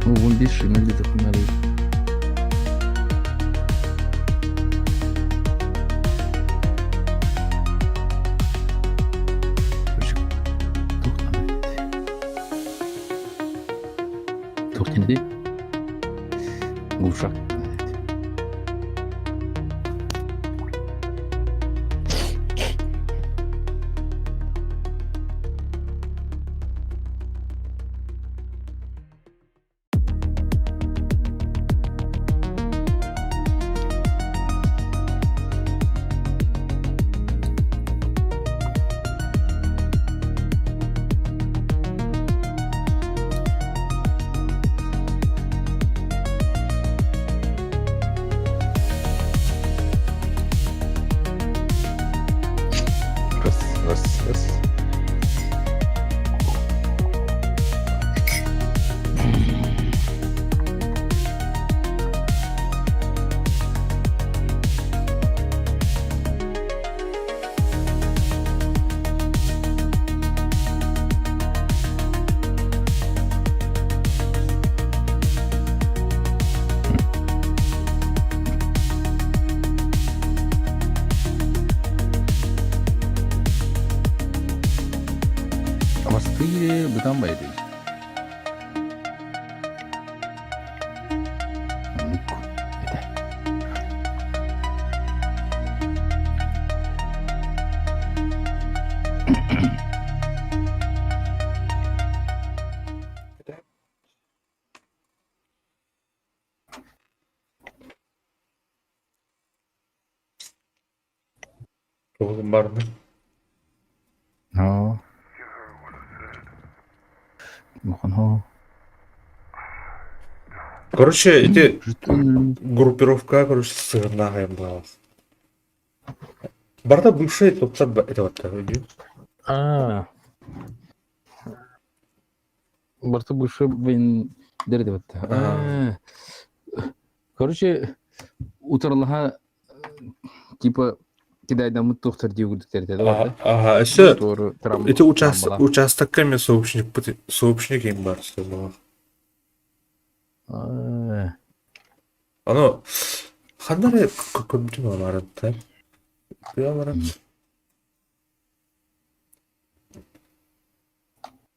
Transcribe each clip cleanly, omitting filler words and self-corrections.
وون بيش ملي تكون عليه توختين دي قوشك بس ama 스피드 부담 봐야 되지. 믿고 이제 Oğlum var mı? 어 뭐하노 Короче, эти жутун группировка, короче, сырная была. Барда бывшая, тут это вот так идет. 아 برضه بشوف بين درجة بتاع короче утро лаха типа кидай да мут тохтар диу гудтер да Ага, да ага, все. тор трам Это участками сообщник им бар, что было. Оно, хандаре, как бы ты говорил, да? Я говорю.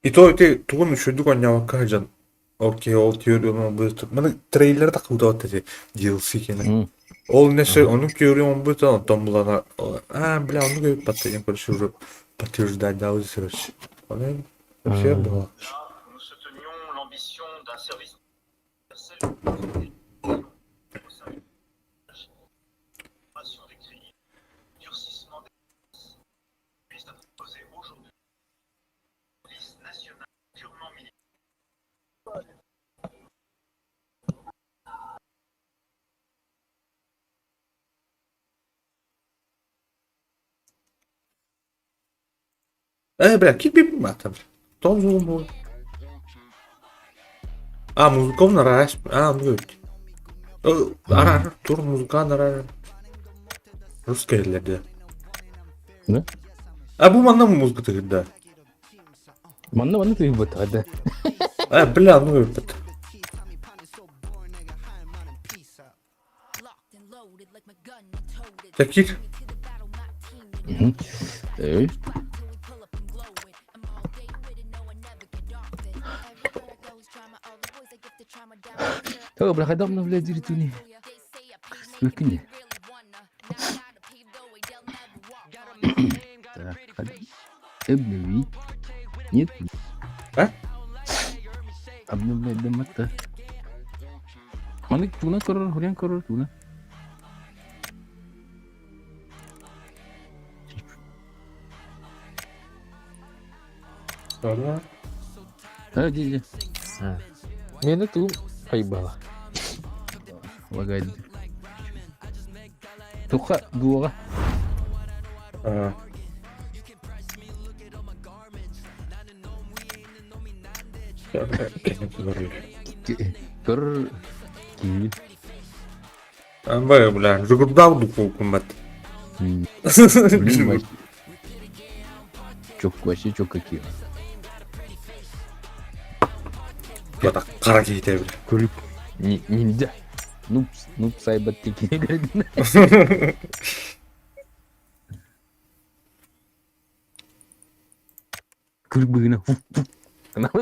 И то эти, тугун еще дуга нява кажан. Окей, ол теория будет. Mana трейлер так вот эти DLC кене. Ол неше, onun теория он будет, он там была. Бля, он говорит, потом, короче, уже подтверждать, да, вот короче. Он вообще было. Nous soutenions l'ambition d'un service universel des crédits, durcissement des puisse être posé aujourd'hui. Police nationale purement militaire. Бля, кипи мата, бля. Тоже был. Музыком нравится. Он говорит. Тур музыка нравится. Русская для да. Да? Bu manna mı muzgu da? Манна ты вот да. Бля, ну это. Таких. Эй. О, бля, давно блядь директуни. Лукни. Так, обнови. Нет. Обновлять дома-то. Маник туна корор, хурян корор туна. Sonra. Диди. Мені ту поїбала. Лагай. Туха дуга. Кор ки. Бля, жигурдав дукумат. Çok вообще çok какие. Bada kara giyte bile. Kulüp. Ninja. Noob saybat tekine gördün. Kulüp bugüne. Kenapa?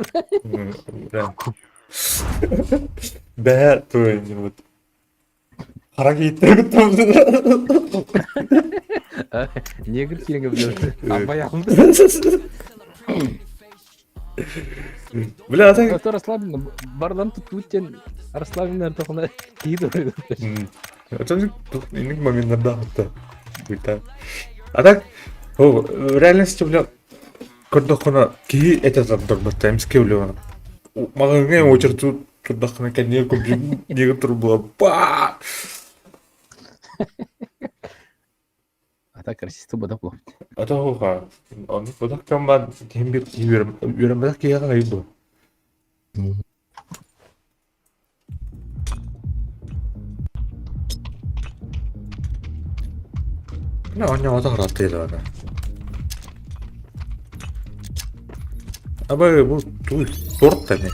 Beher tuh nyebut. Kara giyte betul. Niye kira nggak betul? Apa yang? Бля, так. Это расслабленно. Бардан тут Тутин расслабленно тохна кидо. Это ini моментlarda hatta. Buta. А так, о, в реальности, бля, когда ки это задорно таймске, бля. Магазин очередь тут дахна кенне кубжи не турбо. Па! А так расисту бодопло. А то ха. Он бодак камбан тембир юрем бодак я гайбо. Ne anne o da rahattıydı bana. Ama bu dört tane.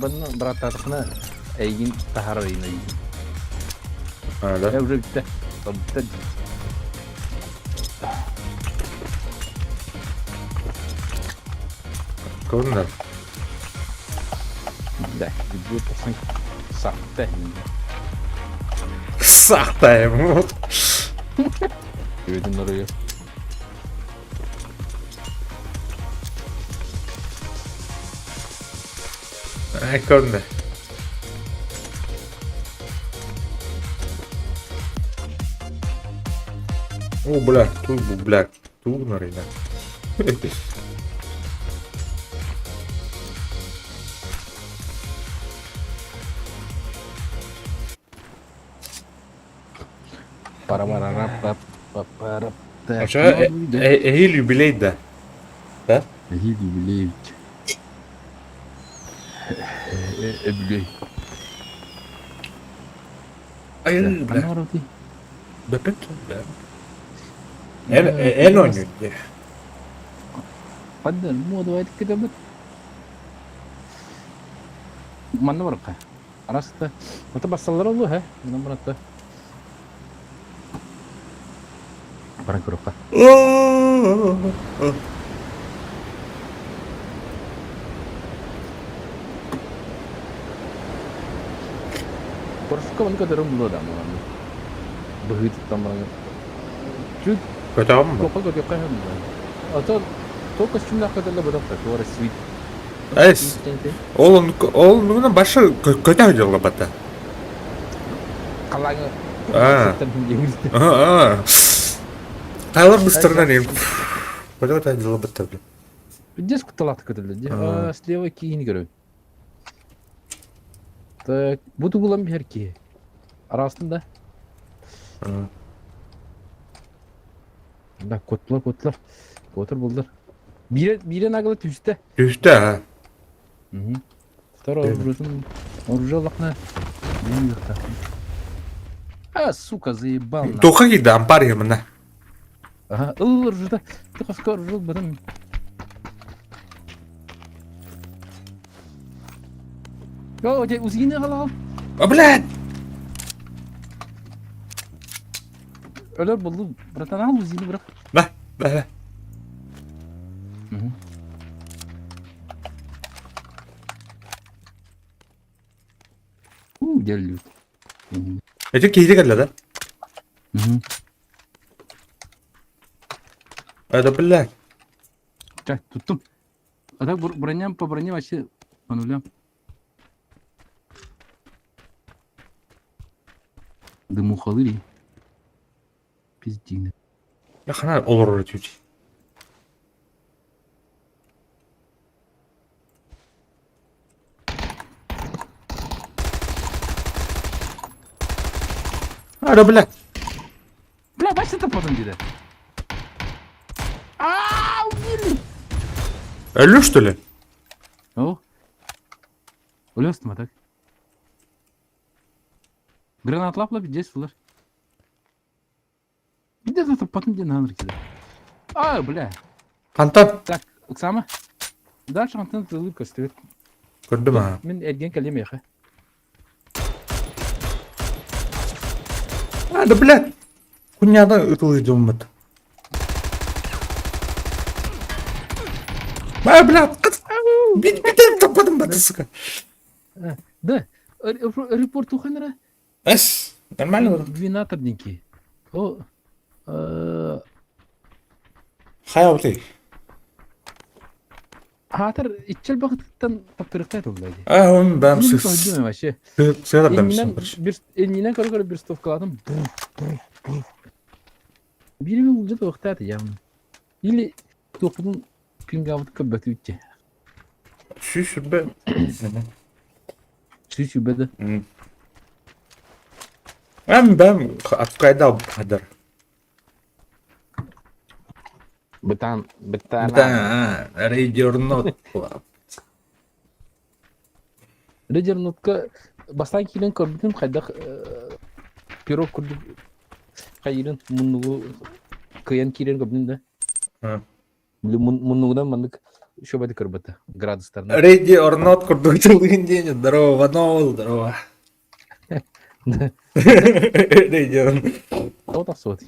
Benar berata tokna. Egin tahar ini. Ha da. Ya udah kita. Tabtan. Konular. Dah, dibuat pasang sakte. Sahtayım. Gördün oraya. Konular. Oh, black. Tuh, black. Tuh, narina. Para. Aşağı ehil jubileydi de. Ha? Ehil jubiley. Jubiley. Ay, Kan orang tu. Bepet. El oynuyor. Padahal mau dua itu kita bet. Mana mereka? Arasta. Mata basallar oldu ha. Mana mereka? Barang kurang. Поршка он когда румло да ман. Бахит там рага. Чуть Kötü mü? топа го якай хам. Ата только шумда кадалла бодапта. Тора свит. Es. Oğlum bunun başı kötü acılı bata. Kalanga. Тайлор быстро нем. Kötü acılı bata bile. Здесь куталат кадалла. Слева киин görüyorum. Так, буду булам herki. Arasında. Da kotlar. Kotur buldur. Bire nagılı tüste. Düştü ha. Второй образом. Он уже лохна. А, сука, заебал. Тока gitti ampar yemine. Ага, ржда. Ты скоро ржал, потом. О, тебе узгины халал. А, блядь! Öler buldu. Bırakın al uzini bırak. Be. Geliyor. Ece kiydi geldi da. Ada блядь. Так, tuttum. Ada bronям по броне вообще по нулям. Дыму халыри. Пиздины. Ne kadar olur öğretiyor. Ada блядь. Бля, бачиш это потом где-то? Убили! Ölü что ли? О. Ölüyorsun mu tak? Granatlarla bir действуешь. Где-то потом где надо кидать. Бля. Фантан. Так, Оксама. Да, шантын тылы көстүр. Көрдüm ha. Мен эрген келем яха. Hadi блядь. Kunyadan ытылый думат. Блядь, битем тападым бата, сука. Да, репорту ханра. Эс, нормально было. Двенадцатники. О, Хаял ты. хатыр ичел багыттан таптырыктай турдайды. Он бәм Мен сыз. көйдүм вообще. Сыра бәм Элминен сыз. бир элминен көргөр бир стовкаладым. Бириме улжа токтады явно. Или топун пингавыт көбөтүчче. Шүш бә. Чүчү беде. Бәм аткайда хадар. Бытан. Да, рейдернот. Реджернутка бастан килен көрбүтүм кайдак пирог курдук кайрын мунугу кыян кирен көбүн да. Мунугудан мандык шөбөдү көрбөтө градустарына. Рейдернот курдук жылдыгын день. Здорово, Ванол, здорово. Рейдерн. Вот так вот.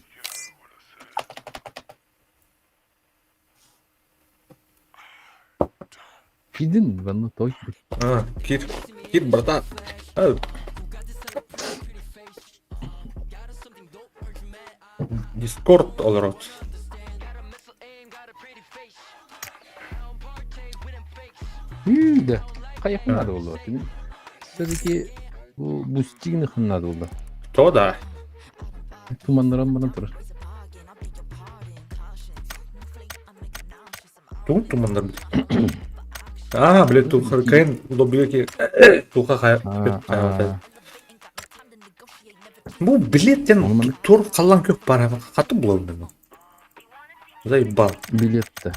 Пидин ванну той. Кир, братан. Дискорд олорот. Да. Каяк надо было. Все-таки бустигны надо было. То да. Тумандаран бана тур. Тут тумандар. Блядь, туха кайын лоббиге туха хая. Бу билеттен тур калган көп бар. Каты болду мен. Заебал. Билетті.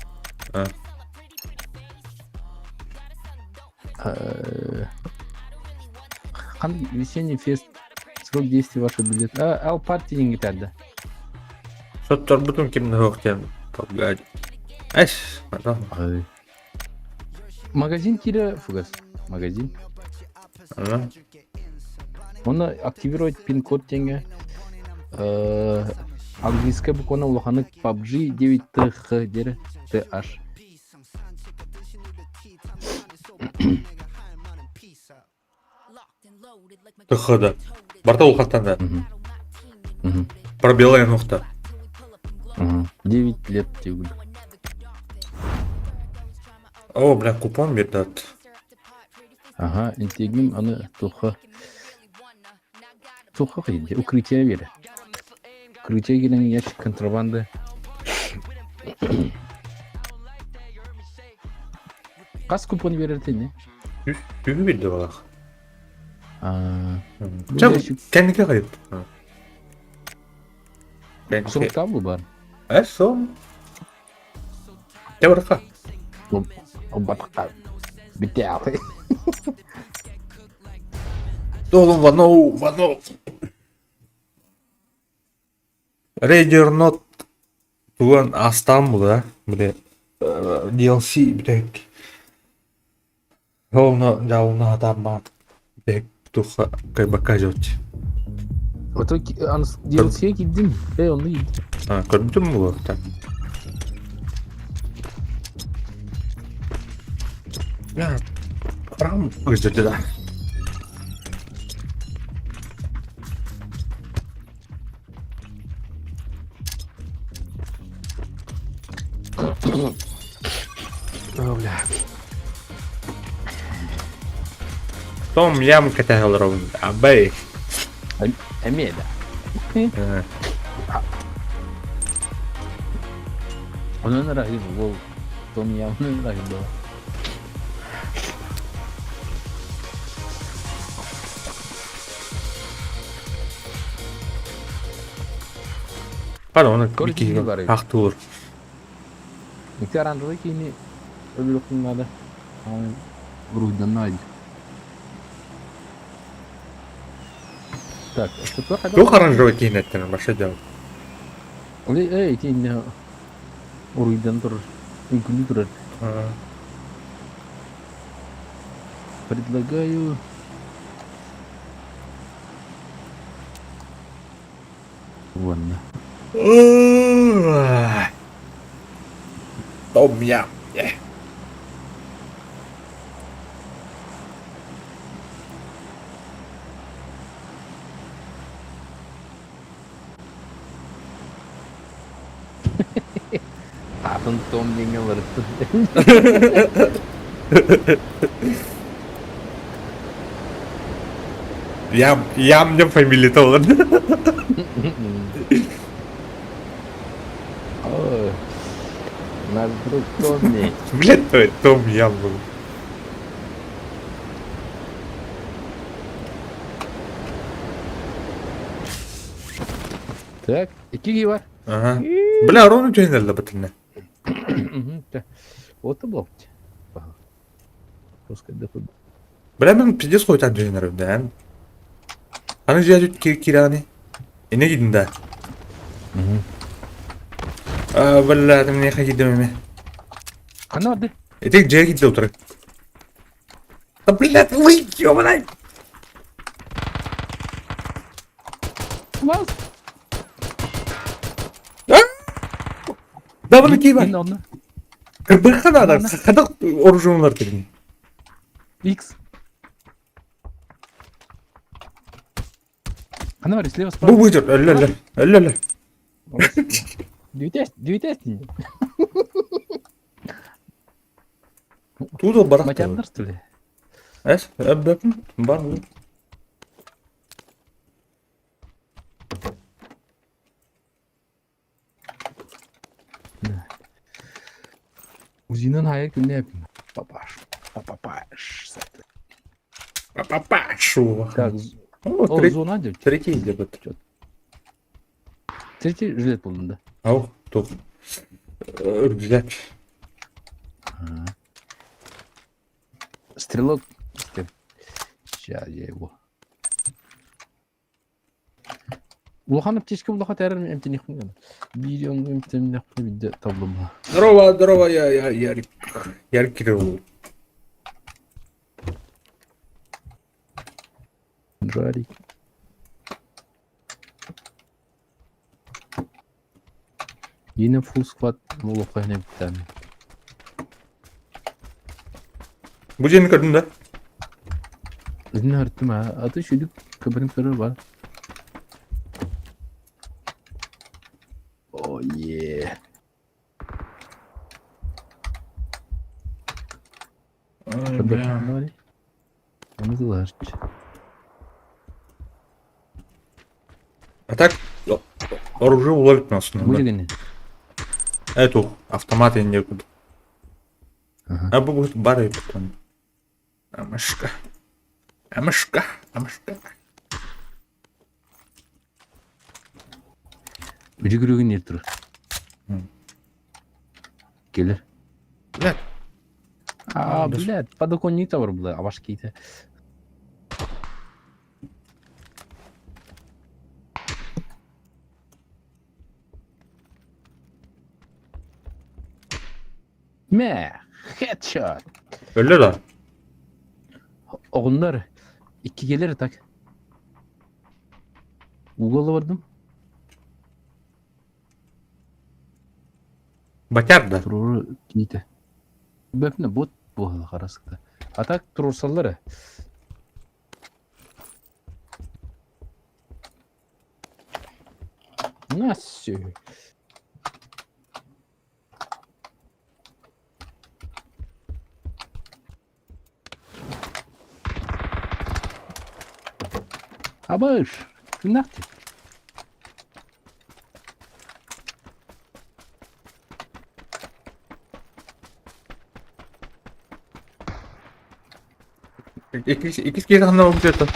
Қандай весенний фест, срок действия вашего билета. Ал партиинг етеді. Соттар бүтін кемді өқтен. Погоди. Әш, адам. Магазин кире фугас. Магазин. Оны активировать пин-код теңе. Английская буквально улаханы PUBG 9TH дері. TH. ТХ-да. Барта улхаттан да. Пробелая нухта. 9 лет тегул. О, бля, купон берді. Ага, интегим аны туха. Туха қиды, укрытие бері. Укрытие келен ящик контрабанды. Қас купон берерді не? Үгі берді балақ. Чам, кәндіке қайып. сұрықта бұл бар. Сол. Дәбірқа. Батыққа бітте алды. Долым Ванол. Рейдернот туған астан бұл, да? Біле, DLC, білек. Жауына адам бар. Білек, туға кайбақа жөт. Ото DLC-ге киддим. Онды киддим. Көрдім бұл оқтан. Рам өздерді да. Том ям каталрон, абай. Әмеді. Onun rahip bu. Tom Yam'ın rahibi o. Pardon, onu Korkunç iki bir var ya. hak olur. İki arandaki yine öbür okullarda ruhdan naydı. Так, что то хотел? Yok aranjova kiyinettin, başa devam. Ey, yine ruhdan dur. Uygun durur. Предлагаю... Ладно. Том ям. Атын том деген барыпты. Ям деп фамилия толған. Ой, наш друг Томми. Блядь, Том ям был. Так, iki var. Ага. Бля, ровно жөнелді бітіріне. Вот и блок. Пускай доходит. Бля, мен пиздец қойтан жөнерім да. Аны жия жүт кираны. Ине гидin да. Бля, ты мне ходить домой. Қана барды? Етек жия гидде отыры. Да, блядь, вы ёбаный. Мал. Да, bunu ки бар. Енді оны. Кырбық қана қадақ оружуылар деген. X. Қана бар, слева справа. Бұл бұйдыр, әлі. Две Туды барақ. Матяндар, что ли? Әс, әббәпін, бар бұл. Узинен hayal günü yapayım. Papаш. Папашу. Так, О, зона где? третий де бұд. Третий жилет buldun da. Ау, тоқ. Güzel. Стрелок. Сейчас я его. Улахан аптечка улаха тәрір әмтен еқпен. Бирен әмтен еқпен биді таблыма. Здорово, я Ярик Кирилл. Жарик. Yine full squad улаха не бітәме. Bu jeni gördün de. Izini arttım ha. Adı çocuk kabarım sarı var. Oh yeah. Şurada var ya. Anladılar. А так, оружие уловить нас. Bu ne? Эту, автомат я не буду. Ага. А будет бары потом. Амышка. Üçü kürüğün yer durur. Gelir. Блядь. Блядь, подоконник var burada. Avaş giydi. Headshot. Öyle la. Onlar iki gelir tak. Google'a vardım. Батяр да. Tururu giydi. Böpne bot bu arasında. Atak turursalları. Nasıl? Aber gute Nacht. İkiz kez kanına olacaktı.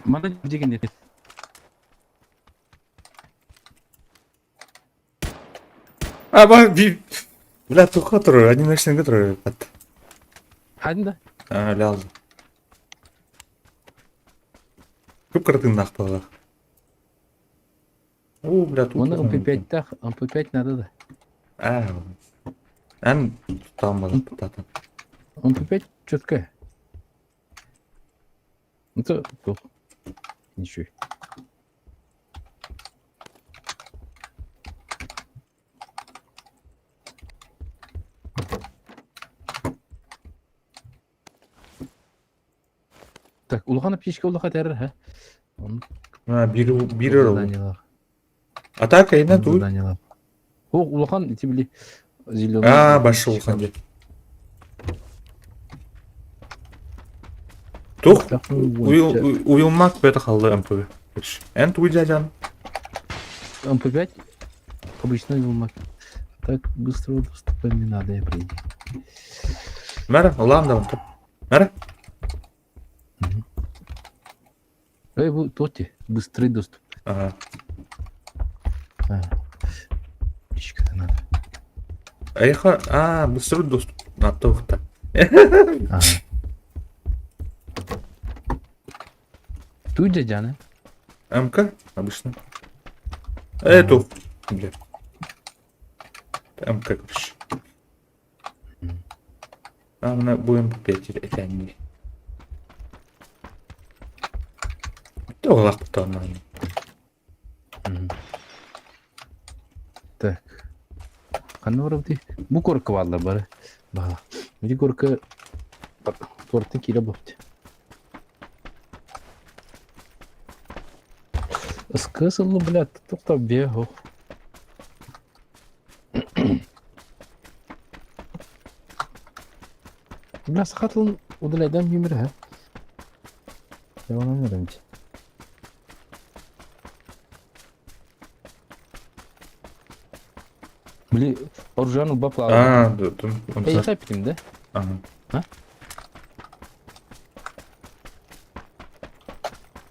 Bana diyecek ne? Ama bir... Бля, тут который, один на стене который. Hadi de. Lazım. Көп картин нахпала. О, бля, тут. Onda MP5'te MP5 nerede de? En tutanmadım patladım. Он опять четко. Это плохо. Ничего. Так, улахан аптечка улаха тәрір, ха? Он Ha, biri oldu. заданиялар. Атака yine duy. Заданиялар. О, улахан, эти были зеленые. Aa, başı olkan. Tuh, uyulmak böyle kaldı MPV. Ent uyuyacaksın. МП5 обычно улмак. Так быстрого доступа не надо, я приеду. Mer, Allah'ım da unuttum. Mer. Эй, вы тоти, быстрый доступ. Aha. Птичка-то надо. Ayıka, bu sırrı dostum. Natta ufta. Ага. Тут дядя, МК, обычно. Тух. Бля. МК, короче. Мы будем петь это не. Да лапта нормально. Так. Канора бути. Bu korku vallahi bari. Bak. Bir korku tortu kira boptu. Скысылы, блядь, тоқтап бегу. Бля, сахатлын удаляйдан юмір, ха? Я оны анырым де. Бля, оружану бапла. Dur. Эй, хайпитим, да? Ага.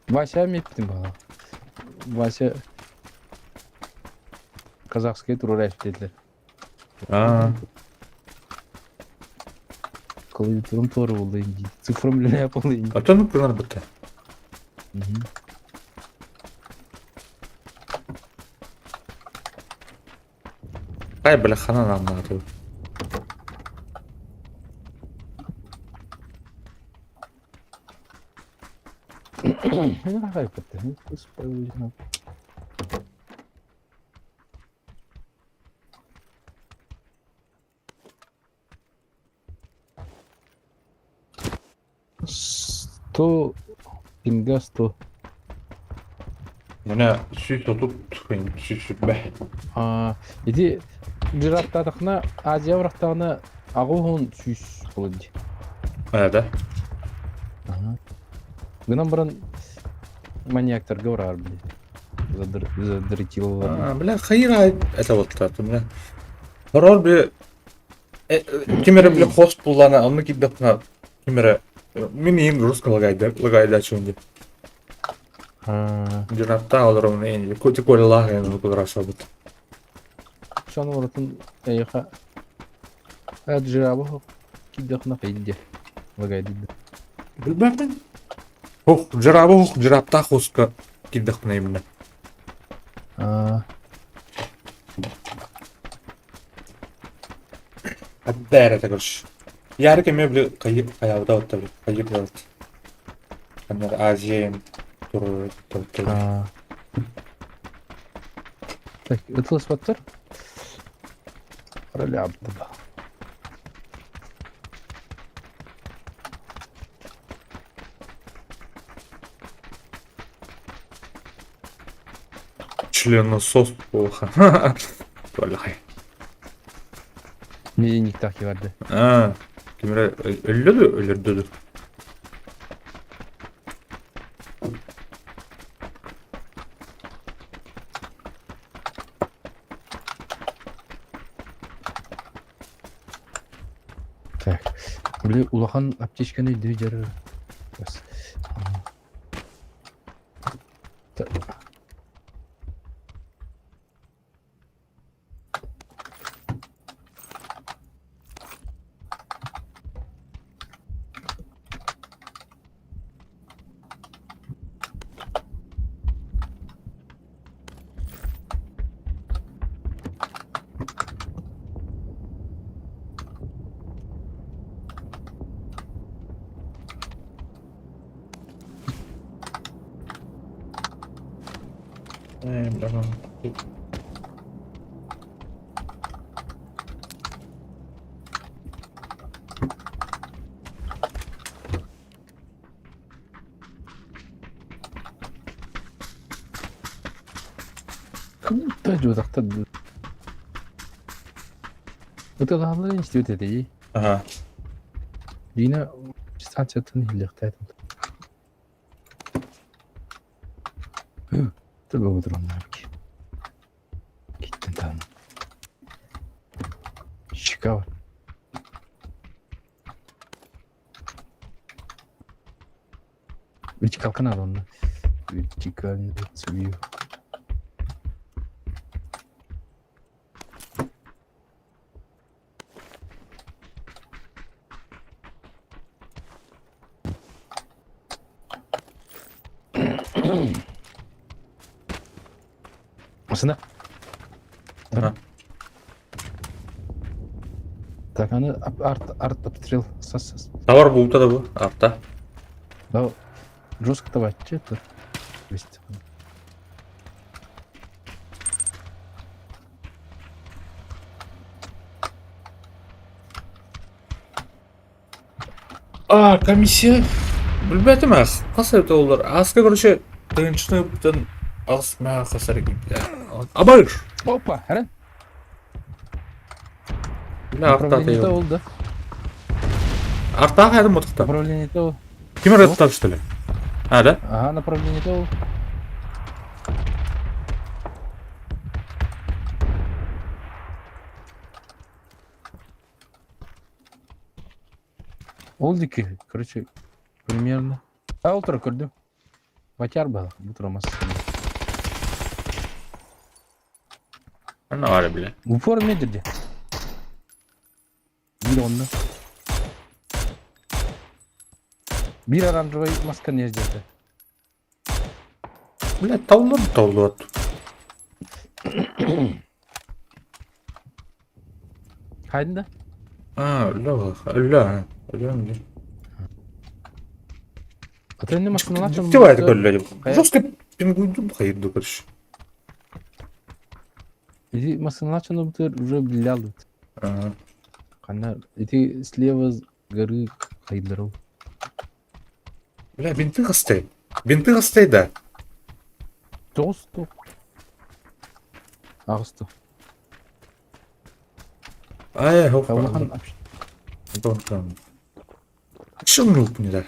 Вася мепитим, бала. Вася казахский тур ұрайып dediler. Клавиатурам торы болды енді. Цифрам ліне yapıldı енді. Atan bunlar bitti. Kay böyle kanan anladı. Ne хайп etті? Ne kız koyuyor? Сто пинга 100. Yine süs otup tıkayım. Süs be. Иди жираптадықна Азия врақтағына ағуын сүйіс болады. Öyle. Гынан бұрын маньяктарға ұрар біле. Задритиловар. Bile hayır ait etabotlardı bile. Horor bir kimere bile host bullana onu gidipna kimere miniyim rus лагайда чунди. Жирапта olur onu en iyi. Kötü kollalar yani bu kadar sabit. Şu an orasın eyha. Hadi jirabı kidakna kıydı. Лагайда. Bilmem. Жирапта хоска gidipna imne. Hatta yarata koş. Yarı kemiğe bile kayıp kayavda otta bile. Kayıp var. Onlar Aziye'nin turu. Так, это споттер. Роли Абдулла. Членосос плохо. Vallahi. Мельник так и vardı. Kimere öldürdü. Так. Бля, улахан аптечканы үйді жары. Tamam. Кымта жудакта. Это главное институт это и. Ага. Дина станциядан хилэхтэй. Тэр богдор оннарки. Gitti там. Шикава. Üç kalkan al onu. Üç çıkan suyu. Aslında Ага. takanı art обстрел сас. Товар булта да bu. Артта. Да, жестко давайте это. Есть. Комиссия. Bilmedim az. Kasar da olur. Aska görüşü dönüşünü bütün asma kasar gibi. Abayır. Опа, Харин. Ne artta Направление-то değil. oldu. Artta kaydım otukta. Направление-то oldu. Kim öğretti işte öyle? Ha da? Ага, направление-то oldu. Олдики, короче, примерно. А утро көрдім. Батяр был, утро массасы. Ne var bile? Упор медленно. Bir onunla. Bir оранжевый маска не сделали. Bile tavlu mu tavlu at? Haydi da. Ha öyle bak. Öyle. Öyle mi? Атырынды масканы açalım. Ciddi vardı öyle. Hayır. Жестко пингуйду hayırdı karış. Эти масканы açalım уже белял. Ага. Кана эти слева с горы хайдырыл. Бля, бинты хастай. Бинты хастай да. Тоғыз Ағысты. Ай, хоп. Калмахан Там. Что мне не да?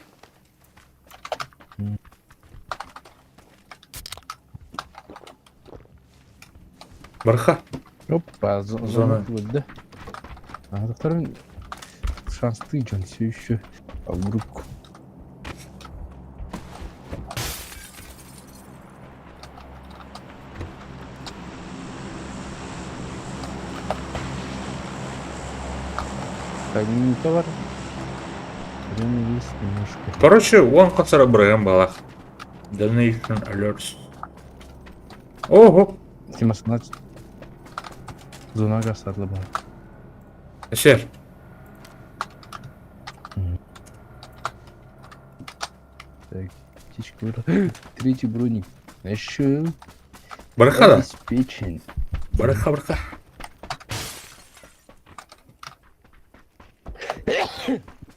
Барха. Опа, Зона. зона да. А второй шанс ты, Джон, все еще в группку. Один товар. Время есть немножко. Короче, он кацара брэм балах. Donation alerts. Ого. Тимасынат зонага сатлы бар. Эсер. Так, птичка выросла. Третий броник. Еще Барха да. обеспечен. Барха.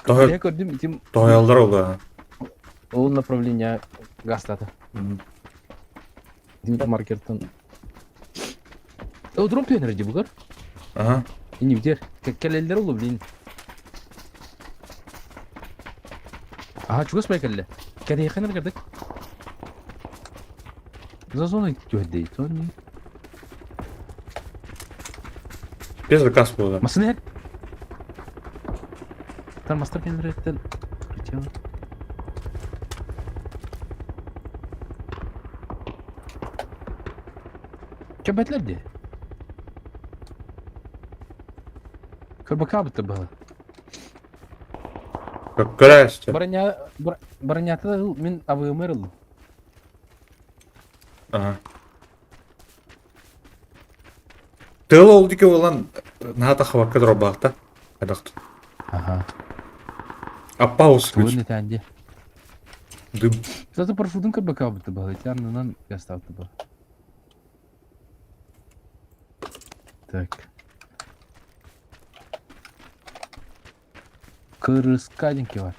Я көрдім, тем Тоялдар олды. ол направление гастады. Тем маркертон. О, дрон пленер ди бугар. Ага. И не вдер. Как келелдер улу, блин. Ага, чугас бай келле. Кәде яқыныр кірдік. За зоной жөддей. Без заказ болды. Масынер. Там мастер пленер еттен. Прител. Çöbetler de. Körбака было. Как красти. Бронята мен АВМР. Ага. Тыл олды ке олан ната хабарка дробақта. Адақты. Ага. Аппаус Туын күч. етәнде. Дым. Зато парашютын körбака было. Тянынан ястапты был. Так. Крыскаденький var.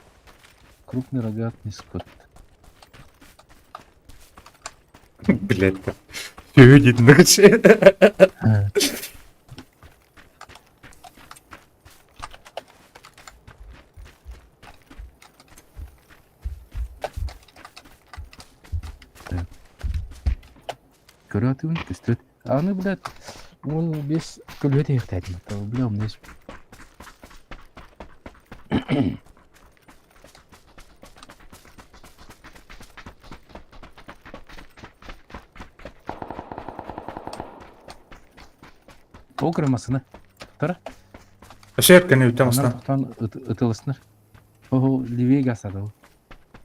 Крупный рогатый скот. Блять. Видит ночи. А, так. Кратый стоит. А ну, блядь, он без кулета их тратит. Бля, у меня есть. Окремасына. Тара. Шерканы Ана ütемасына. тоқтан ытылысыныр. Ого, ливей гасады ол.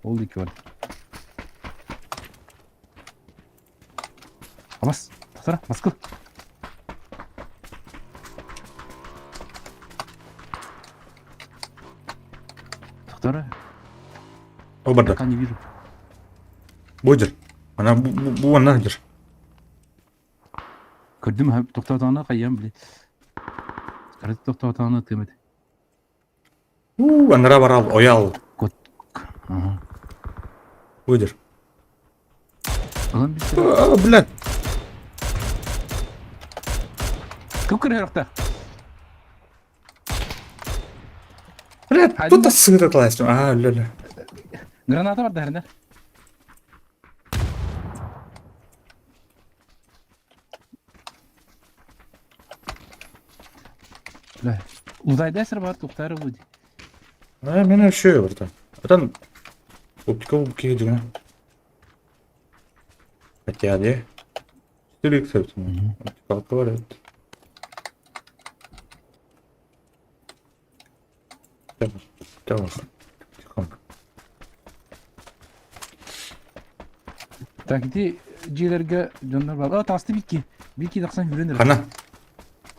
Ол деке бар. Амас, тоқтара, Москва. Тоқтара, О барда. пока не вижу. Будер. Ана бу ана жер. Көрдім, тоқтатағына қайям, біле. Қарады тоқтатағына темеді. Анара барал, оял. Кот. Ага. Будер. Алан бістер. Блядь. Көп кірі жоқта. Блядь, Один тут да? сыра классный. Ля. Граната бар дәрінер. Бля, ұлдайда әсір бар, тоқтары бұд. Мен ще барда. Атан оптика буки деген. Хотя де. Стилик септім. Оптика бар. Tamam. Так, иди жерлерге жондар бар. Тасты бики. Бики дақсан жүрендер. Хана.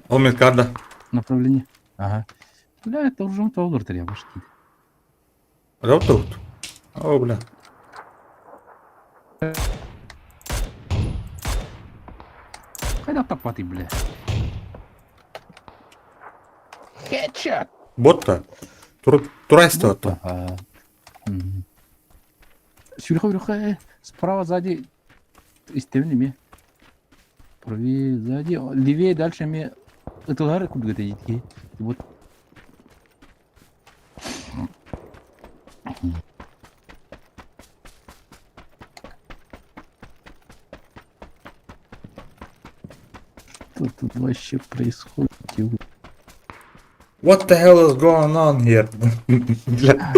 Ол мен карда. Направление. Ага. Бля, это уже толдыр тірия баш дейді. Раутаут. О, бля. Қайда таппаты, бля. Хедшот. Ботта. Тура истеватты. Ага. Сюрха, справа, сзади. Истевни ме. Правее, сзади. Левее, дальше ме. Ытылары куда-то идти. Вот. Что тут вообще происходит? What the hell is going on here? Бля.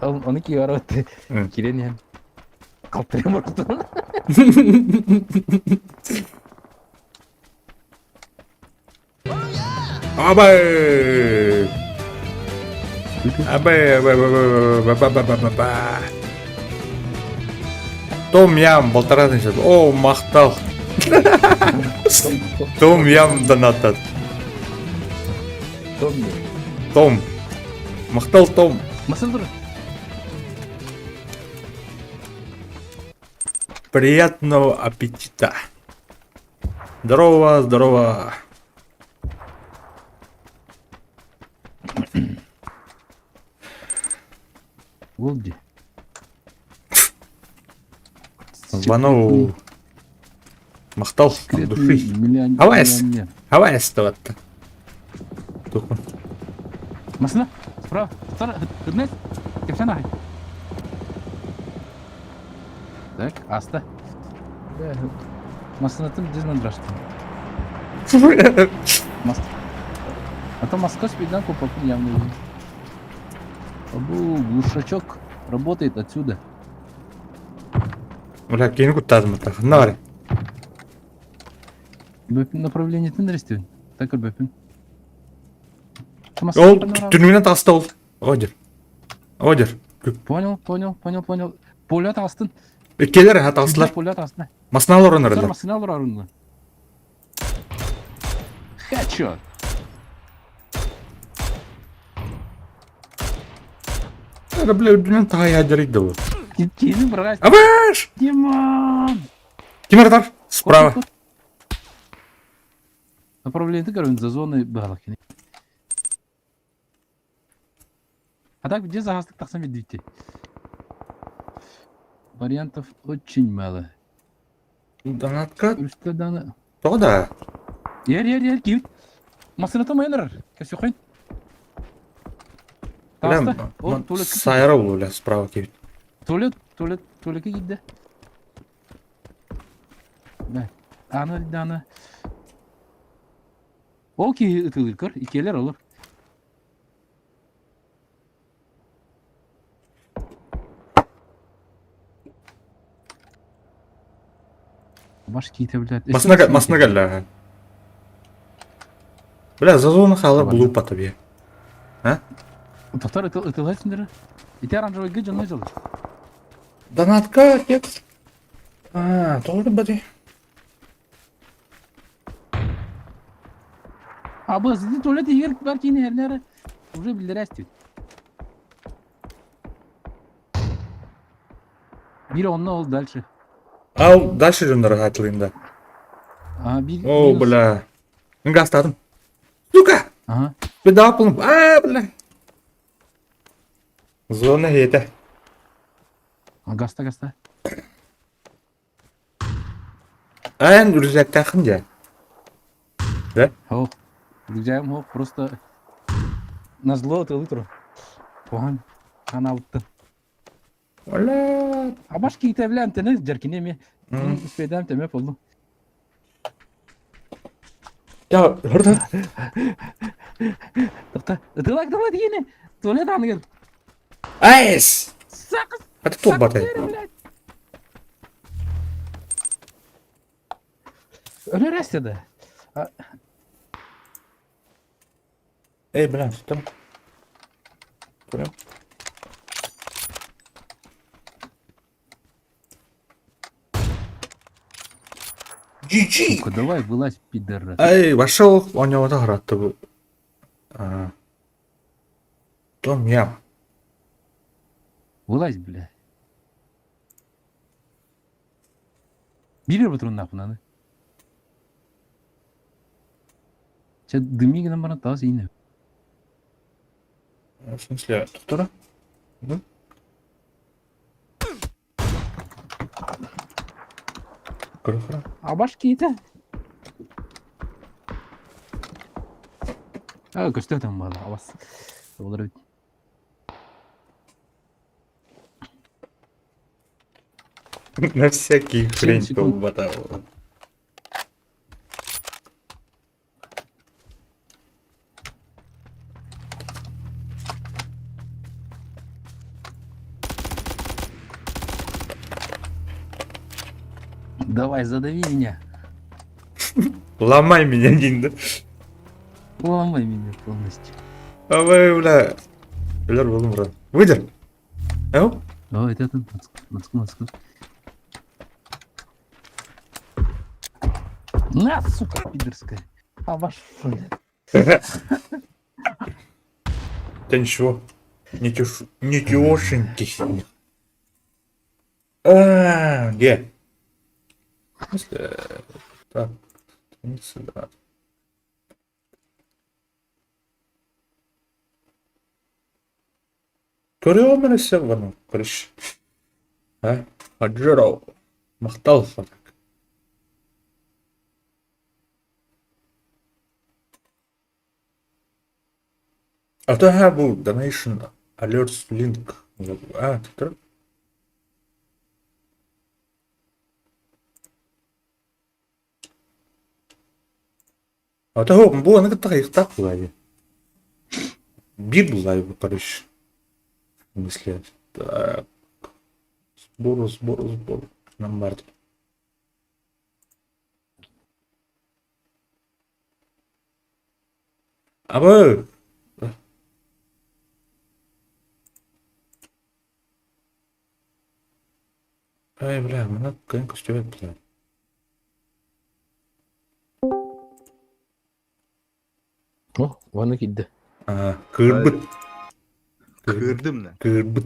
Оны кие бар өтті. Келен ен. Қалтырем ұрқты. Абай. Том ям, полтора тысячи. О, мақтал. Том ям донатат. Том. Мақтал Том. Масыл бұр. Приятного аппетита. Здорово, здорово. Голди. Звонок. Мақтал от души. Авайс. Авайс то-то. Туху. Масына, справа, справа, хыднет, кепсен ағай. Так, аста. Масынатын дезмандрашты. А то Москва спидна купакун явно. Абу, глушачок работает отсюда. Бля, кейн куттадым это. Нари. Бөпін направление тіндіресті. Так бөпін. Ол түрминен таста ол. Одер. Одер. Понял. Полет астын. Келер атасылар. Полет астын. Масынал орынырды. Масынал орынды. Хедшот. Бля, дүнен тағай әдерейді ол. Кейзин бұрға. Абаш! Диман! Кемердар, справа. Направление короче, за зоной бағалақ. А так где загастық тақсам едейте? Вариантов очень мало. Донатка. Үрісті даны. Тода. Ер, кеуіт. Масына тамайыныр. Кәсе қойын. Білем, Ол туалет сайра болу бля, справа кебет. Туалетке кетті. Аны. Ол кей ұтылыр көр, икелер олар. Баш кейте білет. Масына кәлі. Бля, за зону қалар бұлу пата бе. Тоқтар ұтылғайсыңдары. Ите оранжевый гы жанной жылы. Донатка кеп. Тоғырды бәде. Абы, сізді туалет егер бар кейіне әрнәрі. Уже білдер әстет. Бiri onunla oldu дальше. Ал, дальше жөндері қайтылайым да. О, бля. Нға астадым. Сука! Беда апылым. Бля. Зона хеті. Гаста. Аян үрізәк тақым жа. Да? О, Гүлжайым, просто на зло тылы тұру. Оған қаналыпты. Оля. А баш кейте білән тіні жаркине ме? Үспедем теме болду. Я, hırda. Ытылак дегені. Туалет аны кел. Айс! Сақыз! Hadi top batay. Ölür әстеді. Ey, bля, tuttum. Көрем. GG! Давай, вылазь, пидор. Ай, вошел, у него доград-то был. Том ям. Вылазь, бля. Бери батрон нахуй надо. Сейчас дымигина бана таз ине. В смысле, туттара? Да? Кырыхра. А баш кейте. Көстө там бала, авас. Олар бит. На всякий хрень секунд. полбата. Давай, задави меня. Ломай меня, Динда. Ломай меня полностью. А вы, бля. Бля, брат. Выдер. Ау? О, это наскну. На, сука, пидорская. А ваш Да ничего. Ничегошеньки. Где? В смысле? Так, не сюда. Көрüyor musun sen bunu? Karış. Ha? Hacıro. Maqtal fadak. Ата bu donation alerts link. Tutar. Ата bu ana kadar yıktak bulayı. Bir bulayı bu karış. В смысле? Так. Сбор. На марте. Абы! Ай, бля, мына көнк үстөбөт, бля. О, ваны кидді. Кырбыт. Kırdım lan. Кырбыт.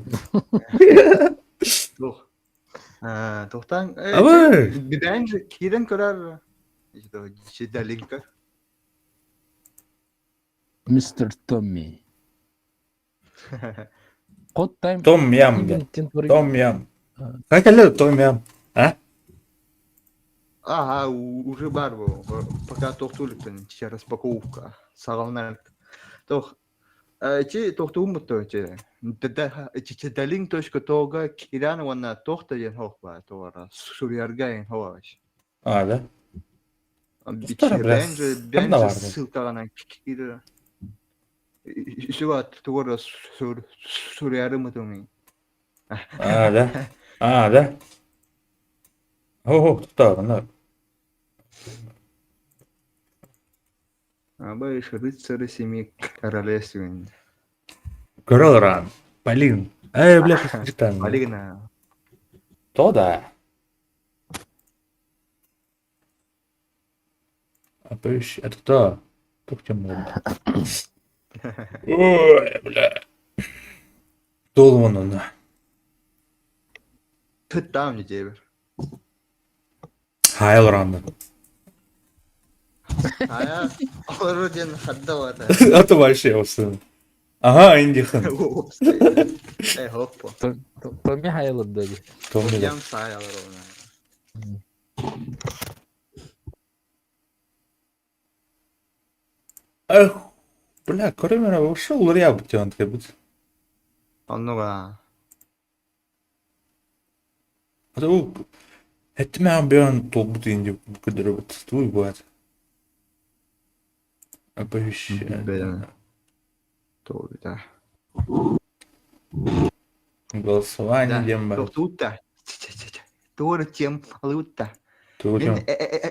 Тух. Тухтан. Абай! Биден же кирен көрөр. Işte Ciddelinka. Мистер Томми. Код тайм. Том Ям, да. Том Ям. Как это Том Ям? А? Ага, уже бар был. Пока тохтуликтен, сейчас распаковка. Сагалнар. Тох. Чи тохтумутто чи. Ciddelink точка тога киран вана тохта ен хохба тора. Сурьяргайн хоаш. А, да? Биче бенже Кімда vardı? ссылкагана кире. Шуат тора сурьярымы томи. А, да? А, да? О, кто, ну. Абай рыцарь семи королевствен. Королран. Полин. Бля, посмотри. Полигна. То да. А поищи, это кто? Кто к чему? Ой, бля. Долман он. Тут там не дебер. Хайлран. А оруден хаддавата. Это вообще усын. Ага, Индихан. Хоппо. Томми хайылдыгы. Томми. Ям саяларона. Эх, бля, Коремера ушел, я бы тебя будет. Оннуга. Это это меня бьет толбут инди, когда вот твой бывает. А поищи. Бля. То да. Голосование, демба. Тут-то. Тор тем лутта. Тут Мен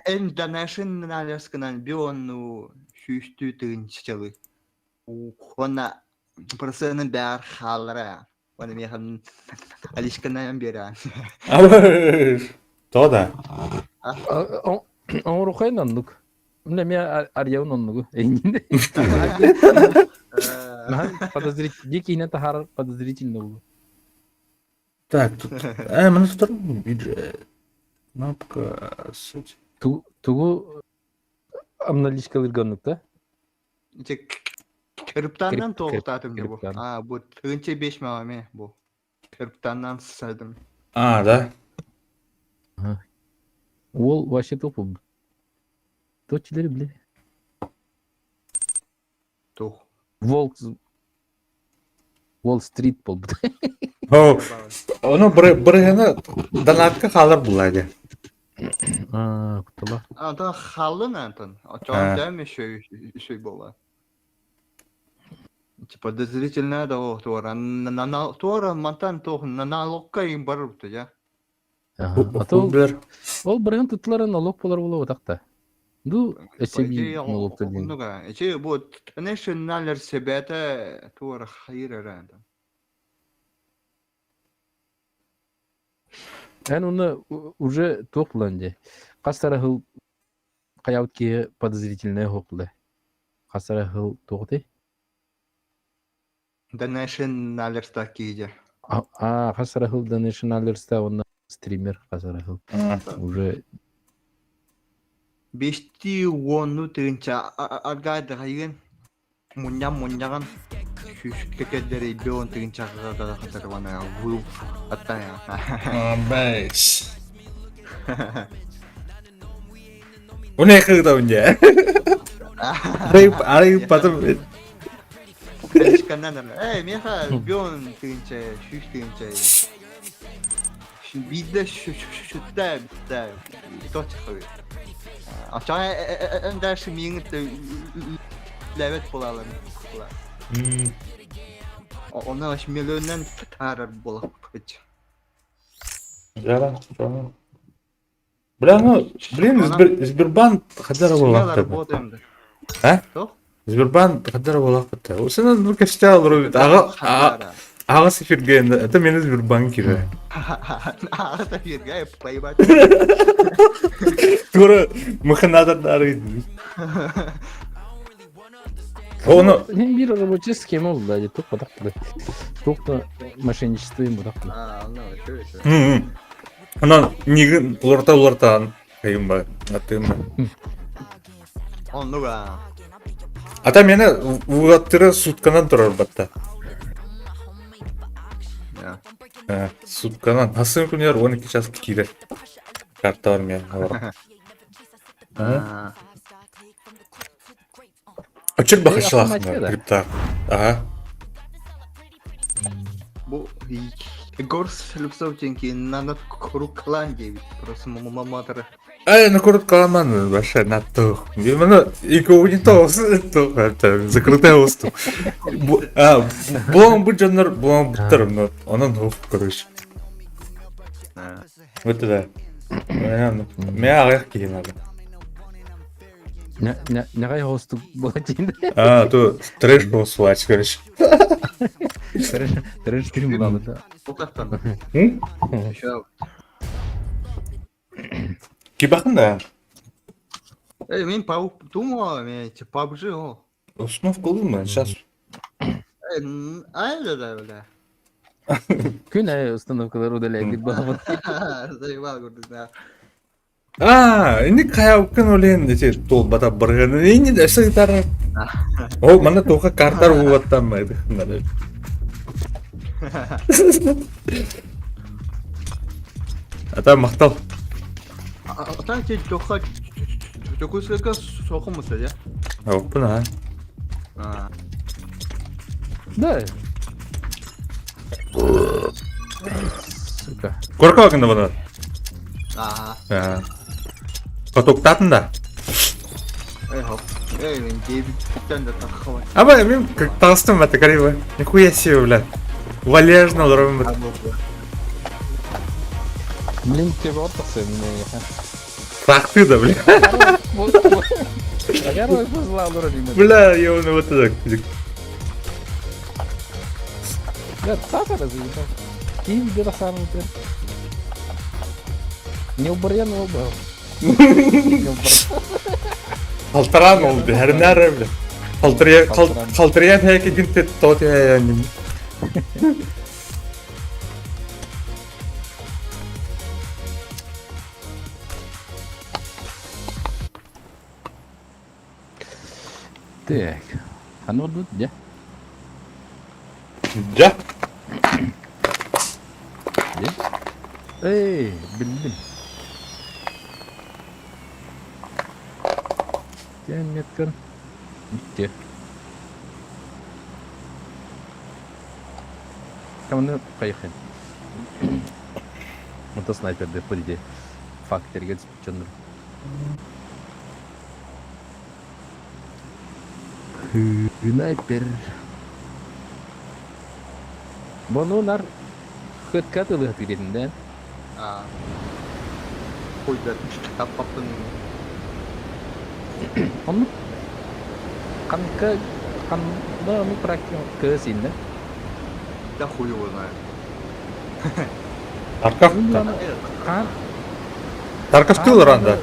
international биону шүстү тыгынчылы. Она процентын бәр халра. Оны мен алишканан бера. То да. Он рухайн оннук. Мне меня арьяун оннугу. Эйнинде. Подозрительно. Дикий тахар подозрительно было. Так, тут... мы тут бюджет. Кнопка, суть. Тугу амналичкалыр гоннукта. Кырыптаннан тоғытатым бу. Кырыптан. Бу тыгынча 5 маме бу. Кырыптаннан садым. А, да? Ол вообще топу. Точилери биле. Тух. Волк. Уолл-стрит бол. О, оны бірігіні донатқа қалыр бұлайды. Кутала. Антон халын Антон. Чон дәме шөй бола. Подозрительно да о тора. Тора мантан тох налогка им барыпты, я. Бір. Ол бірген тұтылары налог болар болу отақта. Ду эсеби налог төлген. Оннуга. Бу националер себете тора хайыр Антон. Эн оны уже тоқланды. Қастары хыл қаяутке подозрительное хоқлы. Қастары хыл тоқты. Да националер стакиде. Қастары хыл да националерста оны стример қастары хыл. Уже Бешти онну тыгынча аргайды хайын. Муньяган. Кекеддери бион тыгынча қатарвана вул аттая. Бэйс. У них когда у меня? Арай потом... Элишканнан. Меха бион тыгынча, шүш тыгынча. Видда шүтта битта. Точхой. Ача эндерши миңитте левет болалым. Оны аш миллионнан тарар болап кыч. Да. Бля, ну, блин, Сбербанк хадара была. Работаем. А? Что? Сбербанк хадара была. Усына ну каштал робит. Ага сифирген. Это меня Сбербанк кире. Ага сифирген поебать. Скоро маханадар дарит. Onu Bir рабочий схема oldu hadi. Tok batak da. Tok da мошенничествоем batak da. Анау шо. Анан нигин уларта кайым бар. Атыма. Оннуга. Ата мені уаттыры сутканан тұрар батта. Я. Сутканан. Асын күнер 12 час кире. Карта бар мен. Очер бахышлахын. автоматика да? Крипта. Ага. Бу Горс Люксовченки на Крукланде просто маматора. Ай, на корот каламан вообще на то. Именно и коунитос то это закрытая усту. Бом буджанар бом бутерно. Она ну, короче. Вот это. Меня легкий надо. Ne kadar hostuk bulacağım. То трэш был свач, короче. Terör film bulalım da. Покатан. Шо. Кибахын да. Мен думал, мен PUBG о. Уснув кылдым мен сейчас. Да. Gün ay установкалар удаляет бабы. Заебал, говорит, Ini kayak kan oleh ini tuh bata bergen ini dasar gitar. Oh, mana tuh ke kartar buat tambah itu. Atau maktal. Atan ki çok ısırga sokumuşsa ya. Oh, pernah. Да. Сука. Korkak kan benar. Aha. Потоктатын да. Хоп. Мен дебиттен де таққабай. Аба, мен как толстым это криво. Нихуя себе, блядь. Валежно робим. Блин, тебе отпасы мне. Факты да, блядь. Агарой позла уровень. Бля, я он вот так. Да, сахар заебал. Киев где-то сам это. Не убран оба. Халтран oldu her nere bile. Haltrayan heyke günte tot ya yani. Так. А ну тут где? Ja. Где? Эй, блин. Где метка? Где? Кому поехали? Это снайпер, да, по идее. Фактор, говорит, спиченный. Снайпер. Bunu nar hıtkatı hıtkirinden. Қойды таппаппын. Onu kanka onu praktik kısında. Да хуй его знает. Tarkov. Kan Tarkov kılır anda.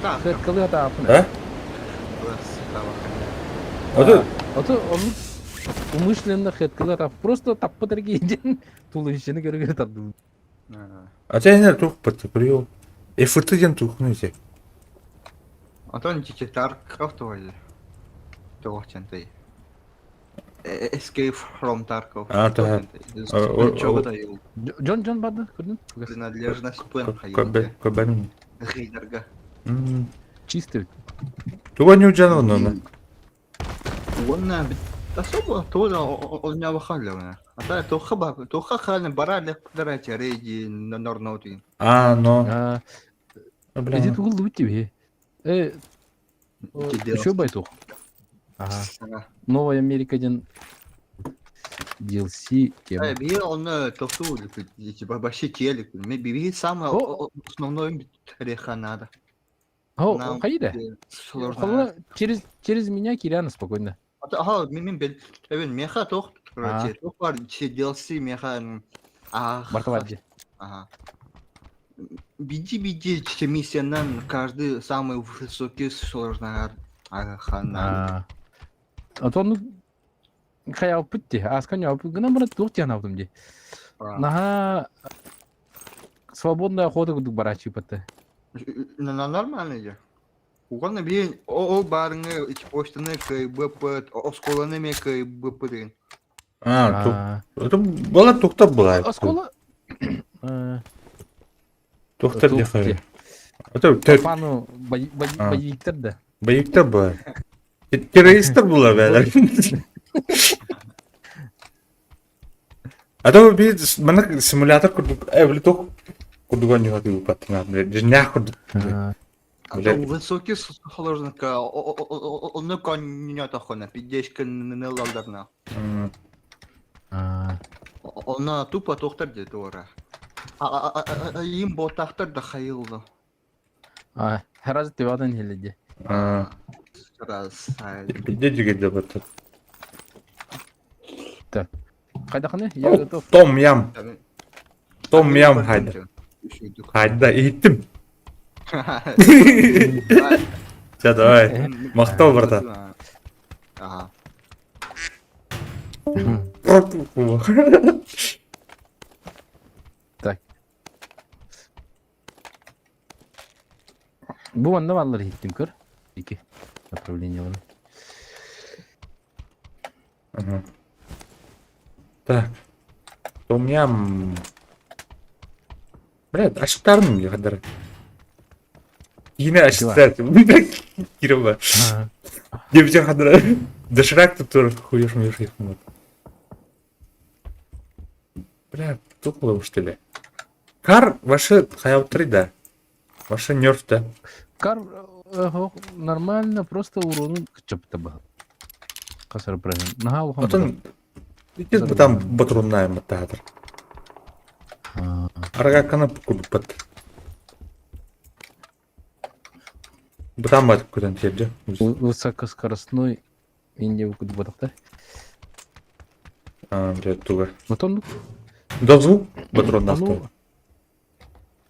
Да. hıtkılıyor da apını. He? Adı. Onu умышленно hıtkılıyor da просто tappa dergiyden tuluşunu göre tadı. Ачайнер тух подприл. Футыден тух ну зе. Антон чичи Tarkov тоже. Тоғчантай. Escape from Tarkov. Да. Чого да его. Джон бады көрдün? Принадлежность плен Кобе, кобен. Рейдерга. Чистый. Туга не уджан он. وانا особо тоже он меня выхаливал. А то тоха хален барали дарать рейди на норноути. Но. Эти тугул лут тебе. Еще байтух. Ага. Новая Америкаден DLC тема. Би он тофту типа вообще телек. Би самое основное реха надо. О, хайда. Сложно. Через меня Кириана спокойно. Ага, мин бел. Эвен меха тох. Тох бар DLC меха. Бартовади. Ага. Биди миссионан каждый самый высокий сложный Хана. Атону хаял путти, аскан ял гына бара тух тяна алдым ди. Наха свободная охота гудук барачи патты. Нормально же. Угодно бин о барыңы ич почтаны кай бпт, осколаны ме кай бпт. Это была туктап была. Оскола Туктап не хай. Это пану боиктер да. Байыктар была. Террористтар была бәләр. Ада biz mana simulator kurduk. Evli tok kurduk onu hadi patna. Жинах kurduk. Высокий сложность, он не тахона, 50 кнылалдарна. Она тупо тохтар деді ора. Им ботахтар да хайылды. Herhalde devadan heledi. Раз. Где жүгеді бата. Так. Қайда қане? Я готов. Том ям. Том ям hayda. Hayda eğittim. Ya давай. Мақтау брата. Ага. Так. Bu anda vallahi gittim kır. İki. Направление var. Так. Том ям. Блядь, ашықтарым не қадыр. Yine açtılar. Кирова. Девчонка қадыр. Доширак тут тоже хуешь мышь. Бля, тупо что ли? Кар ваши хаяутры, да. Ваши нерв, да. Кар нормально, просто урону чөпті бағып. Қасыр правильно. Наға оған Отын, икез бұтам батыруннайым бұттағадыр. Арға қана бүкіліп бат. Бұтам батып көтен терді. Высокоскоростной инде өкіді бадықта. Блядь, туға. Мотонлық? Дозвук батыруннақты.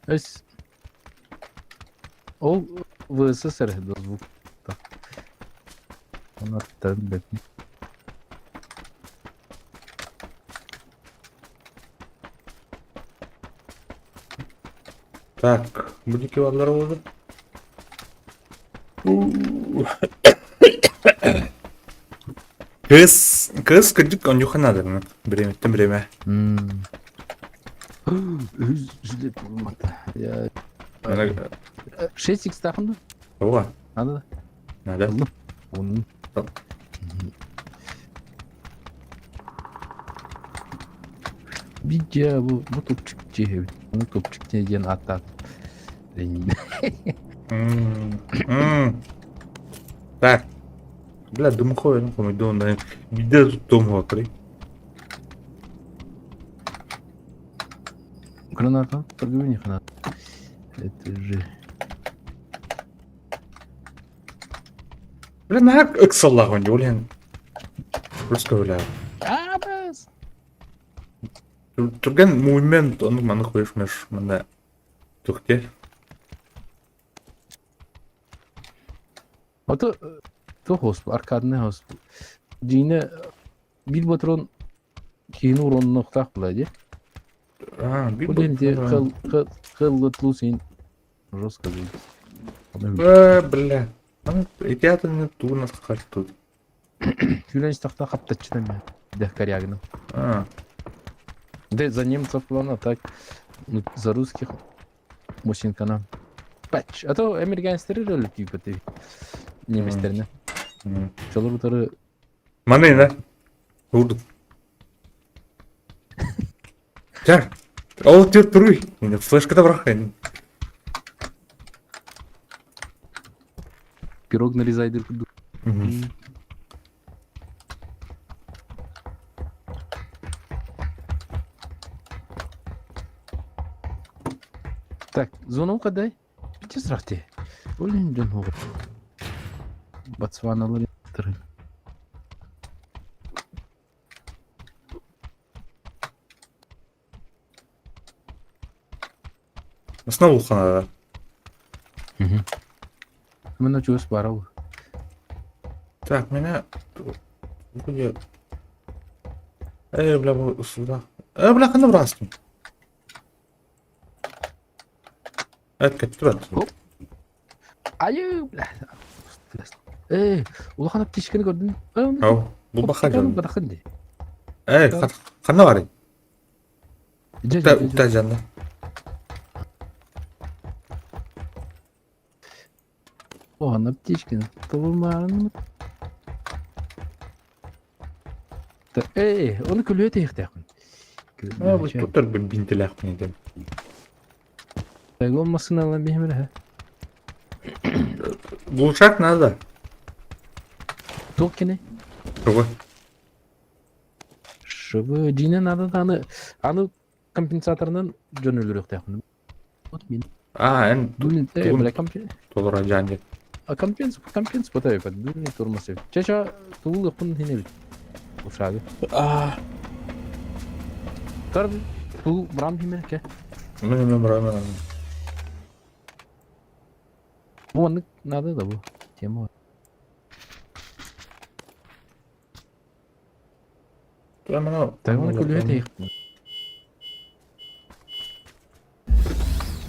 Өз. Ол в СССР дозвук. Оны аттарын бәтін. Так, будики валдар oldu. Kız kıcık onюханаdır mı? Biremettim bireme. Üzülep olmadı. Ya. Ana 6x takımda. Oha. Anladın? Nerede? Onun. Tamam. Bir ya bu topçuk diye. Bunu topçuk diye diyen atar. Так. Бля, дымхой, ну, помидор, да. Где тут дом открой? Граната, торговый гранат. Это же... Бля, нахак эксаллах он, блин. Просто бля. Бас! Турген мувмент, он маны коюш меш, мана. Тухте. Ото то хоспу, аркадный хоспу. Дийне бил батрон кейін уронын ноқтақ бұлайды. Bir Бұл енді қылғытлу сен жестко дейді. бля. Ребята не ту нас как тут. Күләнш тақта қаптатчыдан мен. Дэх корягының. Да за немцев плана, так за русских мужчинкана. Патч. А то американецтер рөлі типа ты неместеріне. Шолар Маны, да? Вурдuk. Жар. Ол тер тұруй. Флешкада бұрақайын. пирог нарезай дырку. Так, зону қадай? Бите сұрақты. Өлін жөн оғыр. Ботсваналар еттірі. Основу ханада. Мен өчөс барау. Так, меня... бля, сюда. Бля, кана брастым. Это турат. Ayı. Ulan pişkini gördün. Ау, бул бахажан. Bakın de. Кана бар? Жа. Ута жанна. O ana pişkini. Tavulmağın mı? Onu külüye teyikte. Bu tutar bir bintilak neydi? Olmasın Allah'ın behemine ha. Bu uçak nerede? Tok kene. Çok. Şu cinen adı anı kompensatorundan jönülür yok teknik. Min. En Dünün de Tuğun. böyle kompen. tolerant canlı. Компенс потай под дурный тормоз. Чаша тул yapın hine bit. Uşağı. Tar tu bram hime ke. Bunu bırakma. Bu anlık nada da bu. Tema. Tamam. Tayvan külüye teyik.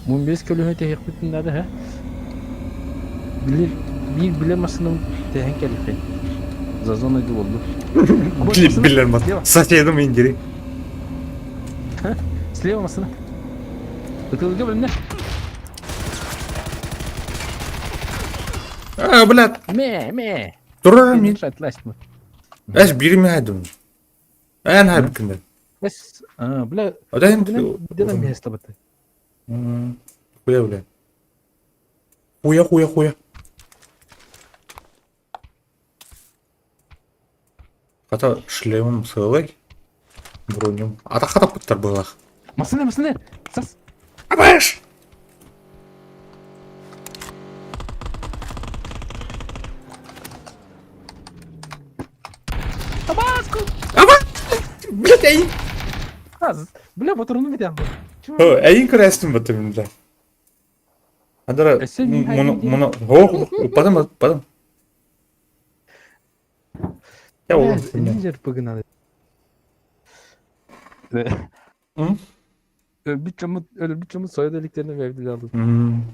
Mun biz külüye teyik bitin nada ha. Bilemezsin teyhen kelifin. Zazona gibi oldu. Bilmem. Saçıydım inciri. Слева masana. Tıkıldı bölümde. Bля, Me. durur Min muyum? şartlaşma. Ez biri mi haydum? En haybikinde. Bes. Bla. Odan Bir de mi heslabatı? Kuya bля. Kuya. Kata шлемом сылай. Бронем. Ата пыттар было. Masana. Sas. Абаш! Tabasco. Блядь, ай! Az. Bla motorunu bir daha. Ай крестим в этом, да. Адара, Сильный моно... Падам. Ya oğlum. Ninja paginadı. Bir çamut soya deliklerini verdiler aldım.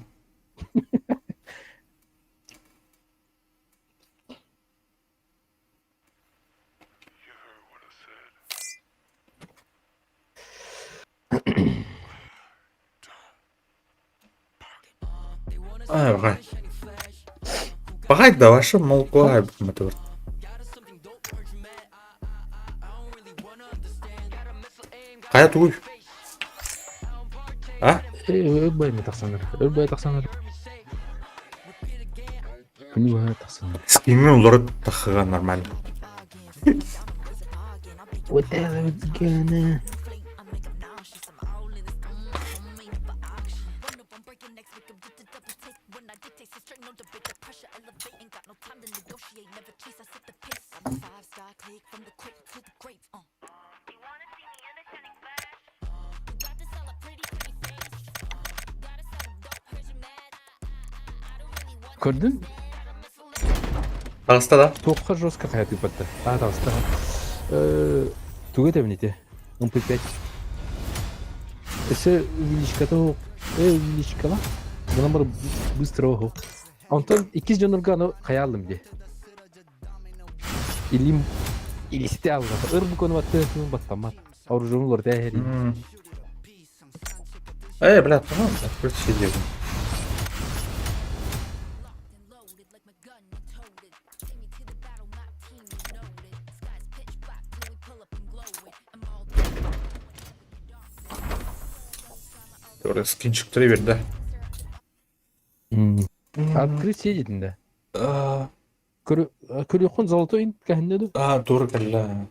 Bagay. Bagay da ваша молоко мотор. Kaya tuğuy. Ha? Ölbay mı taksanlar? Ölbay taksanlar. Bunu böyle taksanlar. Скинмен улары тахыга нормально. Вот это гana. Gördün? Hasta da. Тоққа жестко hayatı battı. Да, туга темните. Он пипет. Если увеличка-то, увеличка-ла. Buna bara bыстро ого. Антон 2 жанрга аны каялдым де. Илим илисте алга. Ыр bu konu battı, bunu battамат. Оружунулар да хери. Бля, tamam. Просто сидел. Orada skinçikleri verdi. Открыть сидетінде. Көрөкөн золото ин кәһиндеду. Doğru kalla.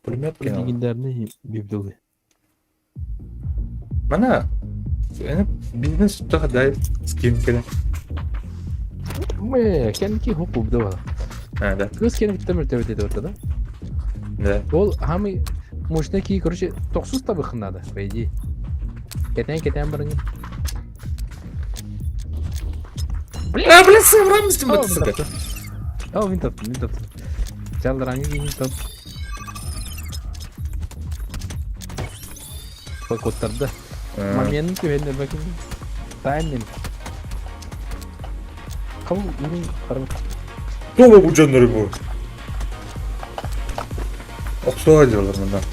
Пулемет gene. Дегендерни бибдылды. Mana yani бизнес daha da skin kene. Кәнки хопу буда бала. Да. Көз кеніп темір dedi ortada. Да. Ол хамы мощники, короче, 900 табых надо, по идее. Кетен барыңы. Бля, сыгрamos тем О, более. мен таптым. Жалдыраңыз кейін тап. Кодтарды. Моментін төбенде бәкін. Таймен. Қабыл, үйін қарым. Тоба bu canları bu. Oksuğa diyorlar bundan.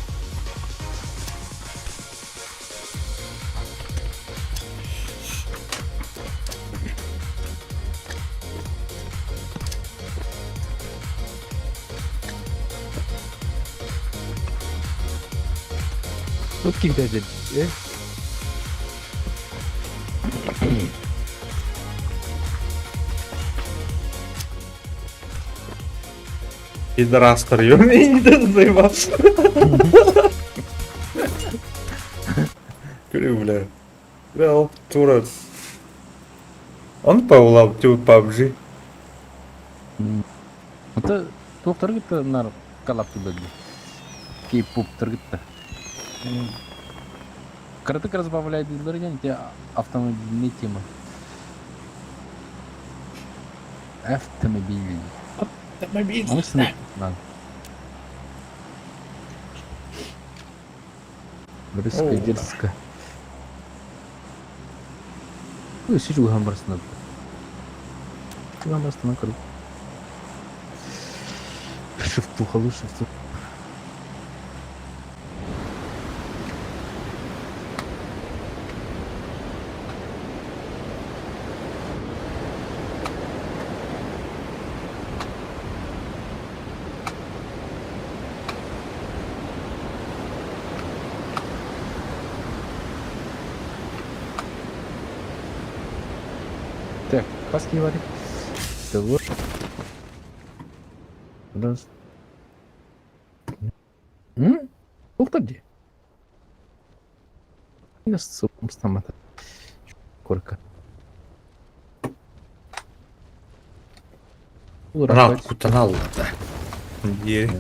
Тут kim dedi? Пидорас тарıyor. Neyi de заебался. Görüyor bile. Bля, o Turat. Он Павла PUBG. Это доктор gitu nar kalap tuh lagi. K-pop gitu. Коротко разбавляет дилерген те автомобильная тема. Автомобиль. Ну, сынок, lan. Рыска, дерзка. Ой, сижу гамбарсына. Гамбарсына круг. Шифту, халу, шифту. Так, паски варит. Того. Раз. Уходи. Я с супом стомата. Корка. Ana kutan Allah'ta. Diye.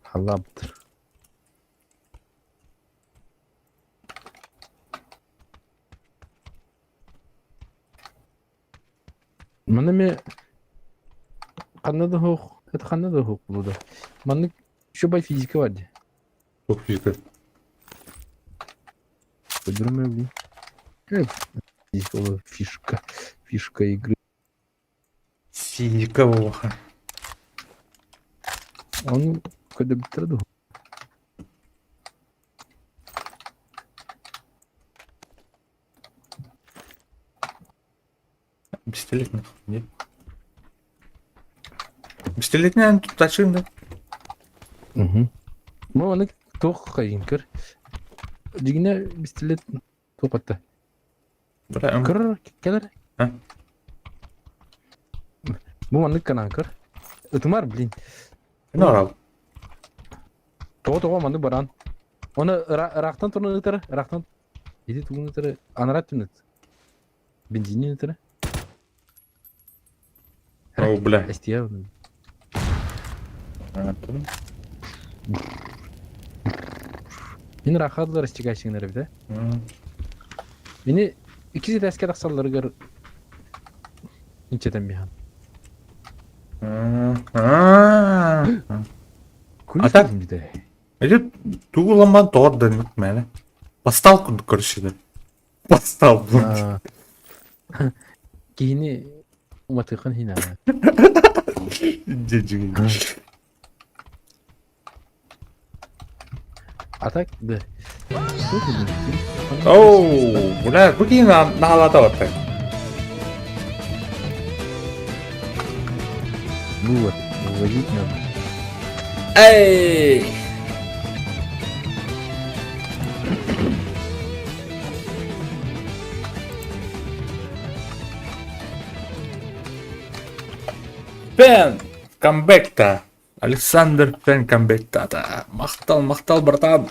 Халаптыр. Мана ме қандай хук, это қандай да хук болды. Мана еще бай физика var diye. Çok güzel. Подумай, блин. Здесь была фишка игры. Физика баха. Он когда бітірді. Пистолет нахуй, нет? Пистолет не тут тачим, да? Ну, оны тоқ қайын кір. Дегіне пистолет тоқатты. Бля, Кір, келер. А? Бұл оны канан кір. Үтімар, блин. ne var? Тоғы маны баран. Оны рақтан тұрны ұтыры, рақтан. Еде тұғын ұтыры, анарат түнет. Бензинен ұтыры. О, бля. Әстия. Мен рақадылар істегайшыңдар бі, Мені ikisi de asker aksalları gör. İçeden bir han. Kulis Ata- bizim de. Эти тугуламан тоор дэнмэт мэнэ. Бастал күнд көршүдэ. Бастал. Кини уматыкын хина. Жижиг. Атак да. Оу, бля, бүгін наалада бата. Вот, выводить надо. Эй! Пен камбекта. Александр Пен камбекта. Мақтал братан.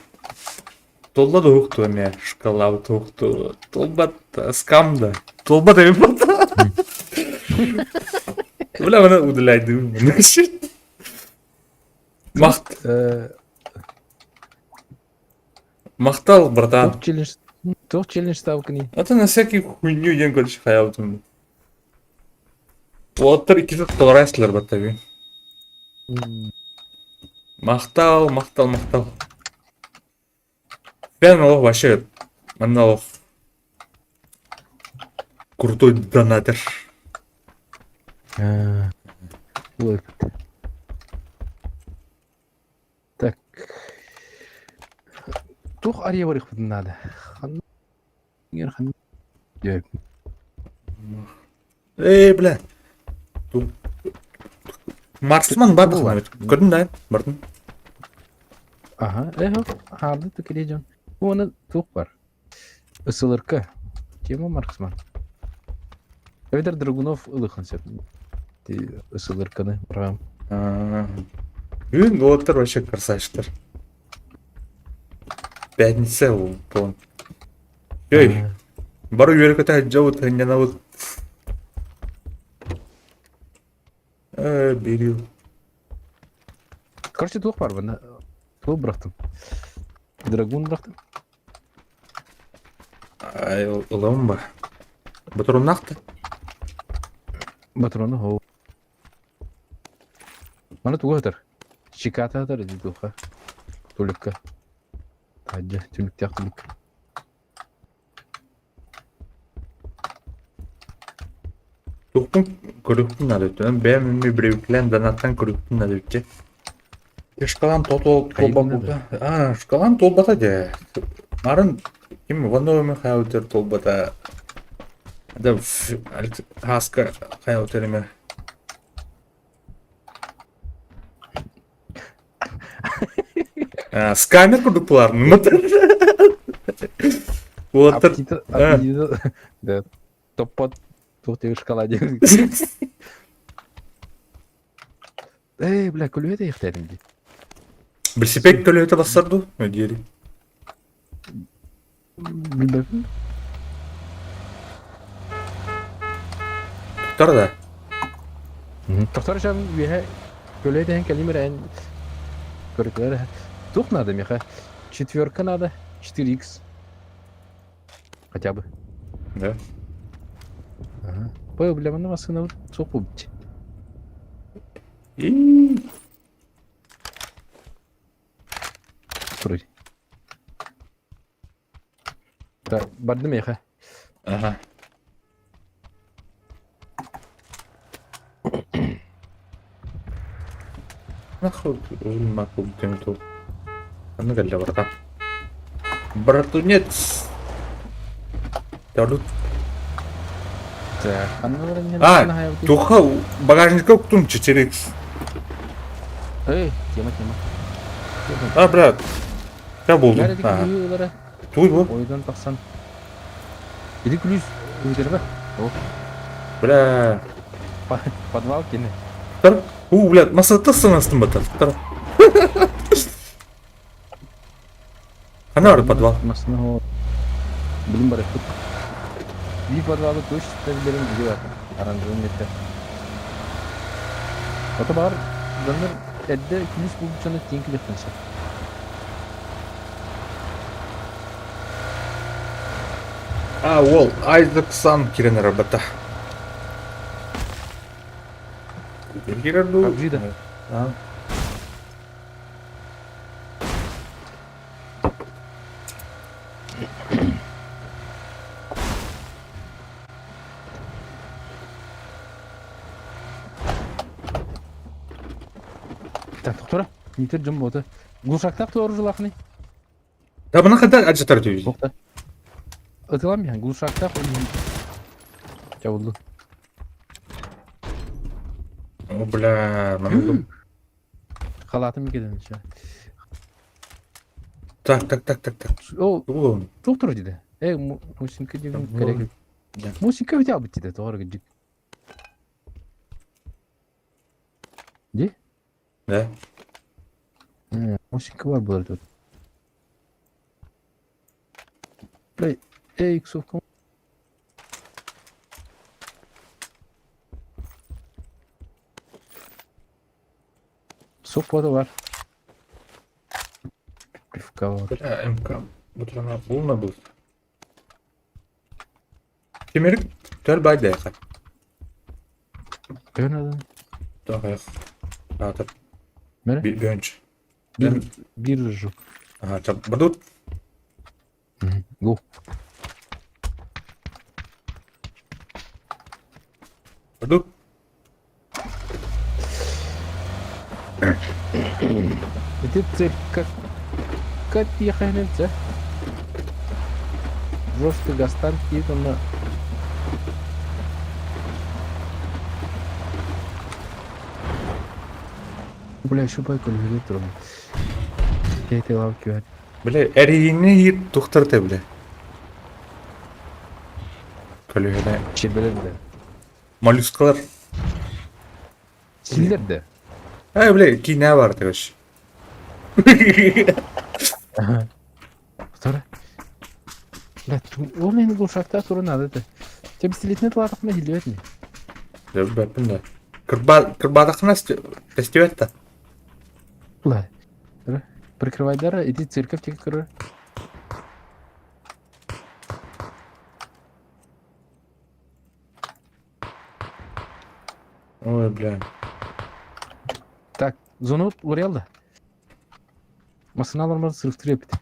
Толба да уқту эме, шкала уқту. Толба скамда. Толба да эме братан. Бля, мына удалайды. Мақтал братан. Топ челлендж. Тух челлендж ставкани. Это на всякий хуйню ен короче хаябытым. Оттыр икisi толарайсылар бар таби. Мақтал. Бен ол вообще мынау крутой донатор. Ой. Так. Тух ария барих надо. Хан. Yok. Бля. Марсман бар Бұл бар. көрдің да бардым. Ага. Hardı tüküreceğim. Bu onu tuh var. Isılırka. Тема Марксман. Эвдер Драгунов ылыхан сеп. Isılırkanı бұрам. Бүгін оттыр вообще красавчиктер. Пятница ол полон. Ей, бару үйеркеті жауыт ғынянауыт. Берил. Короче, тух бар бана. Тух бұрақтым. Драгун бұрақтым. Ай, ұлым ба. Бұтырым нақты? Батроны хоу. Мана туғы атыр. Шиката атыр еді туға. Тулікка. Таджа, түмікте ақтылік. Туқтың көріктің әдетті. Бәмімі біреуклен донаттан көріктің әдетті. Шкалам толба болды. Шкалам толбата де. Марын кем вановыми хайаутер толбата. Да хаска хайаутеріме. Скамер көрдікпылар. Олатыр. Аппетиты. Да. Топ-под. Тух тебе шоколаде. Бля, күлі еді еқтәрім де. Білсіпек төлі өте бассарды? Өдері. Білбәпін? Тұқтар да. Тоқтар жам веха күлі еді кәлемер ән көріклері. Тух надо, меха. 4 надо. 4х. Хотя бы. Да. Ага. Пой, бля, мана масына вот соқпу бітті. Тұрой. Да, барды меха. Ага. Нахуй, мақұл темі тұл. Аны кәлі барда. Братунец. Дәулет. Так, анна Туха багажника уктум 4х. Тема. Брат. Я болдым. Бәрі декі үйелері Туй бұл. ойдан тақсан. Еді күліз өйдері бә? Бля. Подвал кені. Тар. Блядь, масата сынастым батар. Тар. Қана бар подвал. Масына о... Білім бар әкіп. Bir подвалы көш тәбілерін жүзе бар. Аранжуын етті. Ота бағар жандар әдді күліс болып жаны теңкі лектенші. Ол Айзексан кирен работа. Как жида? Так, тоқтора. Нетер жым боты. Глушақтақ туару жылақны. Да бұна қадар ажатар дейіз. Тоқта. Атылам я, глушақтақ. Жауылды. Бля, мамылым. Қалатым екеден. Так. О, Ол. тоқтыр деді. Мусинка деген керек. Мусинка өте албыт деді, тоғырға жүк. Де? Да. Мусинка бар болар тут. Бля, иксовка. Софода бар. Пивка бар. Бля, МК. Бұтырана болма бұл. Kemerik tör bayda yakat. Ön adam. Daha yak. Atır. Mere? Bir önce. Bir rıжу. Aha çap. Badut. Go. Badut. Это цель как ехать нельзя. Жестко гастан кидал на... Бля, еще байкал электron. Я этой лавки var. Bile eriyini yiyip doktorda bile. Kalıyorlar. Çirbeler de. Molluskalar. Siller de. Ha bile ki ne var arkadaş? Sonra. Бля, ол мені бұл шақта тұры надо да. Тебе пистолетіне тылардық ма или не? Ya ben de. Кырбадакына тестивет та. Бля. Прикрывай дара, иди церковь тебе кры. Ой, бля. Так, зону орел да. Масыналарымызды сырықтырып бит.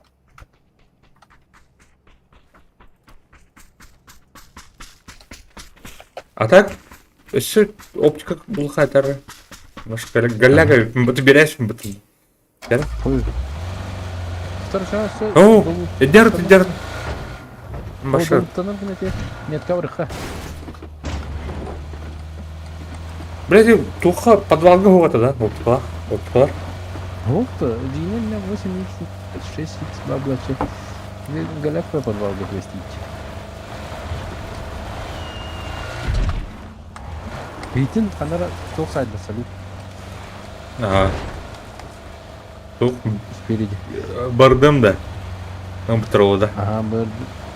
А так, еще оптика был хатер. Может, галяга, ты берешь, бутыль. Қой. Старша, все. О, идер. Машина. Болуптаныр гына те. Нет каврыха. Блядь, туха подвалга вот да? Оптикалар. Вот, дина меня 86 баблаче. Галяка подвал бы простите. Бейтин қанара тоқ сайда салют Ага. Тух спереди. бардым да. Он бітіру да. Ага,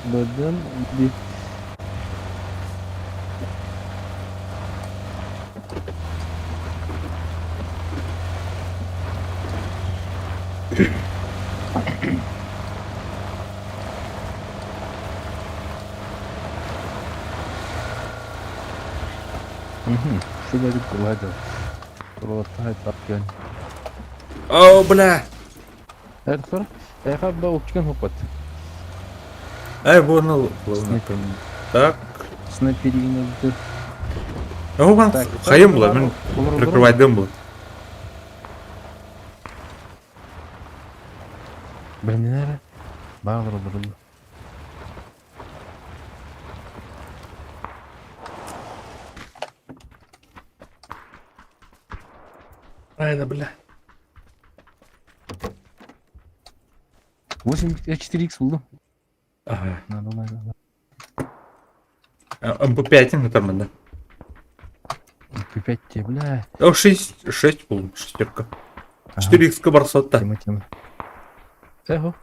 бірден bir Şurada bir kolay da. Orta etap yani. О, бля. Evet sonra. Ayakta okçudan hopat. Ай, bunu. Снайпер. Так. Снайперин öldü. О, ben hayım bular. Ben прикрывайдым bu. Ben nere? Bağlar olur. Aynen bля. 4x buldum. Ага. Надо. МП5 нормально. P5 те, бля. О, 6 был, шестерка. 4х барсотта. Тема. Эхо.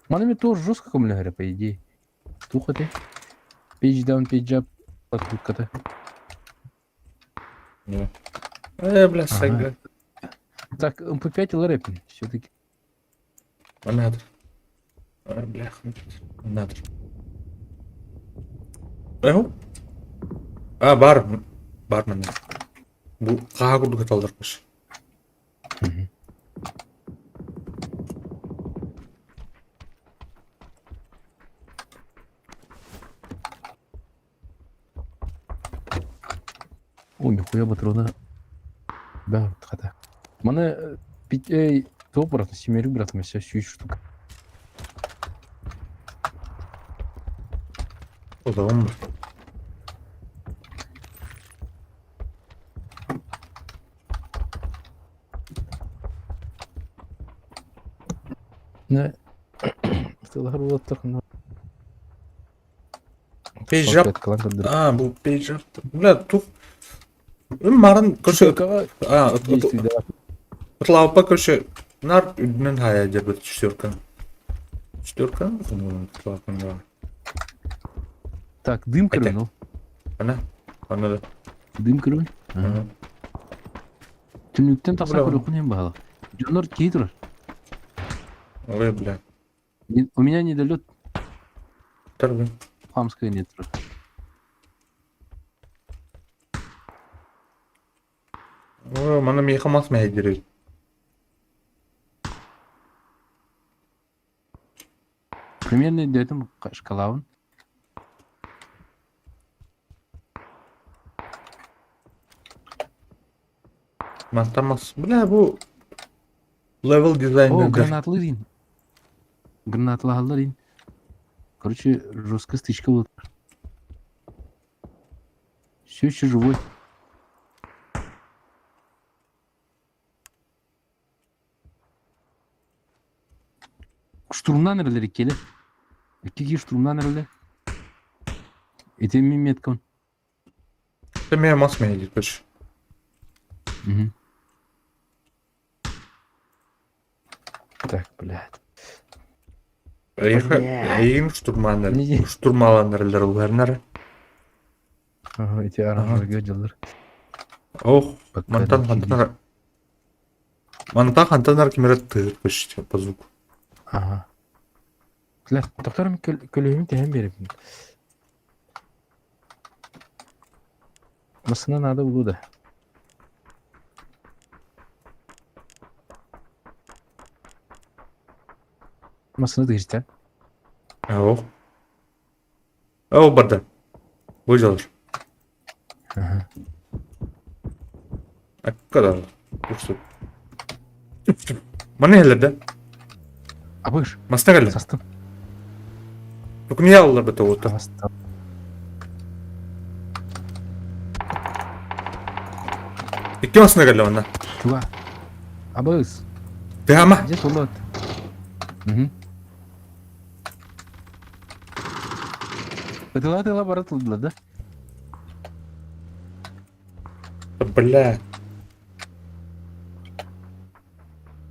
Манами тоже жестко коммуляре, по идее. Туха ты. Page down, page up. Откуда-то. Бля, сага. Так, МП5 или рэпин? Все-таки. Надо. Бля, надо. Эхо? Бармен. Bu kaha kurdu kataldırmış. О, нихуя патрона. Да, хата. Мана топ брат, семерик брат, мы сейчас 3 штук. O zaman mı? Ne? Sıralar ulattık. Pejap. Bu pejap. Bля, тут. Маран көше. Действий, да. Отлапа көше. Нар үднен хая дебет четверка. Четверка? Да. Так, дым Это. крыл, ну. Ana. Anladım. Дым крыл. Hı. Түнүктен таса Браво. көрөкүн эми багала. Жонор кей турар. Ой, бля. У меня недолет. Аттар бен. Хамская нет. О, мана мейхамас мәйдері. Примерно дедім шкалауын. Мантамас. Бля, bu level О, дизайнер. гранатлы дейін. Гранатлы дейін. Короче, жесткая стычка вот. Все еще живой. Штурмнан ірілер келе. Екеге штурмнан ірілер. Етемен меткон. Це мейхамас мәйдері, көш. Так, блядь. Эйгін штурманер. Не. Штурмаланерлер уларнар. Ага, эти оранжевые жылдар. Ох, мантан хантанар. Мантан хантанар кемерет тыгыр көш, по звуку. Ага. Блядь, тоқтарым көлемін тәйін беріп. Масына надо было, да. Масына дегіжді. Ох. Ох, барды. Бұл жалыр. Ага. Аккада. Ұрсып. Мана елерді. Абыш, Масына кәлі. састым. Бүкін не алылар біті оты. Састым. Икі масына кәлі онна. Чуга. Абыз, Ты ама. где тулат? Тыла баратылдыла, да? Бля.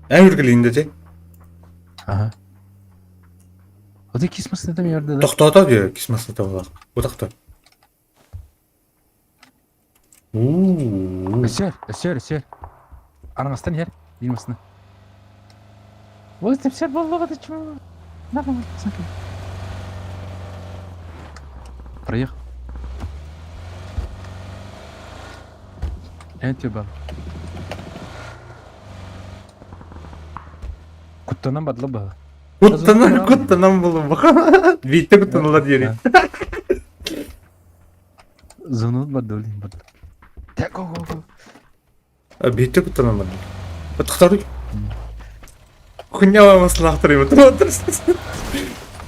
Ән үргілейінде де. Ага. Ода кисмасына да мерді, да? Тоқтата де, кесмасына табылақ. Отақта. Өсер. Араңастан ер, деймасына. Ой, тепсер болуға да чу. Нахуй, сакен. Проехал. Это был. Куттанан бадлы бағы. Құттанам болу бақа. Бейті құттаналар дері. Зонут бадлы дейін бадлы. Так, го. Бейті құттанам бадлы. Отықтары. Құняла масын ақтырайым. Отырсыз.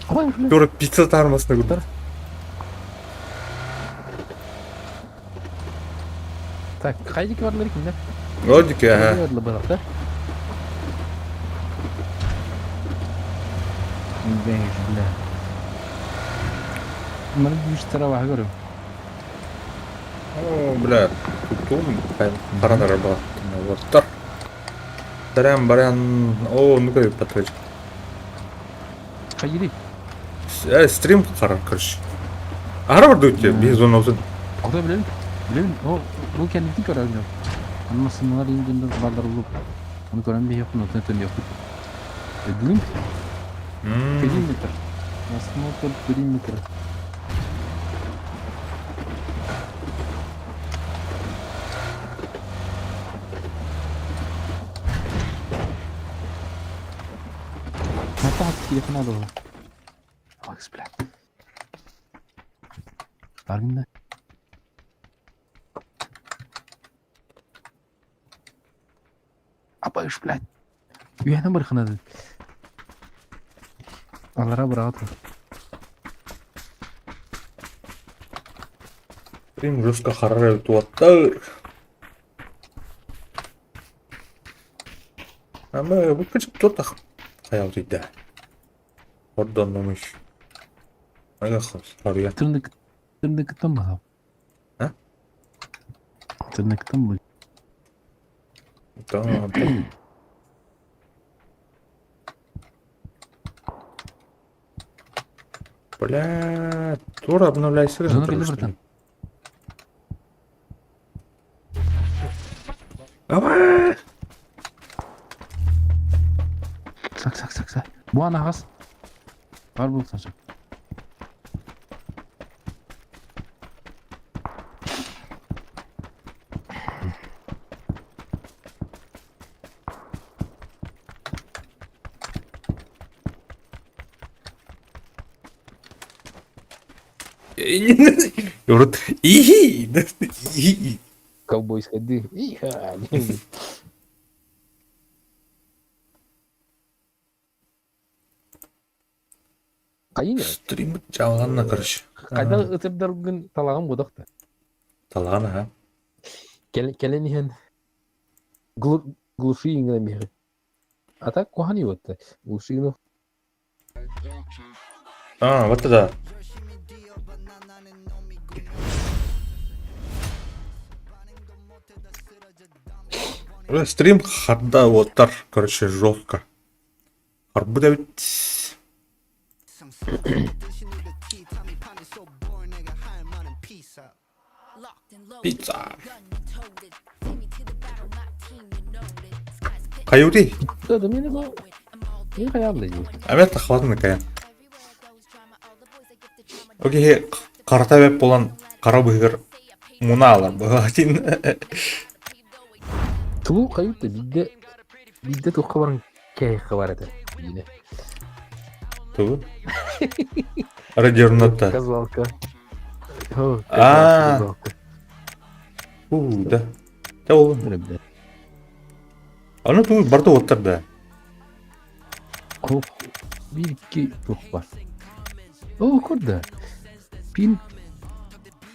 Ой, бля. Көріп пицца тармасына күтір. Так, қайдекі барлар екен, да? Логика, ага. Бадлы балық, да? Бәңгіш, бля. Мұны бүйіш тарауа көрім. О, бля. Туттуым. Қаранар баға. Оттар. Барян. О, ну көй патвеч. Қайдекі? Стрим қарар көріш. Ара барды өтте, без он аузын. Құдай білем. О, бұл кәндікті көрәуін жоқ. Анна сынылар енгенді балдар ұлып. Оны көрән бе еқін, отын өтін еқін. Білім? Периметр. Осмотр периметра. Напад телефона было. Алекс, блядь. Баргында. Апайш, блядь. Үйәні бір қынады. Алара брату. Стрим жестко қарар өтіп оттар. Ама бұл көчіп тұтақ. Қаял дейді. Ордан номыш. Ага қыз, қария. Тырныкыттан бағам. А? Тырныкыттан бұл. Tamam. Бля, тура обновляйся. Зона келді братан. Давай. Сак. Бұған ағас. Бар болсын. Урут. Ихи. Ихи. Ковбойская дых. Иха. Кайын ya. Стрим жалғанына, короче. Кайда ытырдар күн талаган бодокта. Талағаны, ha? Келен иһен глуши ингеле мехе. А так кохани вот. Глуши ну. Вот это. Стрим харда оттар, короче, жестко. Харбы да бит. Пицца. Каюри. Да мені го. Не хаялды. Амет тахватын кая. Окей, карта веб болан кара быгыр муна алар. Багатин. Тулу кайытты бидде тохка баран кайыкка бар эте. Бине. Ту. Радиорнатта. Казалка. А. Да. Да ол. Аны ту барда оттар да. Коп bir iki tuh var. Oh kurda. Pin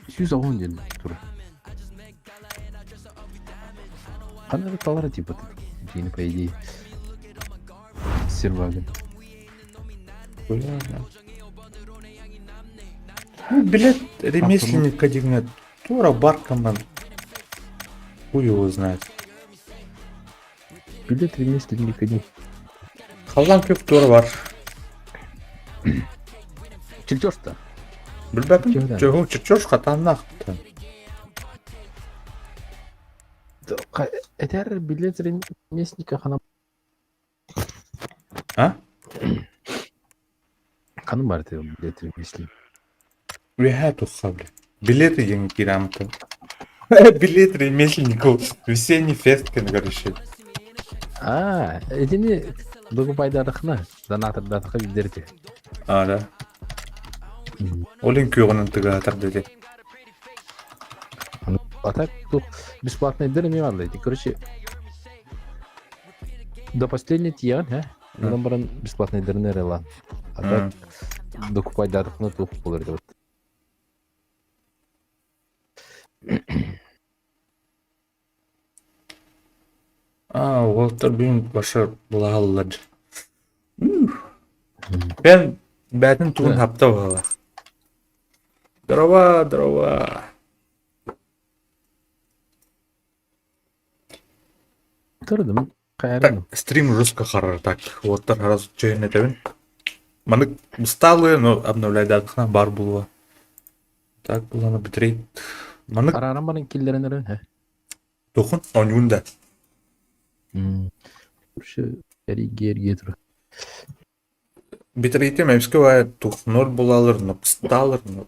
110 jel tur. Она талара типа тут. По идее. Серваген. Билет ремесленника дигнет. Тура баркаман. Хуй его знает. Билет ремесленника не. Қалған көп тура бар. Чертёж-то. Білбәкім, Чего? чертеж қатанына ақты. Этер билет ремесленника хана. А? Каным бар те билет ремесленника. Уяха тұққа біле. Билеты ең керамты. Билет ремесленников. Весенний фест, короче. А, эдini докупайдардыкына донатырдардыкка билдерди. Да. Олен күйгөнүн тыга атар деди. А так тут бесплатные дыры не надо. Короче, до последней тиян, Одан баран бесплатный дыры не рела. А так докупайдардыкына тух болор деп. Олтар бүгін башы бұлағалылар. Мен бәтін туын хапта бағала. Дрова. Тұрдым, қайырдым. Стрим жестко қарар, так. Олтар раз жайын әтәбін. Маны усталые, но обновляйдардықна бар бұлуа. Так, бұланы бітірейд. Маны Қарарам баран келдерінерін, тоқын, онюнда. Короче, герге тұр. Бітірейдем, әміске бай тұқ нөл болалыр, но пысталыр, но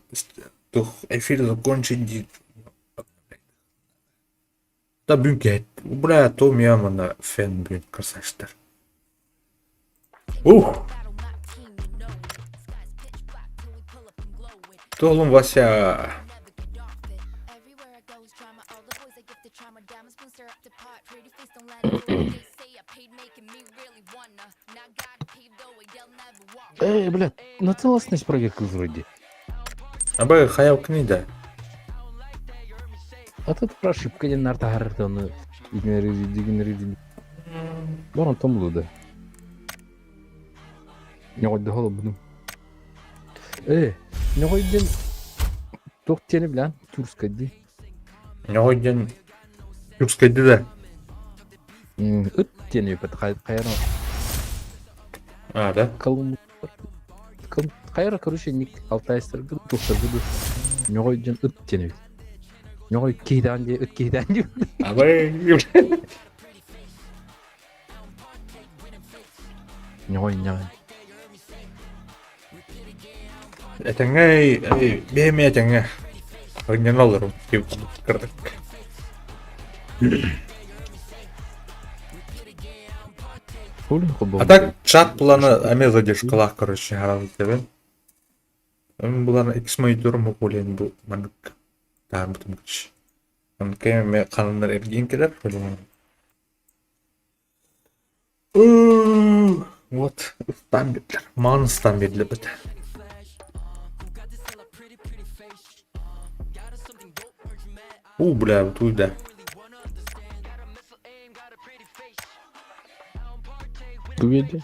тұқ эфир закончить дейді. Да бүгін кәйт. Бля, то меня мана фен бүгін красавчтар. Толым Вася. Блядь, на целостность проверка вроде. Абай хаял книда. А тут про ошибка ден нарта харрта оны игнорировали. Баран том было, да. Не ойды холы бұным. Не ойден тоқ тені білән Турскайды. Не ойден Турскайды да. Үт тені өпет қайырын. Да? Қалым. Қайыры, короче, ник алтайстырды, тоқтырды. Не ойден үт тені өпет. Не ой кейдан де, үт кейдан де. Абай. Не ой, не ой. Әтәңе, бейме әтәңе. Ойнен алырым, кеп кірдік. А так чат планы әме задержкалақ, короче, аралы тебен. Мен буларны X мониторум болен бу манык. Там бутмукч. Анке ме канындар эрген келер болен. Вот, там битлер. Маныстан бериле бит. Бля, вот уйда. Тубеде.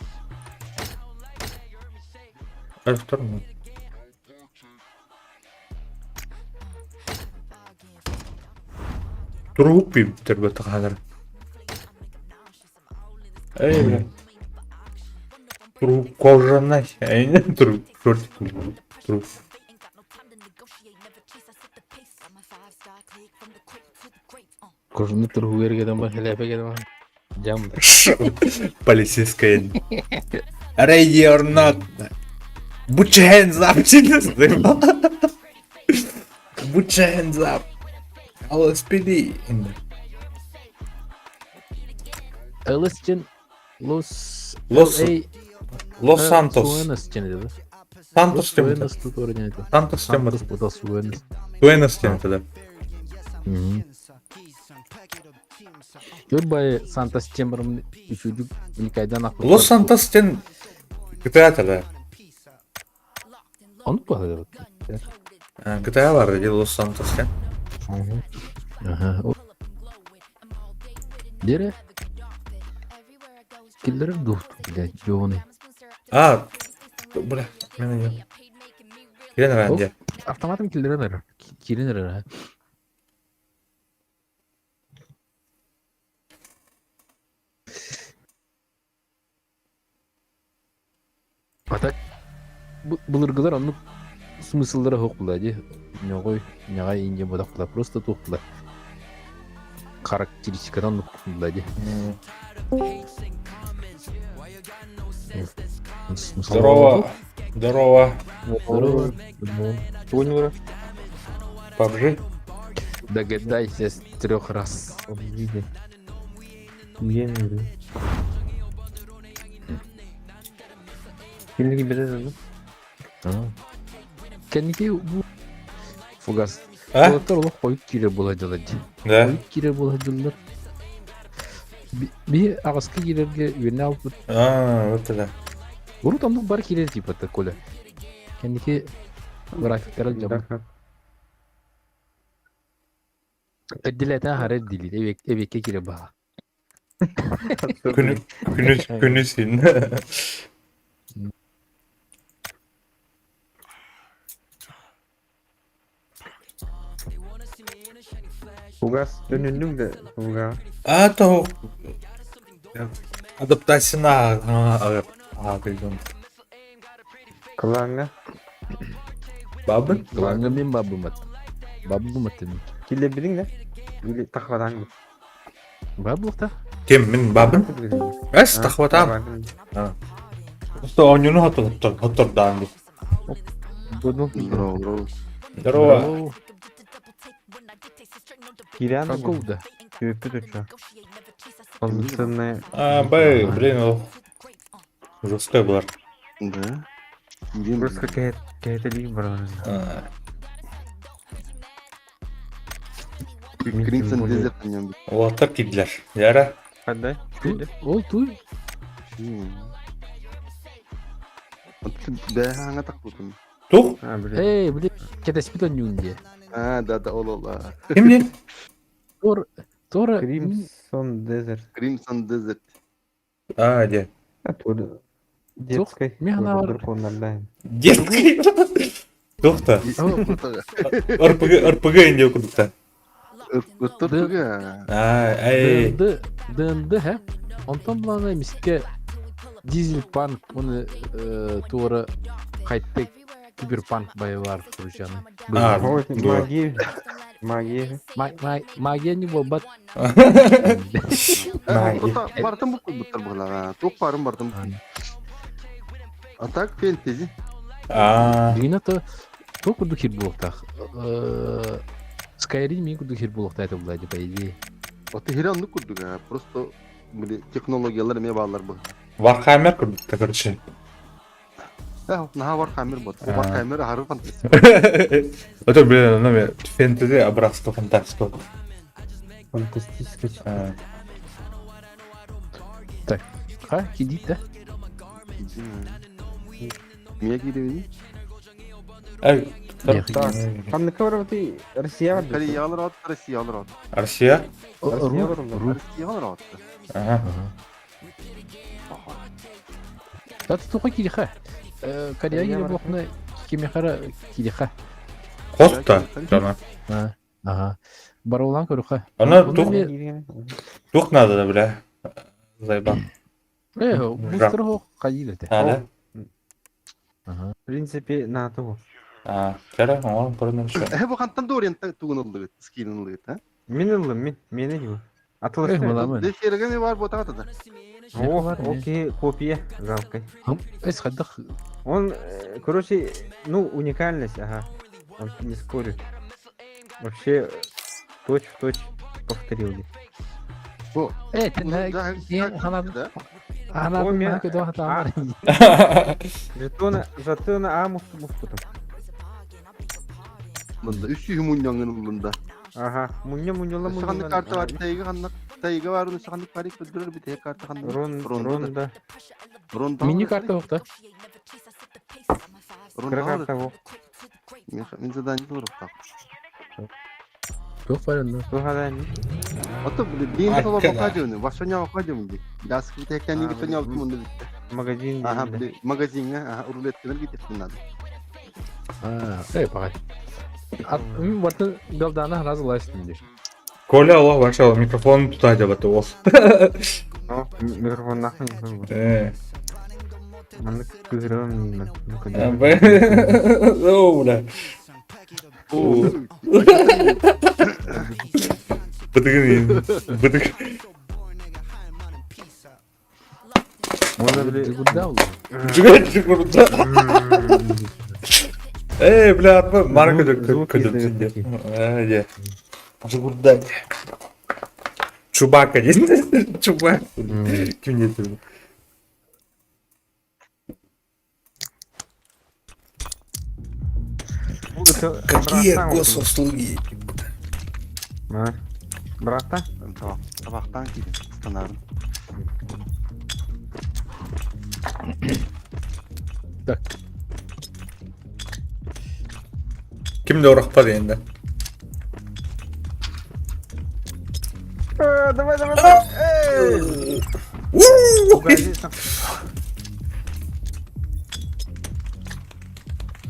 Второй. Труп биттер бит хәзер. Эй, бля. Труп кожаный. Әйне труп. Труп. Кожны тургу ергеден бар, хәләпәгә бар. Жам. Полицейская. Ready or not. Put your hands up. Put your hands up. LSPD. Элисчин Лос Santos. Суэнес ченеде. Santos тем. Суэнес тут ординете. Santos тем. Santos это Суэнес. Buenos тем тогда. Görбай Сантос Чембермен üçüncü ilkaydan aklı. Los Santos тем. GTA тогда. Onu bağlı. GTA var dedi Los Santos тем. Aha. Дере. Киллерин духту, блядь, Джони. Бля, мен yok. Giren bence. Автоматом киллерин ver. Киллерин ver ha. Атак былыргылар анны смыслдары хок булади. Ногой, няга инде бодакла просто тукла. Характеристикадан булади. Здорово. Здорово. Здорово. Понял. PUBG. Догадайся с 3 раз. Kimlik biliriz. Kendiki bu Fugas. А? Bulutlar olup koyup kire bulacaklar. Да. Koyup kire bulacaklar. Bir ağızkı girerge yöne alıp Вот это. Urut anlık bar kirer tip hatta kola. Kendiki grafikler alacağım. Edileten haret dili. Evekke kire bağa. Күнүсүн. Fugas dönündüm de Fuga. То адаптацияна кылган. Kılanga. Бабын? Kılanga men babım at. Babım at dedim. Kille bilin de. Bili takvadan git. Babım da. Кем мен бабын? Эс тахватам. Просто онюну хотордан. Bunu Здорово. Kiran Какого да? köpü de şu. Позиционная. Блин, жесткая была. Да. Просто какая-то линия была. Crimson Desert oynuyorum. Олаттар кидлер. Яра. Hadi. Ol tuy. Ben hangi takıldım? Тух? Ha bile. Hey, bu kete spiton yun diye. Ha da ol. Ким не? Sonra Crimson Desert. Crimson Desert. Де. Оттуда. Детской. механа бар. Драконlardan. Детский. Тухта. РПГ инде окудукта. Irkuttuga. Ай. dındı he. Ondan bulana miske Diesel Punk onu tuğra kayıttık Cyberpunk bayı var kuracağını. Ой, да. магия. Magiye ni bobat. Бартым bu kutluklar bu. Çok parım bardım. Atak fantasy. Düğüne to kudu hir bulukta. Skyrim'i kudu hir bulukta ete bulaydı bayı. Ota hiranlık kurduk ha. Prosto böyle teknolojiyalar meye bağlar bu. Warhammer курдукта, короче. Наха бар камер бот. Бар камера хары фантастик. Это, блин, ну, фэнтези, образка фантастика. Фантастический. Так. Ха, кидит, да? Мия кидебин. Ай, Так. Там ты Россия var. Кореялар от, Россиялар от. Россия? Россиялар от. Ага. Да ты только кидиха. Корея или бохна кимехара кидиха. Коста, жана. Ага. Барулан көрүха. Она Онда тух, мен- тух надо, да, бля. Зайба. бустер хо кайда те. А, да? Ага. В принципе, на то. Кара, он көрінен шо. Бу кантан дорен тугунулды, скинулды, та? Мен его. Атылышты. Мыламын. Дешерген бар бу тагы да. О, окей, копия. Жалко. Эс хаддах. Он, короче, ну, уникальность, ага. Он не спорю. Вообще, точь в точь повторил. Бу. Тенна хана Да. хана Ой, мен- көдө хата. Жетона А мустутум. Мында 300 муньяңын мында. Ага, мунья Сагандык карта бар, тайга бар, сагандык бар, көдөрөр бит эк карта кандай. Ронда. Мини карта бокта. Карта во. Мен задание кылып так. Yok var onda. Тухада не. Ото блин толо покажуны, вашоня покажуны. Яс кит экен нигде тоня алып мунду. Магазин. Ага, блин, магазинга, рулеткалар кетип надо. Пагай. Мен батын галдана разылаштым деш. Коля, Аллах башал, микрофон тутады бат ол. Микрофон нахуй. Маны күзөрөм мен. О, бля. Быдык. Можно били. Куда ол? Жүгір. Бля, марка көдіп. Де. Жүгірді. Чубака дейсің? Чубак. Кім не тұрды? Какие госуслуги? Брата? Табактан кидим, станарын. Так. Kimde uğraşmadı енді? Давай.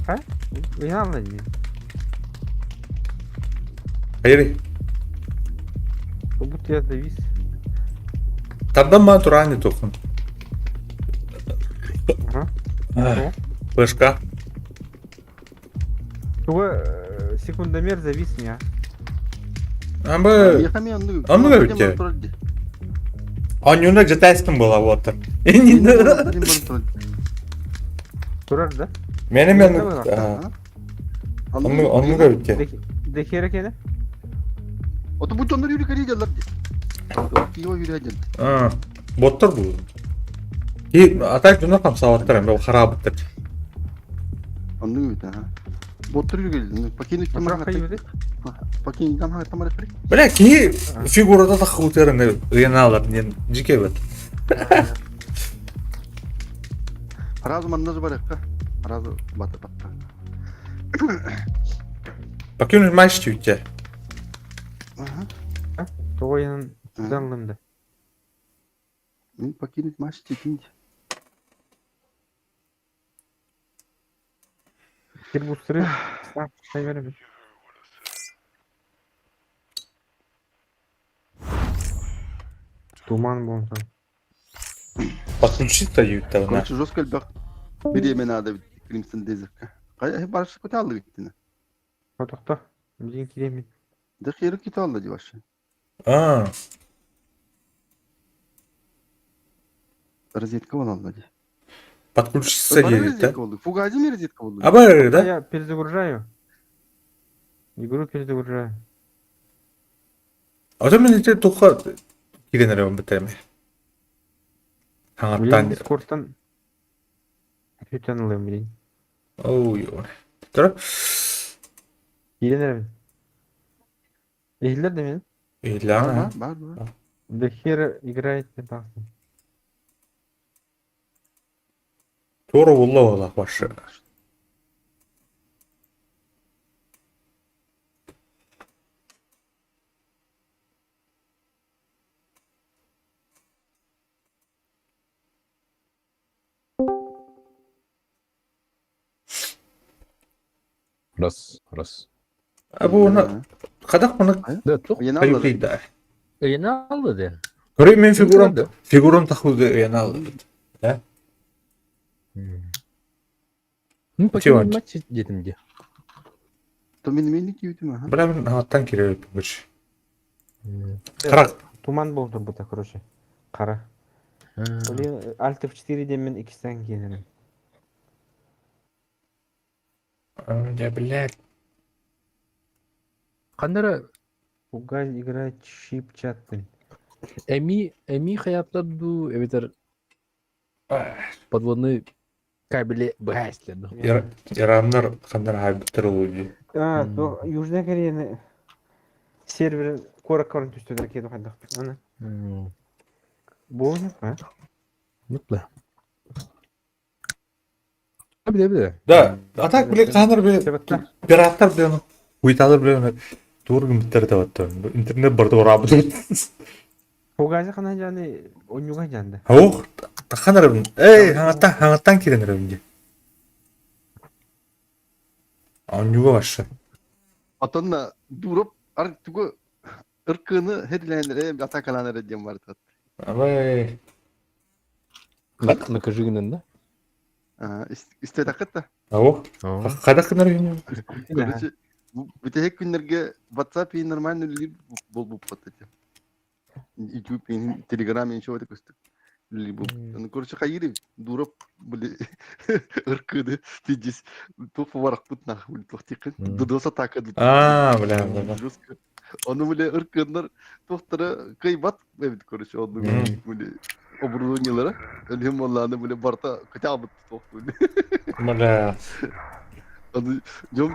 А? Реально не. Hayır. Как будто я завис. Тардан ма турани тоқын. Ага. Флешка. Туга секундомер завис меня. Амбы. Ехами анны. Анны берке. Анюна жетайстым была вот. Турар, да? Менің анны берке. Дехера кені? Ото bu jonlar yürü kariye geldiler. Kiyo yürü geldi. Боттар бұл. Атайып жона қам сауаттар әмі, ол қарабыттыр. Anlıyor musun ha? Botlar yürü geldi. Pakini kim Махай беді? Pakini kan ha tamam ettik. Бля, ки фигурада да хутерін реналар, нен жеке бет. Razı mandaz var ya. Razı batı battı. Bakıyorsunuz maç tüyükte. Тоғайының заңлымды. Мен покинуть матч текинде. Кер бұстыры. Сай беремін. Туман болсын. Подключиться тüyükte ona. Короче, жестко бак. Береме надо Crimson Desert. Кай баршы көте алды биттине. Отоқта. Бізден келемін. Да хері кете алды деп вообще. Розетка вон алды. Подключиться едет, да? Фугази ми розетка болды. А бар, да? Я перезагружаю. Игру перезагружаю. Ата мен ете тоққа киренер он бітірме. Блин, Таңаттан. Дискордтан Hüten alıyorum bileyim. Ой, ой. Тора. Yenerim. Ehiller de benim. Илана. Бар. Бехер играет не пахнет. Тора булла вала башы. Раз, раз. Абу оны кадак муну Да, тух. Yeni кайып aldı. дейді. Yeni aldı de. Көрей мен фигурон Көрді. фигурон тахуды яна алды. Ну, покинул Чего? матч dedim ki. То миниминник yürüdüm ha. Бля мен аттан кире бирчи. Карак. Туман болды bu da короче. Қара. Блин, Alt F4'de мен ikisinden gelirim. Я блядь. Kanlara Пугай играет чип чаттын. Эми hayatlardı eveter подводный кабели бахаслерді. Ираннар кандар хайбыттыр улуди. То Южная Корея сервер корак көрүнтүстү кетип калдык. Ана. Бул не па? Mutlu. Bir de. Да, а так блядь кандар блядь Себепта. пираттар блядь уйталар блядь тургум биттер деп аттар. Интернет барды орабыды. Пугайзы кана жаны ойнуга жанды. Ох, кандар эй, хаңаттан киренер önce. Анюга башы. Atonla durup artık bu ırkını hedilenlere atakalanlara diyen vardı. Абай. Накажи гынында. İste takıt da. Ох, када кынар үйүнө? Короче, bu tek günlerge WhatsApp и нормально ли бул потати. YouTube и Telegram и şöyle көстүк. Ли бул. Ну короче, хайыр дуруп были ыркыды видис. Топ варак бутнах, бул тохтикын. Додоса такады. Бля. Жестко. Onu böyle ırkınlar tohtara kıybat evet короче onu böyle оборудованиялары ölüm Allah'ını böyle barta kaçabıt tohtu. Бля. Onu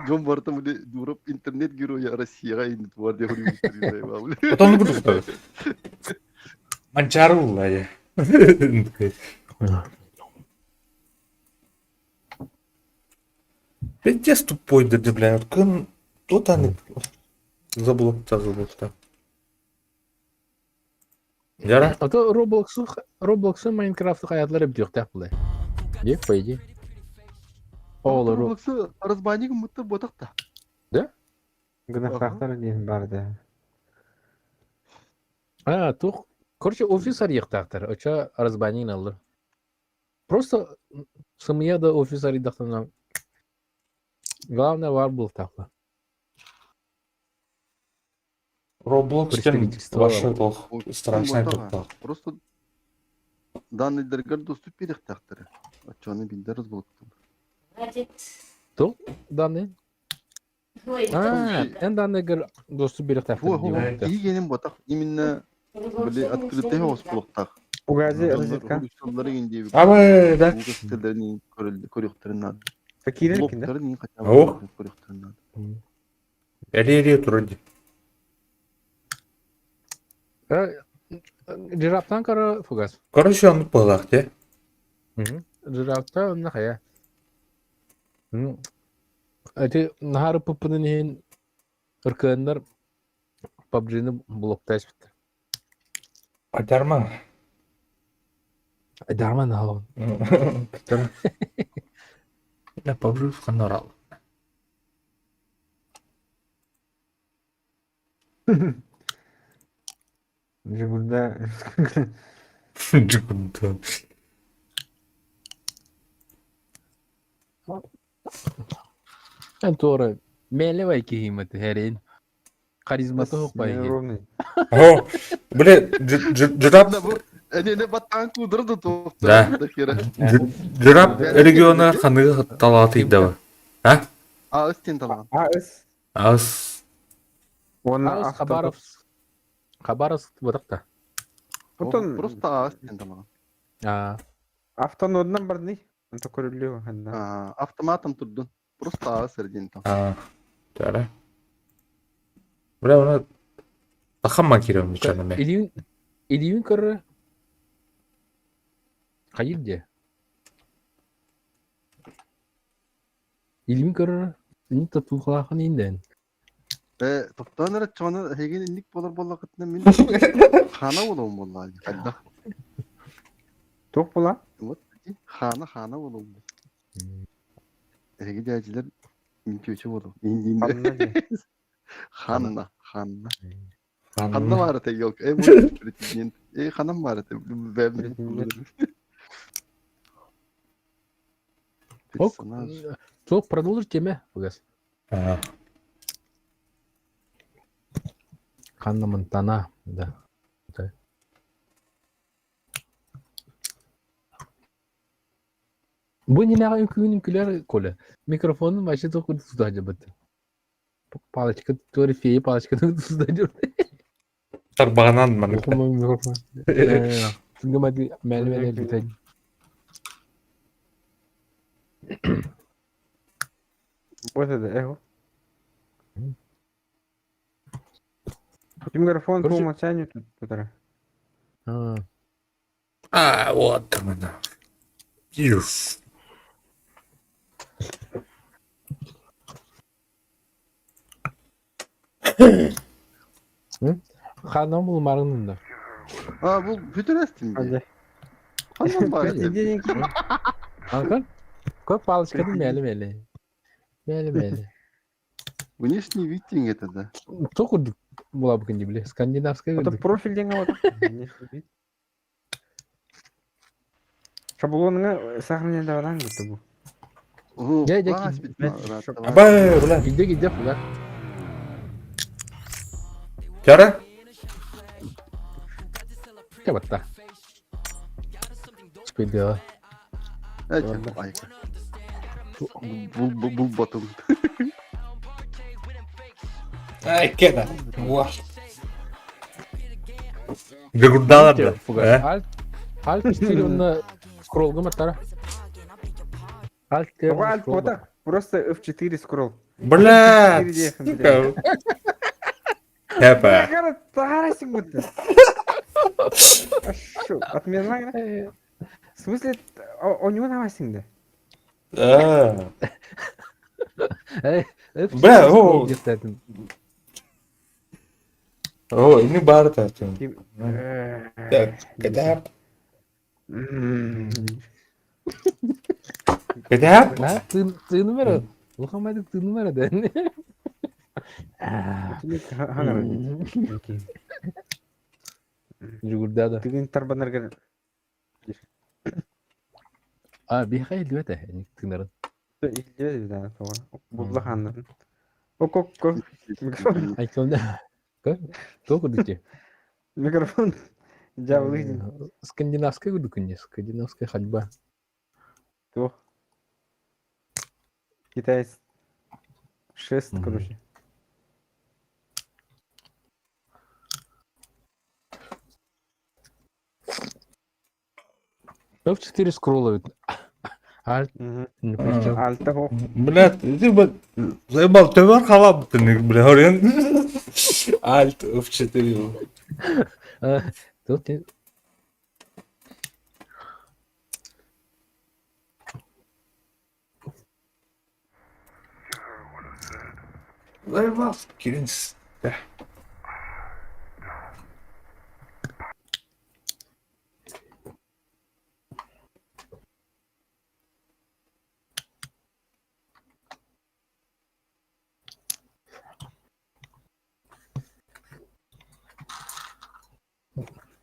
jom barta böyle durup internet giriyor ya Rusya'ya indi var diye hırıyor. Потом буду что? Манчарула я. Пиздец тупой да, бля. Тут они забыл. Яра? А то Roblox'u Minecraft'ı hayatları bitiyor takılı. Не, по идее. Olur. Roblox'u разбанник мыты ботакта. Гынактактар дейин барды. Тух. Короче, офис арыяктактар. Оча разбанин алыр. Просто сымыя да офис арыяктактан. Главное var был такла. Roblox Представительство ваше страшное тут. Просто данныйларга доступ берек тактыры. Ачаны билдер разболуп. То? Данный? En данный доступ берек тактыр. İyi gelin botak. Именно böyle открытый hospitалдак. Пугайзы розетка. Uyuşturucuları indiği bir Абай, да. bu sitelerini koruyuklarından. Какие Blokları niye kaçan Oh. koruyuklarından. Эри туруди. Жирафтан кара фугас. Короче, он пылак, те. Жирафта нахая. Эти нахары пыппынын ен ыркандар PUBG'ni bloktayız bitti. Адарма. Darman alın. Я побжу в канал. Жигульда. Джигунда. En doğru. Mele var ki himmeti herin. Karizması yok bay. Ровный. О, бля, жирап, Ne battan kudurdu to. Да. жирап региона ханы талаты да. А? Ağustin tamam. АС. Ас. Он Хабаровск бұдықта. Потом Просто Ağustin tamam. А, автоноддан барды. Это көрүлүyor ханна. Автоматом турдун. Просто аға сырден там. Жара. Бля, оны тахамма кирем чанаме. Илиюн көрі. Қайыр де. Илиюн көрі. Сені татулқалақын енден. Топтан әрі чоны хеген инник болар кытына мен хана болуым болла. Кайда. Тоқ була? Вот хана болуым. Эге дәҗиләр минтүче болу. Ханна де. Ханна. Ханна бар те yok. Bu президент. Ханам бар те. Çok продолжить теме, погас. Ханна Монтана, да. Bu ne ne ünküler kole. Mikrofonun başı çok tutu acaba. Palaçka tutu fiyi palaçka tutu acaba. Тарбағанан мана. Okuma mikrofon. Çünkü maddi melmeler bitecek. Вот это эхо. Микрофон по Короче- умолчанию тут. Вот там она. Юс. Ханам бұл марынында. Bu fütürestin Hadi. mi? Hanım var te. Dediğin ki Ankan? Көп палочкадан мәлі. Внешний вид это да. Çok kurduk buла бүгінде біле. Скандинавская это kurduk. профильден вот. Шаблоныңа сохранениеден gitu bu. Ya, Класс, ya, бит, Абай, бля. Gidiyor бұлар. Жара? Ya batta. Спидела. Ayık. Bu batım. Ай, кеда. Ваш. Гыргырдалар да. Alt стиль онна скроллга маттара. Alt Только альт вот так. Просто F4 скролл. Бля. Хепа. Тарасик будто. Шо, отмена? В смысле, у него намасинде? Бля, о. О, ini baru tuh. Kedap. Kedap? Nah, tığ numara. Muhammed tığ numara da. Jugurda da. Тыгын тарбанарга. Bir hayal diyor da yani tığların. İlde de sonra. Bulda handan. Ок. Микрофон. Aykolda. Çok kurduk ki. Микрофон. Жабылы. Скандинавская kurduk önce. Скандинавская ходьба. То. Китай 6, короче. F4 скроллают. Alt. Альта. Бля, ты заебал, ты var халабтың, бля, орен. Alt F4. Тут Заебал, Киринс.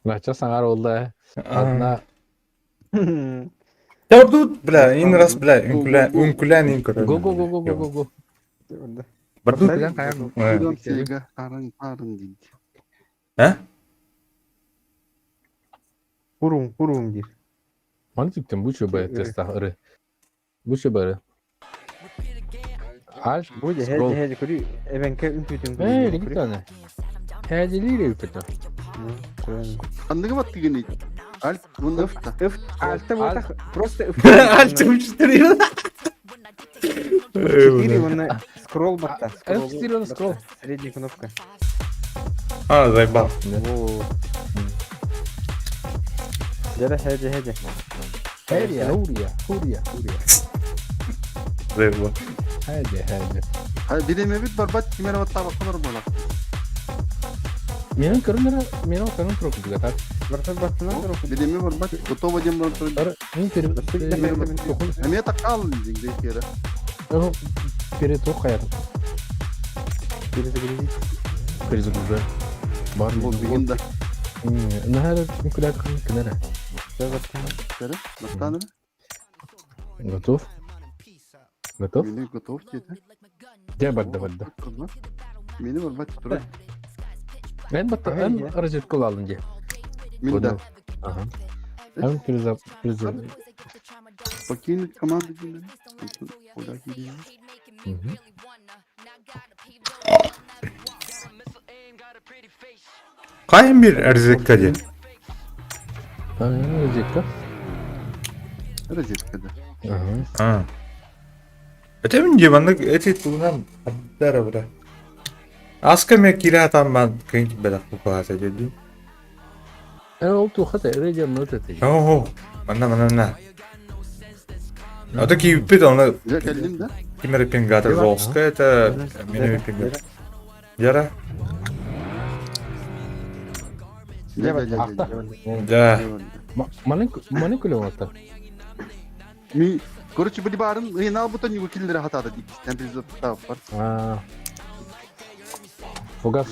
Bahçe sanar oldu. Adına Gördün, bля, in раз, bля, ünkülen inkülen. go. Бардут. Bilen kayak go. Buradan sega tarın deyince. He? Пурум дир. Onu tüktem bu çöbe testa arı. Bu çöbe arı. Alt. Буде, Скролл. хеди, кури, эвенке үнтүтүн. Ne git tane. Heceliyle yükledim. Anlığı battı gene. Альт, вон Альта вот так, просто Альтым 4. 4, вон скролл бата. F4 на скролл. Средняя кнопка. А, заебал. Вот. Жара, хеде. Хурия. Заебал. Hadi. Bilemeyip barbat kimere vatta bakılır mı lan? Менің көрін тұрып juga Бартар бартынан тұрып. Bilemeyip barbat готово дем бар тұрып. Мен Аме такал деңде кері. переток қаятын. Перезагрузай. Бар Бұл бігінді. Нахар мүмкіләт кінәрі. Кері, бастаны. Готов? Готов? Мені готов деді. Де барды. Мені барбат тұрып. Мен розетку алдым де. Мен да. Ага. Hem перезагрузай. Покинуть команду деңде. Куда киді? Kayın bir erzekka diye. Розетка. Розеткада. Ага. Ha. Ötemin civanlık eti tuğunam addara bura. Aska me kira tam ben kıyınki bedak bu kahasa dedim. Ол тухата радио нотаты. Oho. Manna. Öteki yüppi de ona Я келдім да? kimere pingata roska это meni pingata. Yara. Да. Маны күліп отыр. Ми, короче, бір барын, ал бұтын юго келдері хатады дейік. Темперизор тағы бар. Фугас.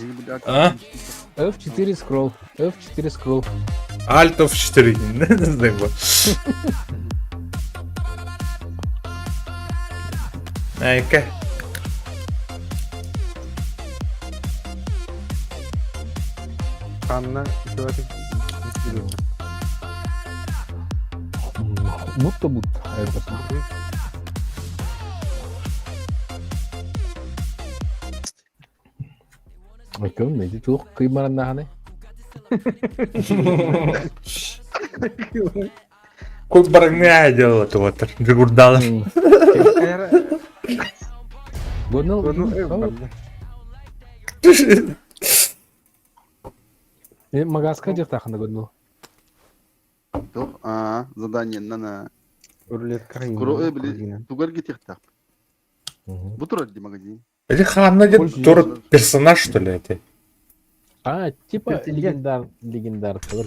А? F4 скролл. F4 скролл. Alt F4. Не знаю. Айка. Қанына үшеуатып. Будто. Айырбасын. Айкон, нейді туық қимарында қаны? Көп барыңны әйдел отыр. Жүгірдалы. Гоныл. Магазка жер тақында гоныл. Тоқ, задание на Рулетка. тугар кетек тақ. Бұ тұрады магазин. Это Ханна тот персонаж, что ли, это? Типа легендар. Кто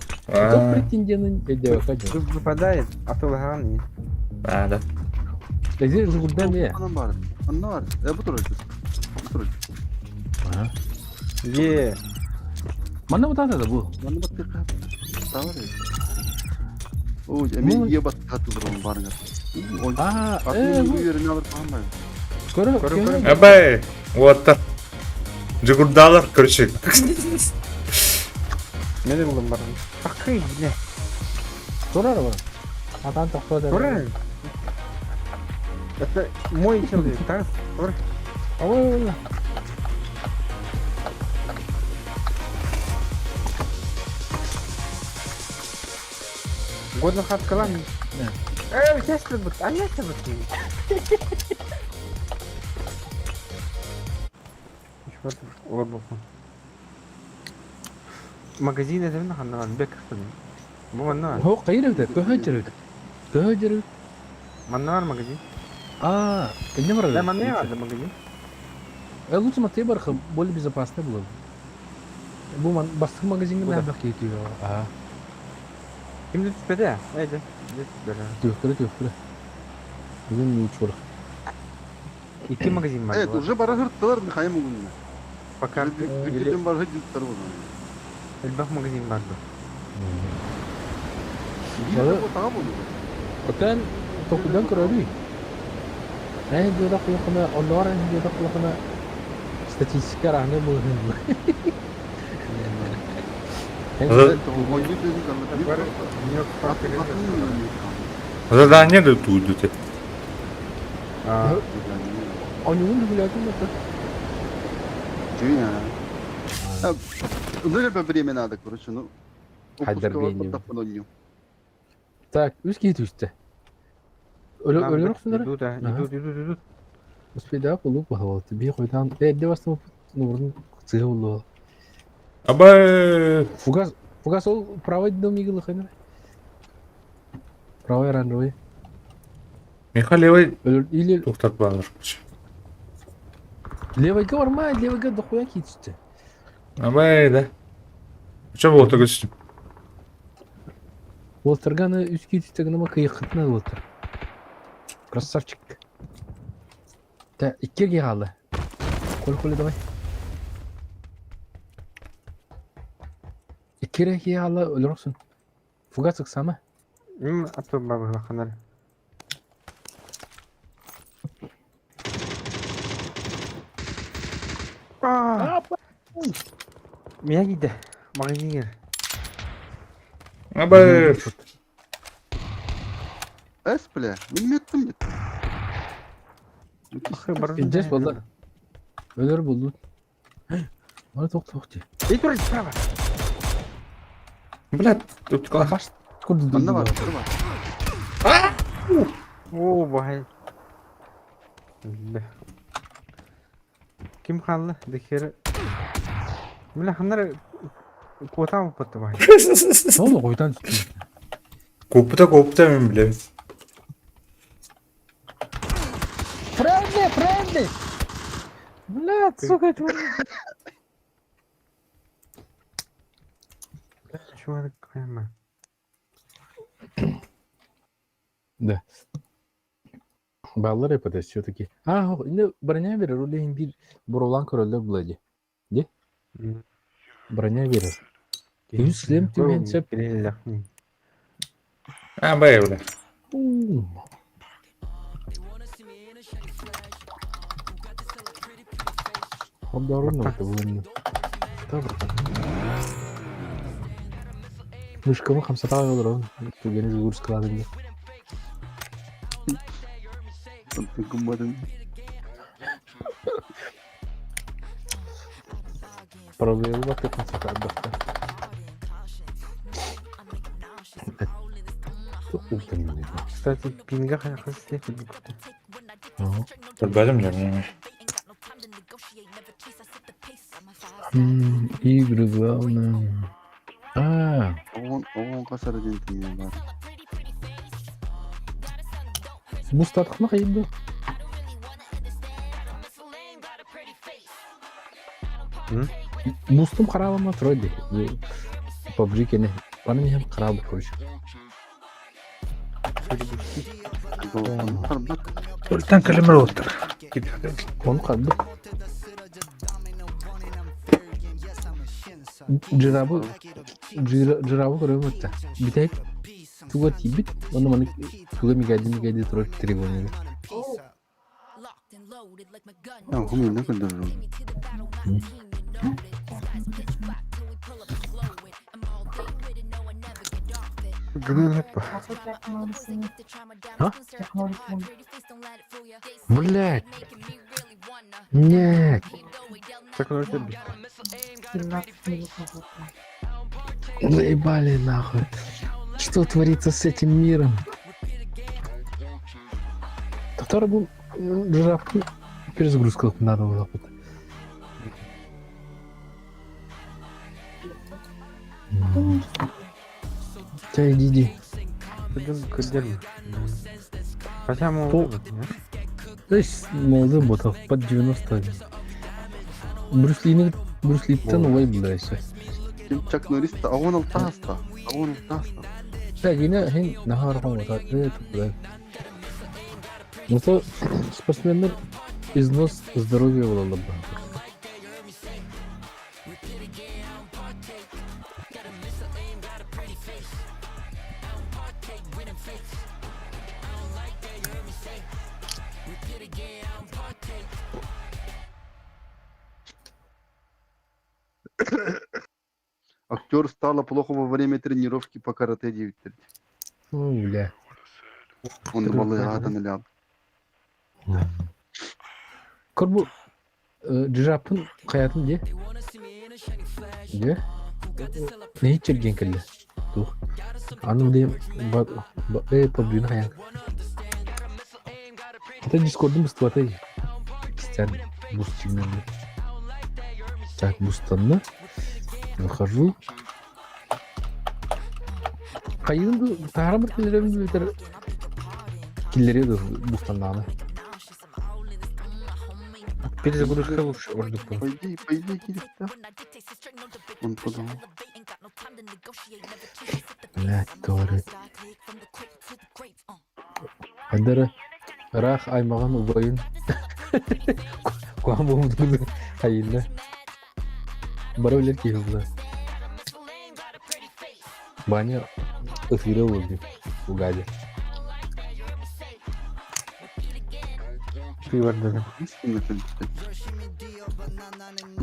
претендент идет? Выпадает, а то лаган. Да. Здесь же куда не? Анна бар. Бұ тұрады. Е. Mana bu tanda da bu? Мана бат тек тағар еді. Ой, әмен е бат қату тұрған барыңа. Атын үйеріне алыр қағанбай. Көрі. Абай, вот так. Жүгірдалар, короче. Мене бұлым бар. Ақы, не? Көрі бар. Атан тоқтады. Көрі. Это мой человек, так? Көрі. Ой. Годно хат калам. Участвуй, а я тебя магазин это من خلنا نبيك مو منار هو قيل ده كهجر منار ماجازين النمرة لا منار ده ماجازين лучше смотри барха более безопасно было бу басты магазин не надо кити ким dit беде айда төхкөрө бүгүн учур iki магазин бар Evet, уже бара хырттылар Михаил Мугунна. пока Гүлден бара хырттылар болды. элбах магазин бар Тағы болды. Otan tokudan көрөбүй жада кулакына онлар жада кулакына статистика рахны болду Задание да тут идут. Oyunun gülüyorsun da. Dünya. Ну, я бы времена, короче, ну. Хайдербейни. Подапноню. Так, üst git üstte. Ölür sınırı. Идут, Ага. идут. Успеда болуп бахалат. Би койдан. Эдде бастым нурдун цыгы болду. Aba. Фугас ол правый дом игылы хайнар. Правый рандовый. Меха левый Ölür или тоқтат bağlar. левыйга барма, левыйга дохуя кит үсtte. Aba да. Что было только с Волтерганы үст кит үсtte гына кыйыкытна волтер. Красавчик. Да, иккеге калды. Кол давай. Иккеге калды өлөрсүн. Фугас ыксама. Ату бабы баканар. Меня gitti. Магазин. Aba. Es bile. Bilmettim git. Индес болду. Өлөр болду. Ана ток де. Эй, справа. Блядь, тут кала. Баш курду. Bende var. Dur var. О, бай. Kim kaldı? Dikeri. Bila hanlar kota mı patı bay? Ne oldu koydan çıktı? Kopta ben bile. Френди! Блядь, сука, чё? Şu an kayma. Да. Баллар yapades все-таки. Şimdi броня verir. Öyle hindi borulan köröller buladı. De? Броня verir. Yüz slim tümen sep. Aba öyle. Обдорожно это было. Добро. Мышкамы хамсатага olur. Tugeniz gurs kıladın. Tanıtım kummadın. Проблемы бak yapın sakar bakta. Çok utanıyorum. Кстати, пинга хаяхас слепит букта. Benim canım. Игры главное. Oğun kasar ödentiyim ya. Bu statına kayıp. Boostum karabıma troll değil. Bu PUBG kene. Bana hem karabı koyuş. Buradan kaleme otur. Onu kaldı. Cirabı koruyor hatta. Bir tek tuğa tibit. Onu bana tuğa mi geldi troll tribunu. Ya humi ne kadar Gülün hep bu. Блять. Нет. Так он это Заебали нахуй. Что творится с этим миром? Который был жираф перезагрузка надо было. Чай, иди. Gülün kırdır mı? Хотя мы То есть молодой ботов под 90. Брюс Ли-тен олай bildirse. Kim Chuck Norris de avon altı hasta. Avon altı hasta. Так, yine hem nahar falan var. Evet, güzel. Mesela спортсменler износ здоровья olmalı. Актер стало плохо во время тренировки по карате 9. Бля. Он vallahi adam öyle aldı. Kor bu jirafın hayatın diye. Diye. Ne hiç çirkin kelle. Tuh. Anu dia pabdina hayang. Kita Discord'un bus tuatay. Sen bus чигнен. Так, бустанна. Выхожу. Кайын тағрамыр киллерін бітір. Киллері еді бустаннаны. Перезагрузка лучше, ордук. По идее, кидит, да? Он подумал. Блядь, doğru. Андары рах аймаған убайын. Куам болмды кайынна. Бара білер кейі бұлар. Баня эфирі oldu. Bu gaydi. Ты var dedim. Hiç kim nefes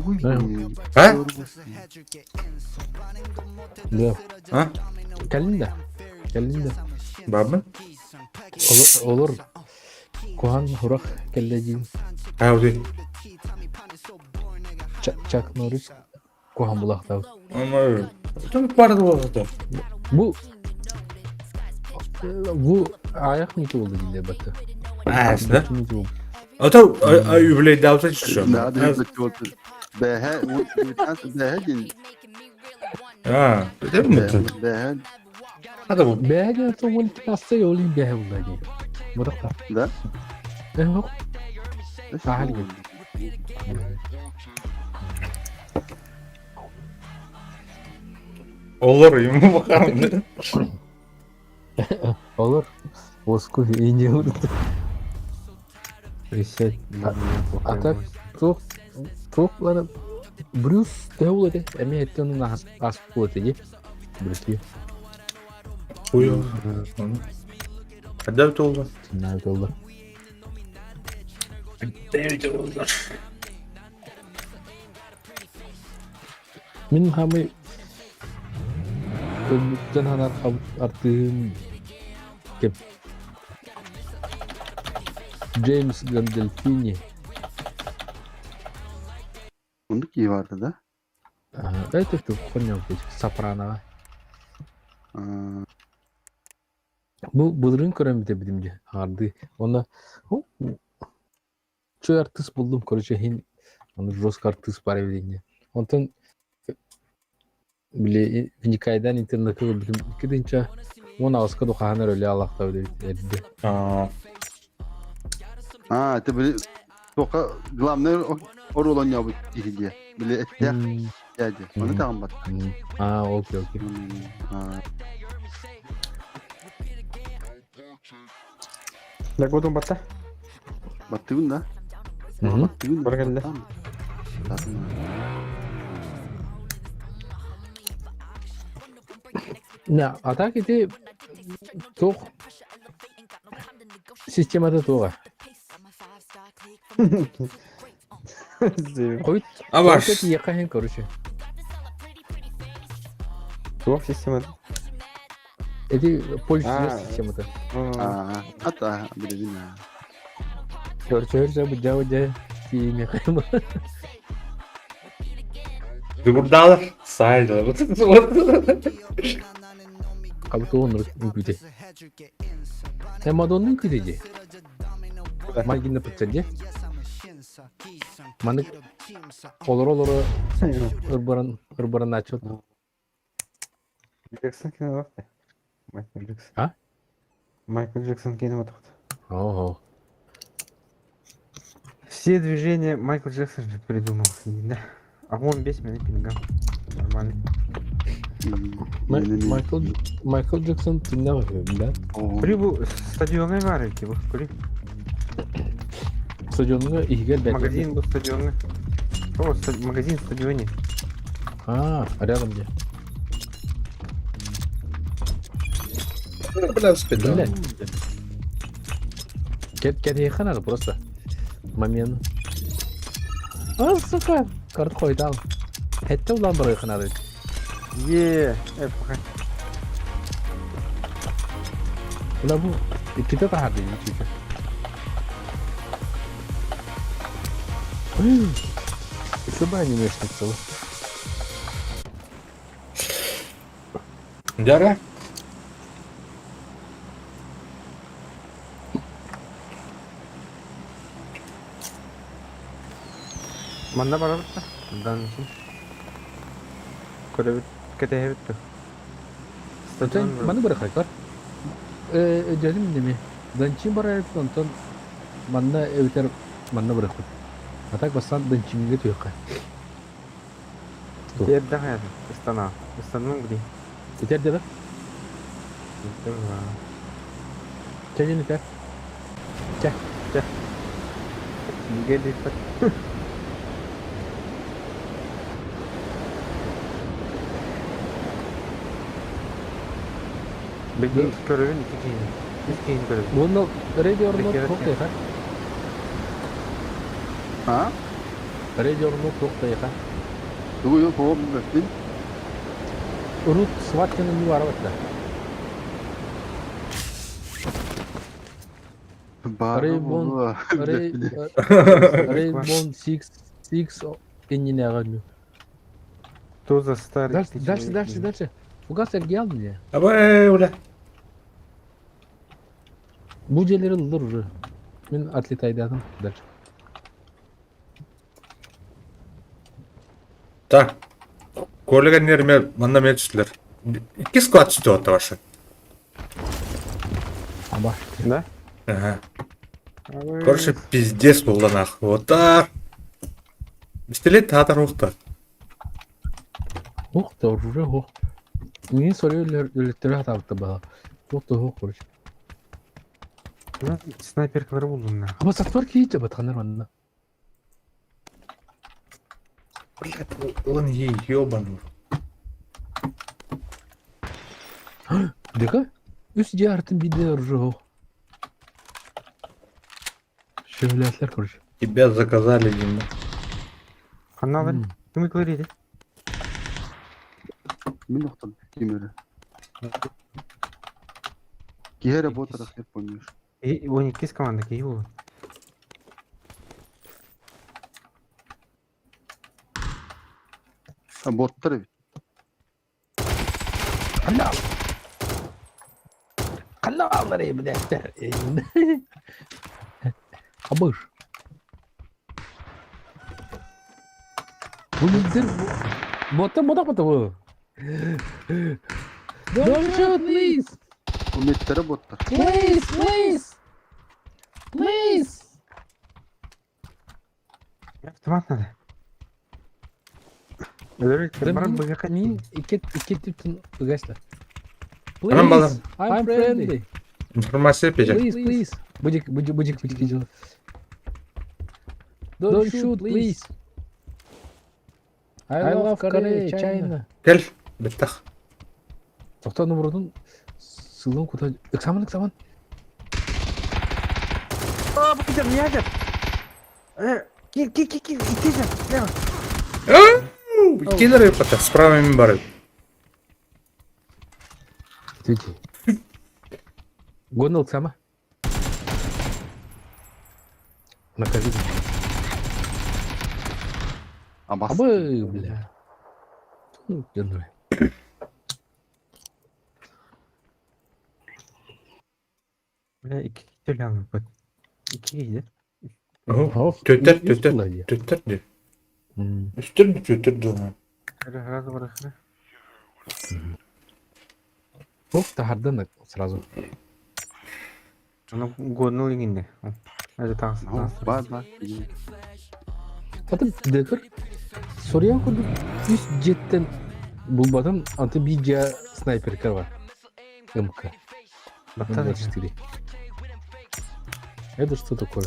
Uy, Ha? Ha? Да. Ha? Gelin de. Gelin de. Babın? Olur. Kuhan hurak kelleciğim. Ha o değil. Chuck Norris. Kuhan bulakta. Ama öyle. Tabii para da oldu. Bu ayak mıydı oldu yine batı? Ha aslında. Mıydı oldu? Ata übüley davta çıkıyor. Да, да, это чего-то. Бэхэ, вот 19 бэхэ день. Ha. Değil mi? Бэхэ, Hadi bu. Beğen son bunu pasta yollayayım beğen oldu. Burakta. да? Yok. Да Сахалин. всё. Olur yumru bakalım. Olur. Osku ince vurdu. Reset. Atak çok bana Bruce devleti emniyetin az kuvveti Bruce Uyuyor. Hadi oldu. nerede oldu? Hadi oldu. Min hamı Ömrükten hanar arttığım kim? James Gandolfini. Onun ki vardı da. Это понял, Сопрано. Bu Bıdır'ın köremide bilimci hardı. Onda çoğu artist buldum. Korece hin onu Rosk artist para edince. Ondan bile hikayeden internette bilim gidince ona askı dokuhanlar öyle Allah'ta öyle dedi. Aa. А, это были только главное оролон я диye. Bile ettiğe geldi. Onu tamam bak. Okey. Так вот он бата. Battığın da. Hı. Battığın da. Bargelli. Tamam. Ne atak eti çok sistemada toğa. Koyut. Ama Koyut yakayın koruşu. Tuhaf sistemi. Eti polis Ha. sistemada. Hatta bilelim ya. Görçörse bu cavca si yakayım. burada alır. Sahilde alır. Abi to onur güde. Hem adonun güdeci. Maginde pıtçacı. Manık olur ırbaran açot. Jackson кино бапты. Майкл Джексон. А? Майкл Джексон кино бапты. Ого. Все движения Майкл Джексон же придумал. Да. А он весь меня пингам. Нормально. Michael Jackson dinle bakıyorum ben. Kuri bu stadyona var ki bu. Kuri. Stadionuna ihgal bekliyor. Магазин bu stadyonu. О, магазин в стадионе. Рядом где? Biraz bedava. Блядь. Кетейхан надо просто. Момент. Сука. Карт koydu al. Hette ulan buraya kanadı. Эпоха. Ulan bu ikide daha değil çünkü. Şu ben animation çalı. Dara. Manda bara bitti. Bundan için. Kore bit. Kete bitti. Öten bana bırakar. Dedim değil mi? Dancing bara nonton mana eviter mana bırakır. Hatta basan dancing gitu ya kan. Diğer de hayat. İstana. İstanın gidi. Yeter de bak. Bitti mi? Çayını ter. Gedi. Begin görevin iki keyin. Üç keyin görevi. Bunu radio remote Beklemek çok da yakar. Ha? Radio remote çok da yakar. Tuh kok berarti. Urut swatch'ın bir var bakta. Baru. Rainbow Six engine yakalıyor. Tuzla star. Dersi. Bu kadar sergi aldın ya. Ama ulan. Bu celeri alır. Ben atlet aydadım der. Ta. Kollega nereme manda meclisler. İki squad çıktı hatta başa. Ama Да? Ага. Короче, пиздец был нахуй. Вот так. Пистолет татар ухта. hok da oraya hok. Niye soruyor öğretleri hata bana. Hok da hok konuş. Снайперкалары buldum ya. Ama satvar ki hiç batkanlar bana. Блядь, он ей ёбаный. Дека? Üst ciharetin bir de oraya hok. Şöhletler konuş. Тебя заказали, Дима. Kanalları. Yumruklarıydı. Min nokta kimere. Киера работа хер помнишь. И 12 команда iyi bu. Ha botlar evet. Allah! Allah alları bir defter. Abur. Bu nedir bu? Botta bu. Don't shoot please. Bu metlere botlar. Please. Автомат надо. Баран быга Min iki tipten ugasla. Anam balam. I'm friendly. Информация yapacağım. Please. Bıcık. Don't shoot please. I love Korea, China. Gel. Bitti. Tohtanı vurdun. Sılın kutu. Iksaman. Aa bu kadar niye acaba? Gir. İteceğim. Ne var? Киллер и пока с правыми бары. Тихо. Гонал сама. Накажи. Ama Абы, бля. Ну, генерал. Böyle iki türlü aldım bak. İki giydi. Töter. diyor. Töter diyor. Üstür töter diyor. Разу бırakır. Hop da hardan sразу. Onu godnul liginde. Hadi tanesi. bak. Zaten dekar soruyan konu üst jetten bulmadan antı bir cihaz sniper kar var. МК. Battı. 24. Это что такое?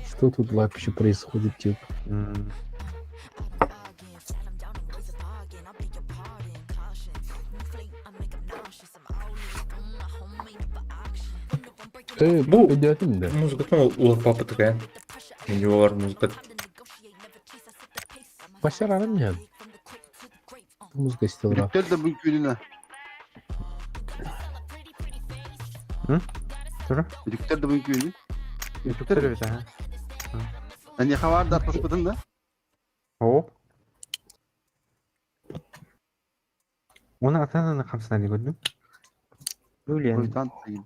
Что тут вообще происходит, тип? Bu ödüyordum da. Музыка улар папа такая. У него var музыка. Başaralım ya. Muzika istiyorlar. Birlikler de bu gününe. Dur. Birlikler de bu günü. Türkleri bir tane. Hani havar da atmasın da. Hop. Onu atan kamsana gördüm. Öyle yani. Koytan sayıldı.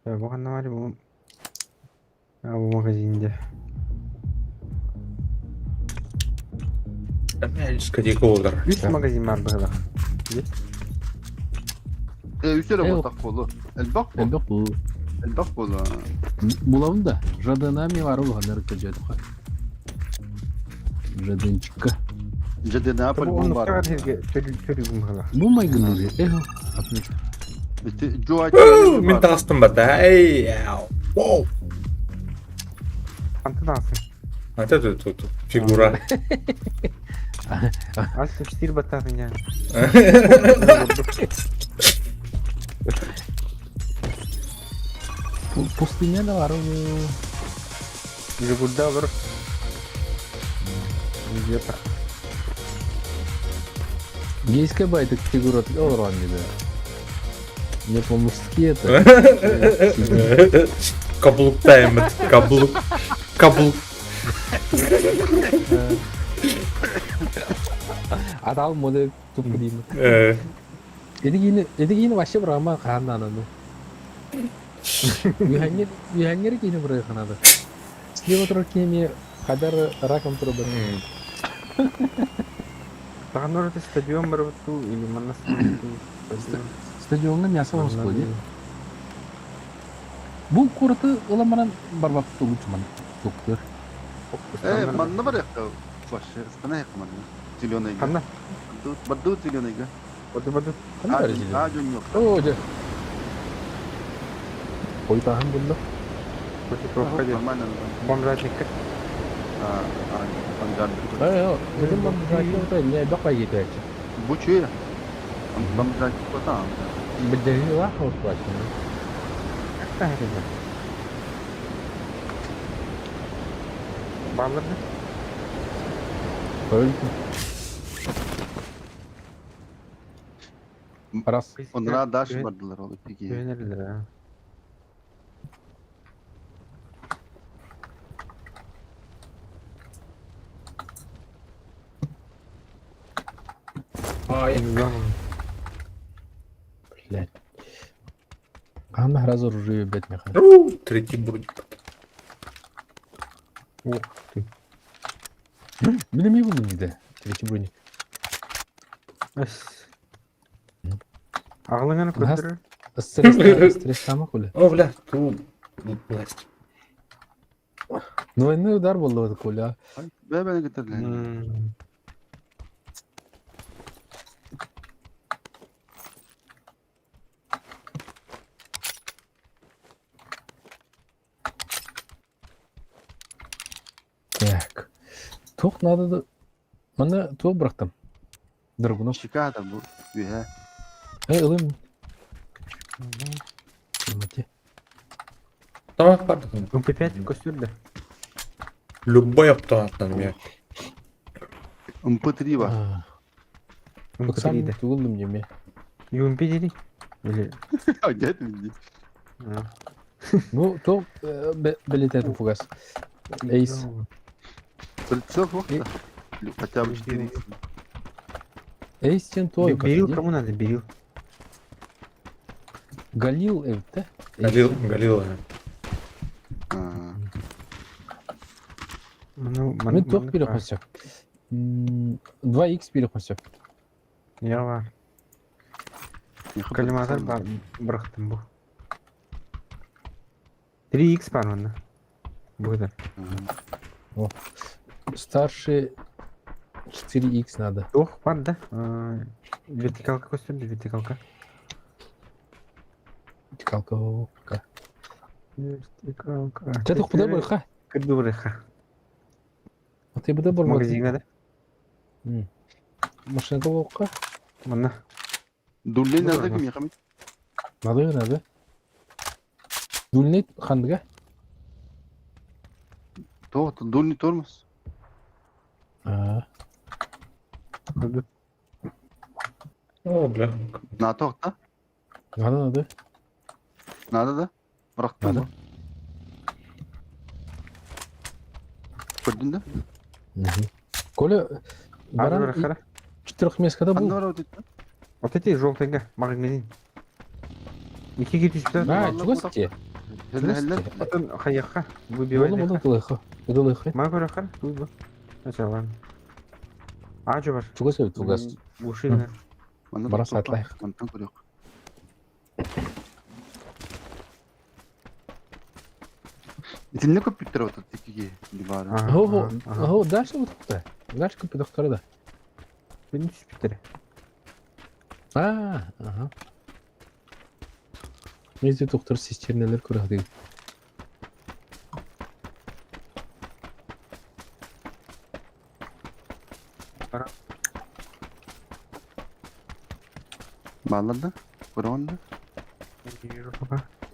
Ya bu kanna var ya bu. Ya bu magazinde. Дискотека olur. 3 magazin var burada. Üstüne Yok. botak kolu. Elbak bu. Elbette bu. Elbak kolu. Bulavın da. Radına mi var oğlum? Amerika ceduk. Radın çıkka. Jadi ne Bu yapalım onu var. kadar herge çölü burada. Bu may gınır ya. Eho. Atmış. İşte Joe açıyor. Min tastım bata. Ey ya. Wow. Antı da alsın. Hadi tut. Figura. Alsın stil batasın yani. Pustinnya da var oğlum. Bizi burada olur. Bizi yapar. Гейская байта фигура Олран gibi. Не по-мужски это. Kabulluktayım ben. Kabuluk. Adal model tutup gideyim. Ee, Edik yine başa bırakma kandan onu. Yühenger yine buraya kanadı. Слева oturup kemiye kadar rakam turu bareng. Bahkan orada stadion baru tuh ini mana sih? Stadionda мясо господи. Bu kuratu olamana barbak tuğu cuman. Doktor. Manna var ya. Başı. Sana yak manna. Zilyo'na ilgili. Kanna. Badu Zilyo'na ilgili. Batu. Kan var sih. Acun yok. Oh, aja. Koy tahan bunda. Batu tuh aja. Aman. Bom rakyat. Angar. Ayo, dedim ben bırakıyorum da niye bak gitu aja. Bu çöğü. Bamzak kota. Bedeli lah harus başına. Apa ini? Balar mı? Öyle. Aras. Onlara daş vardılar oğlum peki. Güvenirler ha. Блядь. Anda разоружи бет меха. Третий бурдик. Ух ты. Benim iyi buldum bir de. Trekki bu ne? Ас. Ağlığını kırdırır. Stres sama kule. О, бля, ту. Блядь. Двойной удар был это куля. Ve beni getirdiler. Так. Ток надо да... Мана ток бıraktım. Драгунов. Şikayet bu. Üye. Ылым. Hürmeti. Tamam pardon. MP5 костюрді. Любой yaptım ya. MP3 var. Baksam MP3'de. tuğuldum yeme. UMP dedi. Öyle. Acayip mi? Bu tok belirtedim fugas. Ace. Прицел вахта. Хотя бы 4 Ace için toy Берил kaçırdı. кому надо? Берил. Galil evde. Галил. Ben tok biri koşacak. 2x biri koşacak. Ya var. Kalimatlar bıraktım bu. 3x var onda. Burada. Старший 4x надо. Yok var da. Vertikalka kostürdü vertikalka. Kalka. Vertikalka. Çatık bu da bırka. Kırdı buraya. Atı bu da bırka. Magazine de. Машина da bırka. Bunda. Dullen nerede kim yakamit? Надо. Дульнет хандга. Toht, dulni tormos. Kırdı. О, бля. Na tohta? Надо. Nada da? Bıraktın Nada. mı? Gördün de? Коля Баран Ара. 4 мескада Kanna бул. var orada. Вот эти желтыйга, магазин. Iki git üstüne. А, чугасти. Helle helle. Потом хаяха. Болу Выбивай. болу тылыхы. Тылыхы. Мага рахар. Выбил. Начало. Acı var. Чугасы тугас. Ушина. Bana Bana da topla. saatler. Mantan kuruyor. İtin ne kopyutları var tabii ki divarı. Ого, дальше вот это. Дальше по доктору да. Benim süpürleri. Ага. Мезде доктор системнелер көрөдү. Bağladı. Kurandı.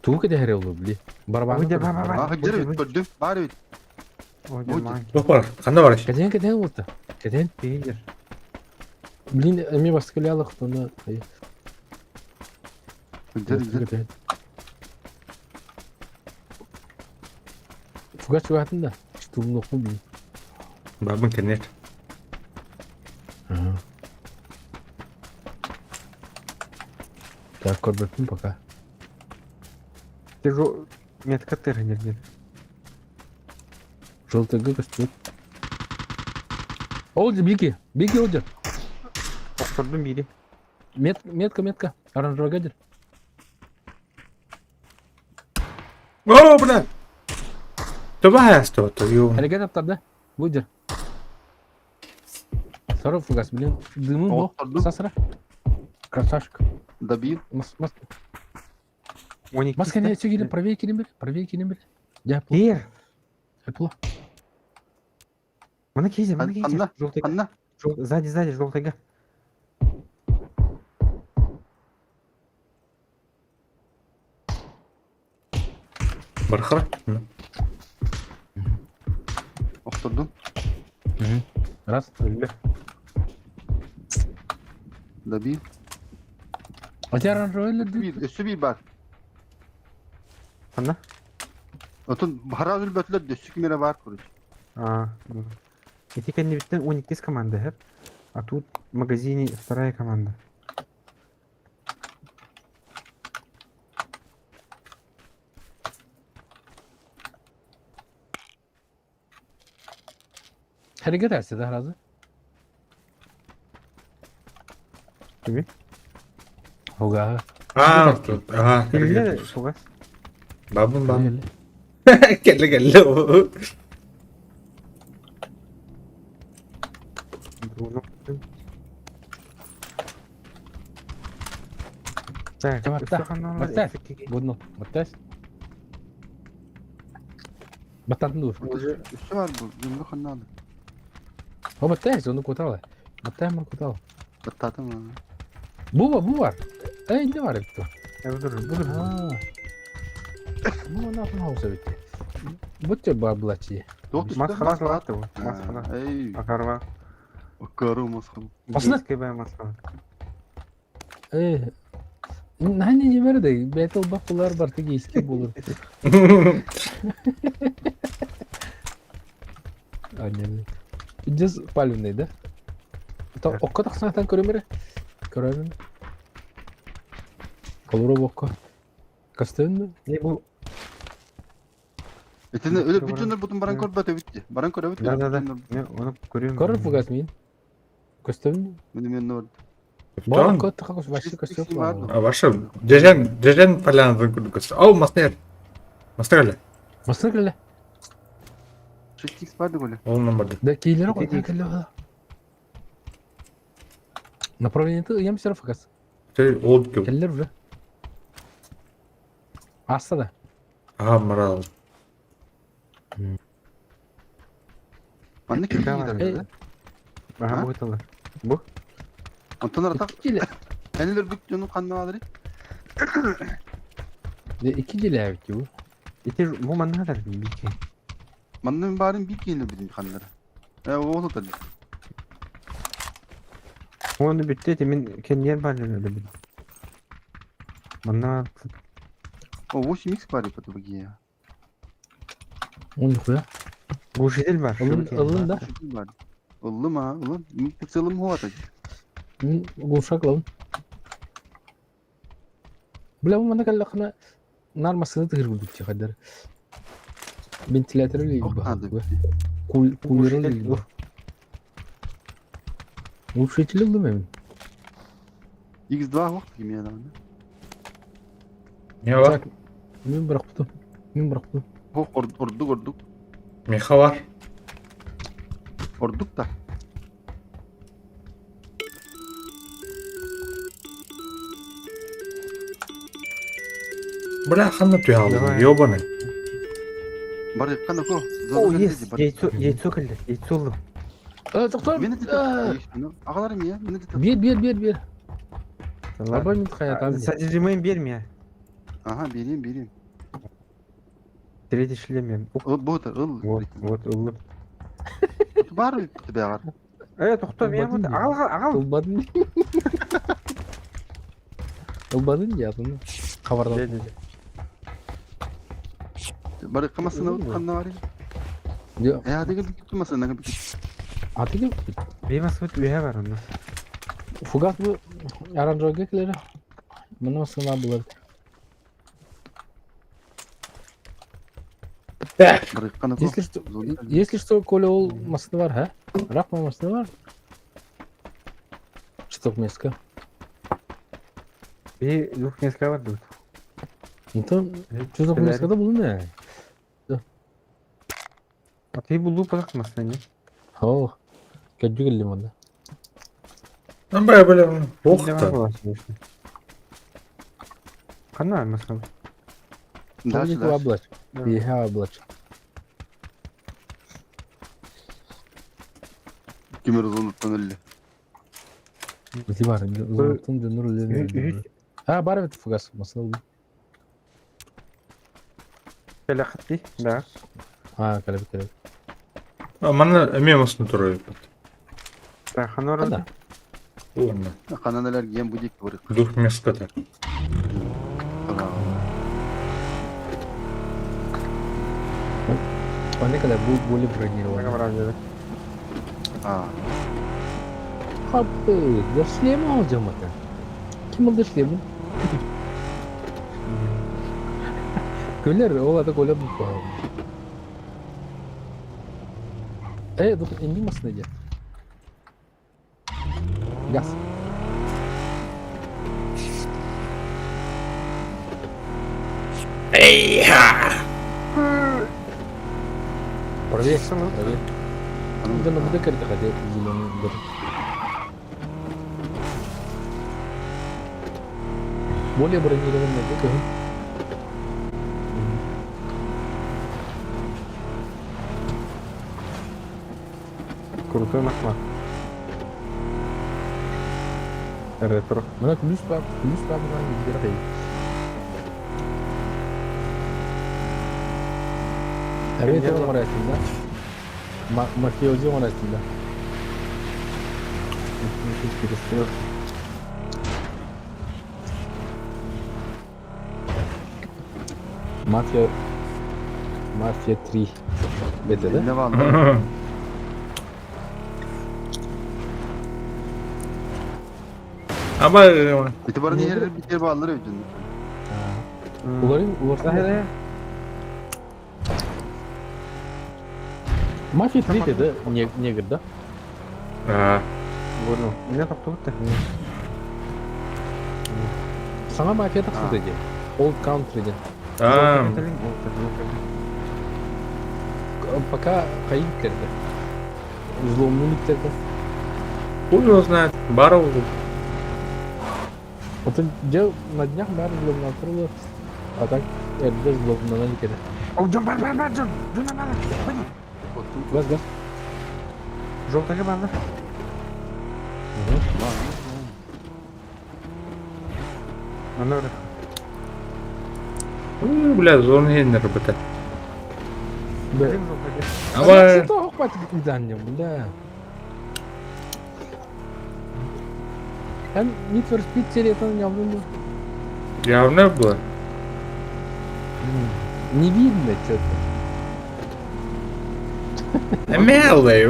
Тука да херелу били. Барабан. Выйди, бар. Ah hıcırı bit gördüm. Bari bit. Ой, манки. Yok var. Kanda var işte. Каден вот. Каден. Пидер. Блин, эми баскылялык тона. Hıcır hıcır. Фугач ватында. Штумну хуби. Babın kennet. Ага. Так, корбетим пока. Ты же метка тырнер. Желтый гыгас тут. Олди, беги, Олди. Okturdum biri. Метка. Оранжевый гадер. Oo bu ne? Tabi hayasta o tabi yoğun. Hareket aptarda. Будер. Сорок фугас, блин. Дымын бо. Оттырдым. Сасыра. Красавчик. Dabir. Маска не чегилин, правее келин бер. Я Пир. плохо. Mana кейзе. Anla. Желтый. Anla. Сзади, желтыйга. Barxara. Okturdum. Раз. Öldü. Dabir. А тебя оранжевый Bir, üstü bir bar. Anla. Otun harazül bötler de sükmere var kuruş. А. Эти кандидаты у них есть команда, хеп. А тут в магазине вторая команда. Hareket etse de razı. Kimi? Hoga. Aa, aha. Kimle de Fugas. Babın. Gelle o. Bruno. Так, Давай, всё так, каналы Баттай. эффективнее. Будно. Баттас. Баттандын dur. Üstü var bu. Yumruk anla aldı. O Баттас, onu kutala. Баттай mı kutala? Battadı mı? Bu var. Ne var etti? Я буду. Ha. Bu ne yapın havza bitti. Bu tür bablaçı. Yok üstü. Маскалар салаты вот. Маскалар. Ey. Акарва. Akarı maskalı. Басына. Детская маскала. Hani не берді, бәтіл бақылар бар тіге еске болыр. Аннені. Жүз палюндай, да? Оққа тақсаңатан көремері? Көремін. Колура оққа. Кастын Не был. Etini öyle bir cümle budum baran kor batı bitti. Baran kor bitti. Да. Не, он курил. Көрір фугас мен. Кастын. Benim yanına vardı. Бала көтті қақыз башты кастын. А ваша Дежен полян курдукасы. Ау маснер. Мастерле. Масына кілі. Шестикс vardı böyle. Onun vardı. Да кейлері ғой. Кілі ғой. Направлениеті ем сері фугас. Şey old gibi. Келлер уже. Асты да. Aha maral. Anne kim Tamam. gider? Ага, bu italar. Bu? Antonlar atak. İki Enler büt canın kanına alır. cili evet bu. İti bu mana kadar bir şey. Manın barin bir kilo bizim kanları. O oldu tabii. Onu bitti demin kendi yer var öyle bir. Mana O 8x var yapıdı bu ya. Onu koya. bu şey değil var. Alın da. Şekil var. Oldu mu ha? Ulan mutlusalım o atacak. Uşak lan. Bula bu mana kallaqna nar masını tıgır bulduk ya kadar. Ventilatörü ile ilgili Hadi. bak. Kulları ile ilgili. Bu şey çilildi mi? X2 vakti gibi yani. Ne var? Min bıraktı. Min bıraktı. Orduk. Miha var. Orduk da. Bırak anlatıyor abi. Давай. Yobana. Bari kan ako. О, есть. Яйцо кілді. Яйцо oldu. Doktor. Beni de ağlarım ya. Beni de Bir. Araba mı hayat abi? Содержимое берме ya. Aha vereyim. Третий шлем. Bu da ıl. Вот, oldu. Var mı be var? Тоқтап ya. Olmadın mı? Al. Olmadın. Olmadın ya bunu. Kavardan. Dedi. Bari kamasını kanna var ya. Yok. Hadi gel tutmasın. Atı gibi. Беймас üye var onda. Fugat bu aranjogakileri. Bunu nasıl bular? Bari kan ako. Если что, Коля olmasını var ha? Bırakmamasını var. Çıtok meska. Bir двухместка var тут. Então, çıtok meskada bulun ne? А ты булу bırakmasın ne? Oh. Kötü geldim onda. Ben böyle Ne bok var da. bulaşmış? Kanal mesela. Tabii ki ablaç. İyi ha ablaç. Kimer unuttan öyle. Bizi var. Uzattın dönür öyle. Ha bari bir fugas masada oldu. Pelakati. Da. Ha kale. Bana emiyorsun duruyor. Da hanor. Hadi. Olma. Kananeler giyen bu dik bırak. Дух меската. Anne kadar bu böyle bırakıyor. Ne var abi? Ha. Abi, ya Süleyman alacağım bakın. Kim aldı Süleyman? Güler, o ada golü bu. Dur, indi masına gel. Gaz. Проверь. Проверь. Да, ну буде карта хотя зеленый удар. Более бронированный ДК. Крутой Макмак. Ретро. Mana plus pak bukan biar kayak. Tapi itu orang Cina. Mafioso orang Cina. Mafia 3. Bete de. Ne var? Ama İtibarın yer bir kere bağlıları ödün. Uların Hayır. Mafia 3 de негр, да? Bueno. Ne topladık da. Sana mafya taksız dedi. Old Country'de. Пока кайıklardı. Взломлылыктарды. Хуй его знает. Бара уже. Вот я на днях бар взломлатырылы. А так эрде взломлана никеді. Жон бар. Жон бар. Газ. Жолтағы бар. Анор. Бля, зон хендер бітті. Да. Ama Что хватит иданьем, бля. Hem Need for Speed serisinden yaptım mı? явно было. Не видно что-то. Мелый.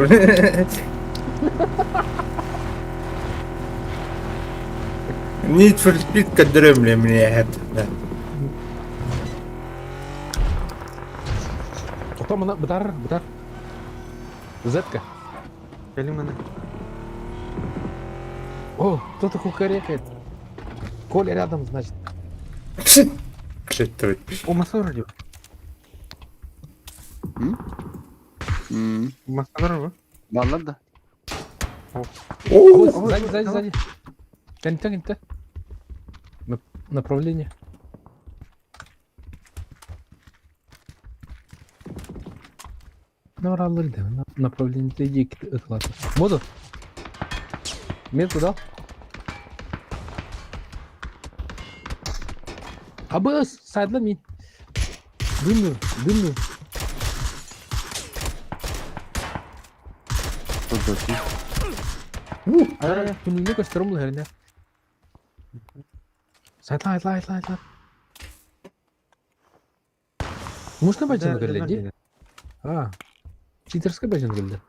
Need for Speed كدرهم لي من يحد. Потом она бдар. Зетка. Калиманы. О, кто-то кукарекает. Коля рядом, значит. Клетовый. О, Масорди. Масорди. Varlar da. А вот сзади. Конта. Направление. Навралları da направление иди ıklatır. Modu. Метку дал? Абыс, сайдла мин. Дымную. Тут да. Ара, күнүнө көстөрөм herinde. Сайдла. Можно бачаны келди? А. Читерская бачаны келди.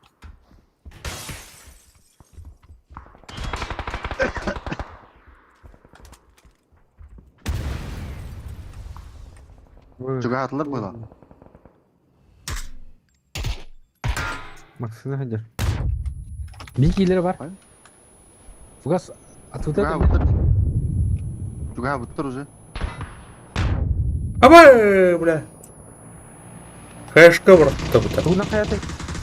Juga atılır bu da. Максына хадер. Bilgileri var. Hayır. Фугас атуда Juga bıttır. Juga bıttır уже. Аба, бля. Хэшка врата бута. Тугна хаята.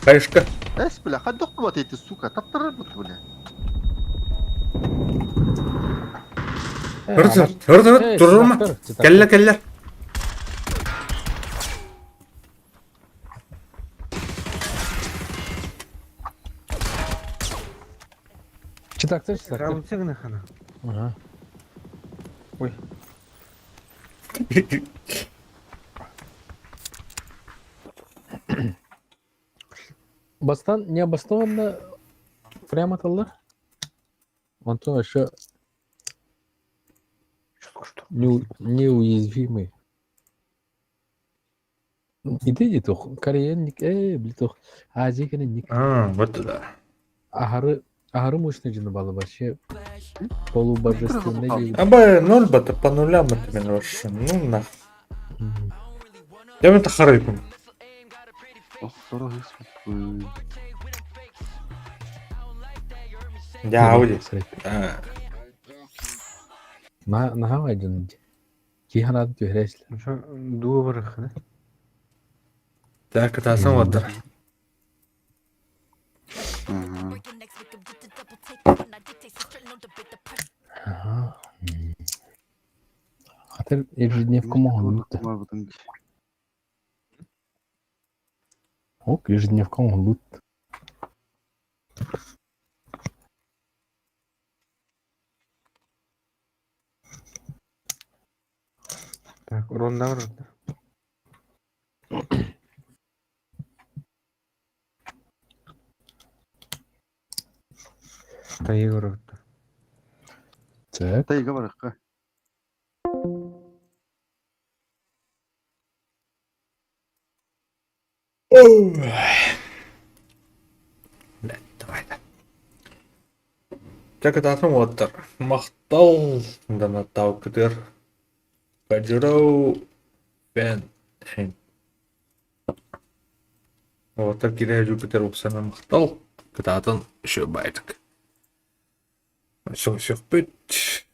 Хэшка. Эс, бля, хаддок вот эти, сука. Таптырыр бут, бля. Hırdır, durma. Keller. Читактır. Раундсы гына хана. Ага. Ой. Бастан необоснованно прямо атылды. Антон еще неуязвимый. Иди тух, кореянник, блитух, азикенник. Вот да. Ахары мощный жины балы вообще полубожественный değil. Аба, 0 бата по нулям это мен вообще. Ну нах. Я это харыпым. Ох, дорого, сука. Я ауди. На haydi. Ki hanat göreşli. Ошо дуу барах, да? Так, это сам вот. Ага. Хатер ежедневка могут. Ок, ежедневка могут. Так, уронда бар. Тайы бар. Так. Тайга баракка. Давай. Так это сам вот. Мақтал. Да на таукдер. Каджирау. Бен. Вот так киря Юпитер упсана мақтал. Кытатын еще байтык. Все в путь.